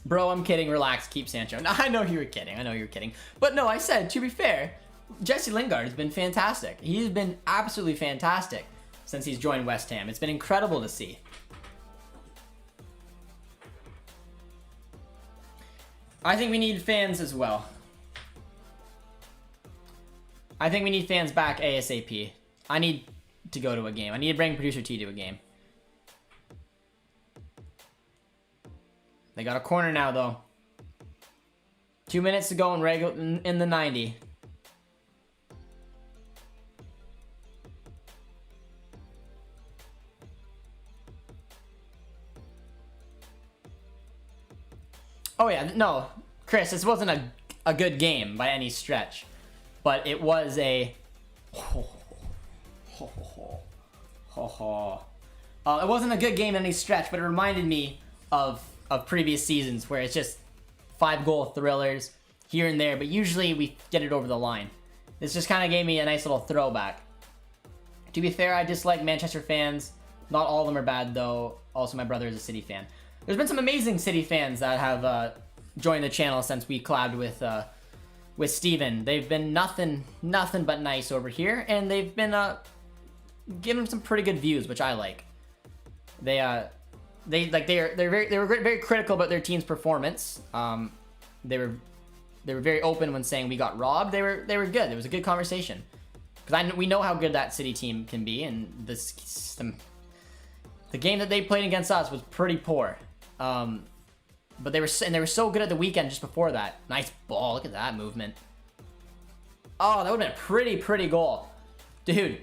Speaker 1: Bro, I'm kidding. Relax. Keep Sancho. No, I know you were kidding. But no, I said, to be fair, Jesse Lingard has been fantastic. He's been absolutely fantastic since he's joined West Ham. It's been incredible to see. I think we need fans as well. I think we need fans back ASAP. I need to go to a game. I need to bring Producer T to a game. They got a corner now, though. 2 minutes to go in the 90. Oh yeah, no, Chris, this wasn't a good game by any stretch, but it was a. It wasn't a good game in any stretch, but it reminded me of previous seasons where it's just 5-goal thrillers here and there, but usually we get it over the line. This just kind of gave me a nice little throwback. To be fair, I dislike Manchester fans. Not all of them are bad, though. Also, my brother is a City fan. There's been some amazing City fans that have joined the channel since we collabed with Steven. They've been nothing but nice over here, and they've been giving some pretty good views, which I like. They were very critical about their team's performance. They were They were very open when saying we got robbed. They were good. It was a good conversation. Because we know how good that City team can be, and the game that they played against us was pretty poor. But they were so good at the weekend just before that. Nice ball. Look at that movement. Oh, that would have been a pretty goal. Dude,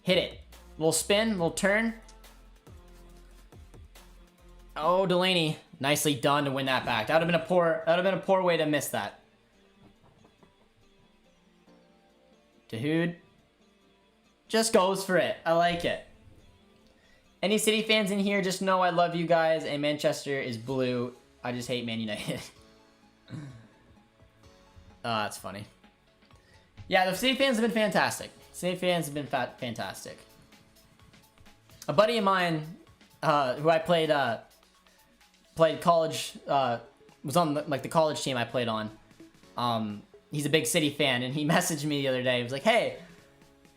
Speaker 1: hit it. Little spin, little turn. Oh, Delaney, nicely done to win that back. That would have been a poor way to miss that. Dude, just goes for it. I like it. Any City fans in here, just know I love you guys, and Manchester is blue. I just hate Man United. Oh, that's funny. Yeah, the City fans have been fantastic. City fans have been fantastic. A buddy of mine, who I played college, was on the college team I played on. He's a big City fan, and he messaged me the other day. He was like, "Hey,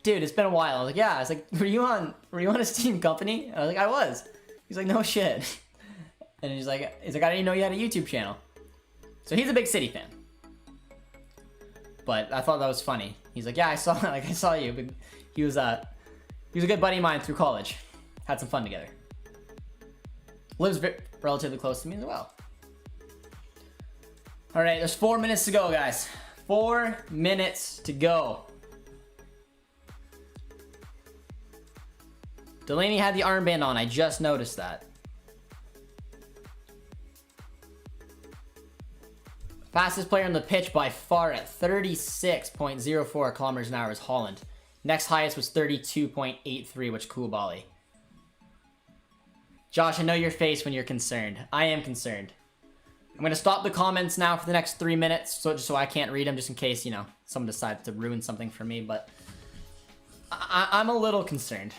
Speaker 1: dude, it's been a while." I was like, "Yeah." I was like, were you on his team company?" I was like, "I was." He's like, "No shit." And he's like, "I didn't know you had a YouTube channel." So he's a big City fan. But I thought that was funny. He's like, "Yeah, I saw you." But he was a good buddy of mine through college. Had some fun together. Lives relatively close to me as well. All right, there's 4 minutes to go, guys. 4 minutes to go. Delaney had the armband on. I just noticed that. Fastest player on the pitch by far at 36.04 kilometers an hour is Holland. Next highest was 32.83, which Koulibaly. Josh, I know your face when you're concerned. I am concerned. I'm going to stop the comments now for the next 3 minutes, just so I can't read them, just in case, someone decides to ruin something for me, but I'm a little concerned.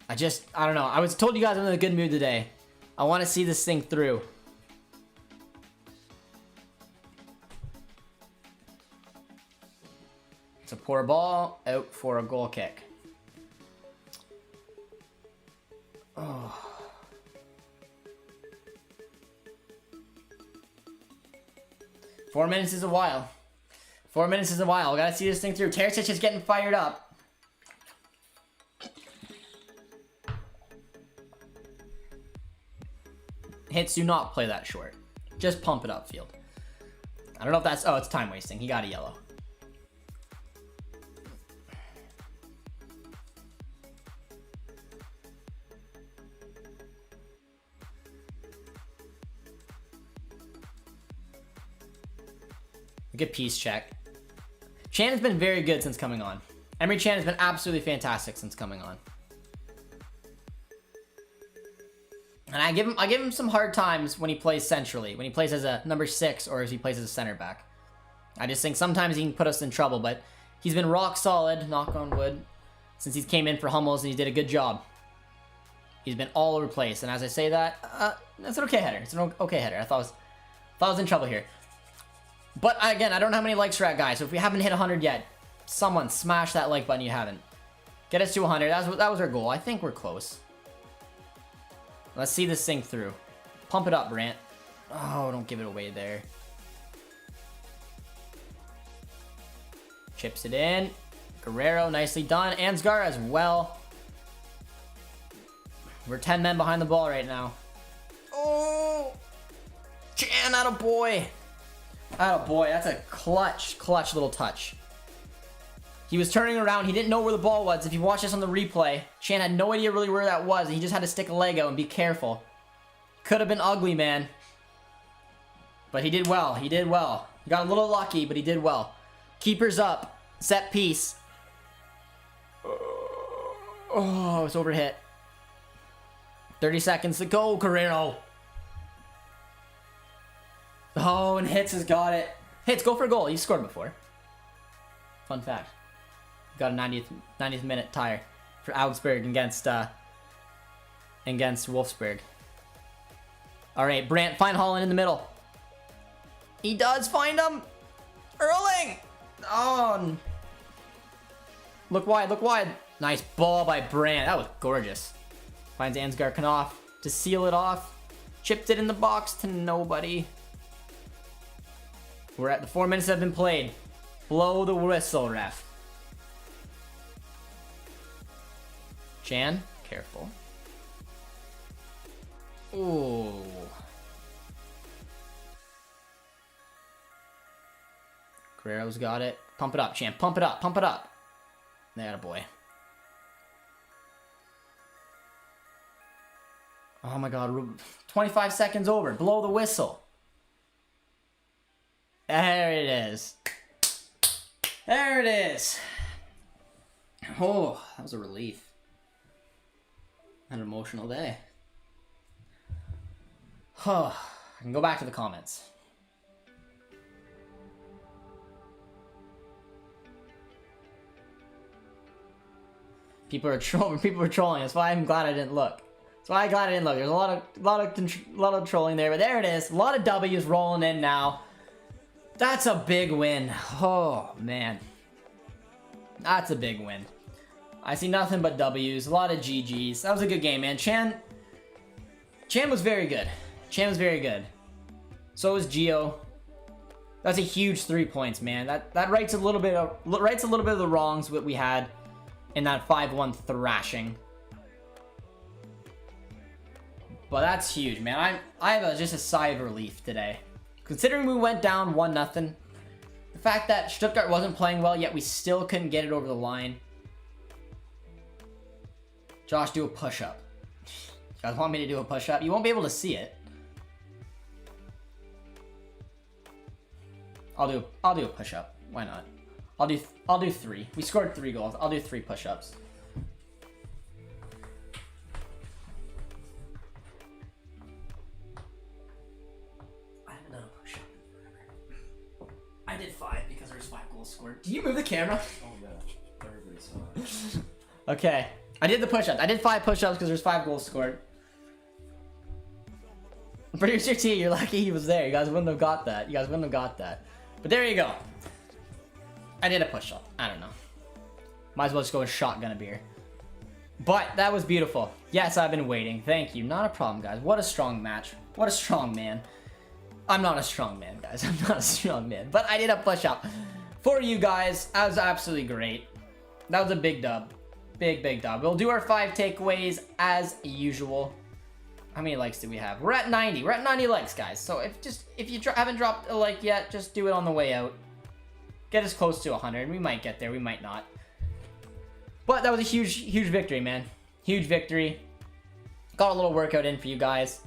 Speaker 1: I don't know. I was told you guys I'm in a good mood today. I want to see this thing through. It's a poor ball, out for a goal kick. Oh. Four minutes is a while. 4 minutes is a while. We gotta see this thing through. Terzic is getting fired up. Hits do not play that short. Just pump it up field. I don't know if that's... Oh, it's time wasting. He got a yellow. Good piece check. Chan has been very good since coming on. Emery Chan has been absolutely fantastic since coming on. And I give him some hard times when he plays centrally, when he plays as a number 6 or as he plays as a center back. I just think sometimes he can put us in trouble, but he's been rock solid, knock on wood, since he came in for Hummels, and he did a good job. He's been all over the place, and as I say that, that's an okay header. It's an okay header. I thought I was in trouble here. But again, I don't know how many likes we're at, guys. So if we haven't hit 100 yet, someone smash that like button. You haven't. Get us to 100. That was our goal. I think we're close. Let's see this thing through. Pump it up, Brant. Oh, don't give it away there. Chips it in. Guerrero, nicely done. Ansgar as well. We're 10 men behind the ball right now. Oh! Chan, attaboy! Attaboy, that's a clutch little touch. He was turning around, he didn't know where the ball was. If you watch this on the replay, Chan had no idea really where that was, and he just had to stick a leg out and be careful. Could have been ugly, man. But he did well, he did well. He got a little lucky, but he did well. Keeper's up, set piece. Oh, it's overhit. 30 seconds to go, Guerrero. Oh, and Hitz has got it. Hitz, go for a goal. You've scored before. Fun fact. Got a 90th minute tire for Augsburg against Wolfsburg. All right, Brandt, find Holland in the middle. He does find him. Erling. Oh. Look wide, look wide. Nice ball by Brandt. That was gorgeous. Finds Ansgar Knopf to seal it off. Chipped it in the box to nobody. We're at the 4 minutes have been played. Blow the whistle, ref. Chan, careful. Ooh. Guerrero's got it. Pump it up, Chan. Pump it up. Pump it up. There, boy. Oh my god. 25 seconds over. Blow the whistle. There it is. There it is. Oh, that was a relief. An emotional day. Oh, I can go back to the comments. People are trolling. That's why I'm glad I didn't look. That's why I'm glad I didn't look. There's a lot of trolling there, but there it is. A lot of W's rolling in now. That's a big win. Oh man, that's a big win. I see nothing but W's. A lot of GGs. That was a good game, man. Chan was very good. Chan was very good. So was Gio. That's a huge 3 points, man. That rights a little bit of the wrongs that we had in that 5-1 thrashing. But that's huge, man. I have just a sigh of relief today. Considering we went down 1-0, the fact that Stuttgart wasn't playing well, yet we still couldn't get it over the line. Josh, do a push-up. You guys want me to do a push-up? You won't be able to see it. I'll do a push-up. Why not? I'll do 3. We scored 3 goals. I'll do 3 push-ups. I haven't done a push-up in forever. I did 5 because there's 5 goals scored. Do you move the camera?
Speaker 3: Oh yeah, everybody saw it.
Speaker 1: Okay. I did the push-ups. I did 5 push-ups because there's 5 goals scored. Producer T, you're lucky he was there. You guys wouldn't have got that. But there you go. I did a push-up. I don't know. Might as well just go and shotgun a beer. But that was beautiful. Yes, I've been waiting. Thank you. Not a problem, guys. What a strong match. What a strong man. I'm not a strong man, guys. I'm not a strong man. But I did a push-up for you guys. That was absolutely great. That was a big dub. Big dub. We'll do our 5 takeaways as usual. How many likes do we have? We're at 90. We're at 90 likes, guys. So if you haven't dropped a like yet, just do it on the way out. Get us close to 100. We might get there. We might not. But that was a huge victory, man. Huge victory. Got a little workout in for you guys.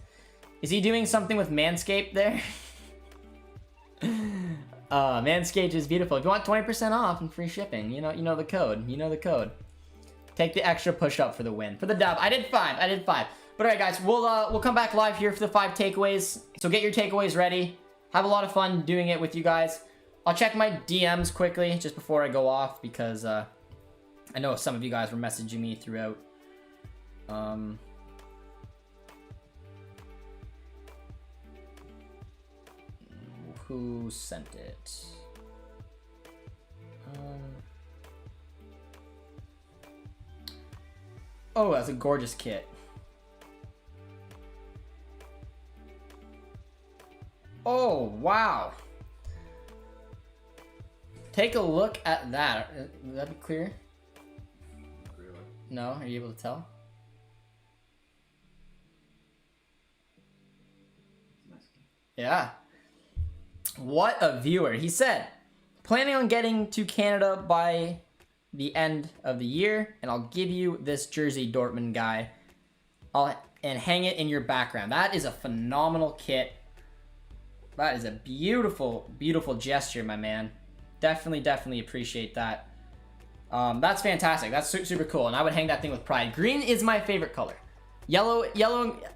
Speaker 1: Is he doing something with Manscaped there? Manscaped is beautiful. If you want 20% off and free shipping, you know the code. You know the code. Take the extra push-up for the win. For the dub. I did 5. But alright, guys, we'll come back live here for the 5 takeaways. So get your takeaways ready. Have a lot of fun doing it with you guys. I'll check my DMs quickly just before I go off because I know some of you guys were messaging me throughout. Who sent it? Oh, that's a gorgeous kit. Oh, wow. Take a look at that. Would that be clear?
Speaker 3: Really?
Speaker 1: No? Are you able to tell?
Speaker 3: Nice.
Speaker 1: Yeah. What a viewer. He said, planning on getting to Canada by the end of the year, and I'll give you this jersey Dortmund guy. And hang it in your background. That is a phenomenal kit. That is a beautiful gesture, my man. Definitely appreciate that. That's fantastic. That's super cool, and I would hang that thing with pride. Green is my favorite color. Yellow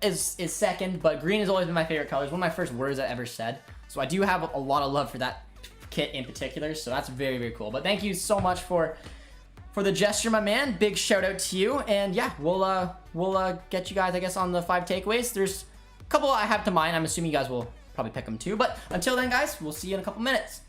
Speaker 1: is second, but green has always been my favorite color. It's one of my first words I ever said. So I do have a lot of love for that kit in particular. So that's very cool. But thank you so much for the gesture, my man. Big shout out to you. And yeah, we'll get you guys, I guess, on the 5 takeaways. There's a couple I have to mind. I'm assuming you guys will probably pick them too. But until then, guys, we'll see you in a couple minutes.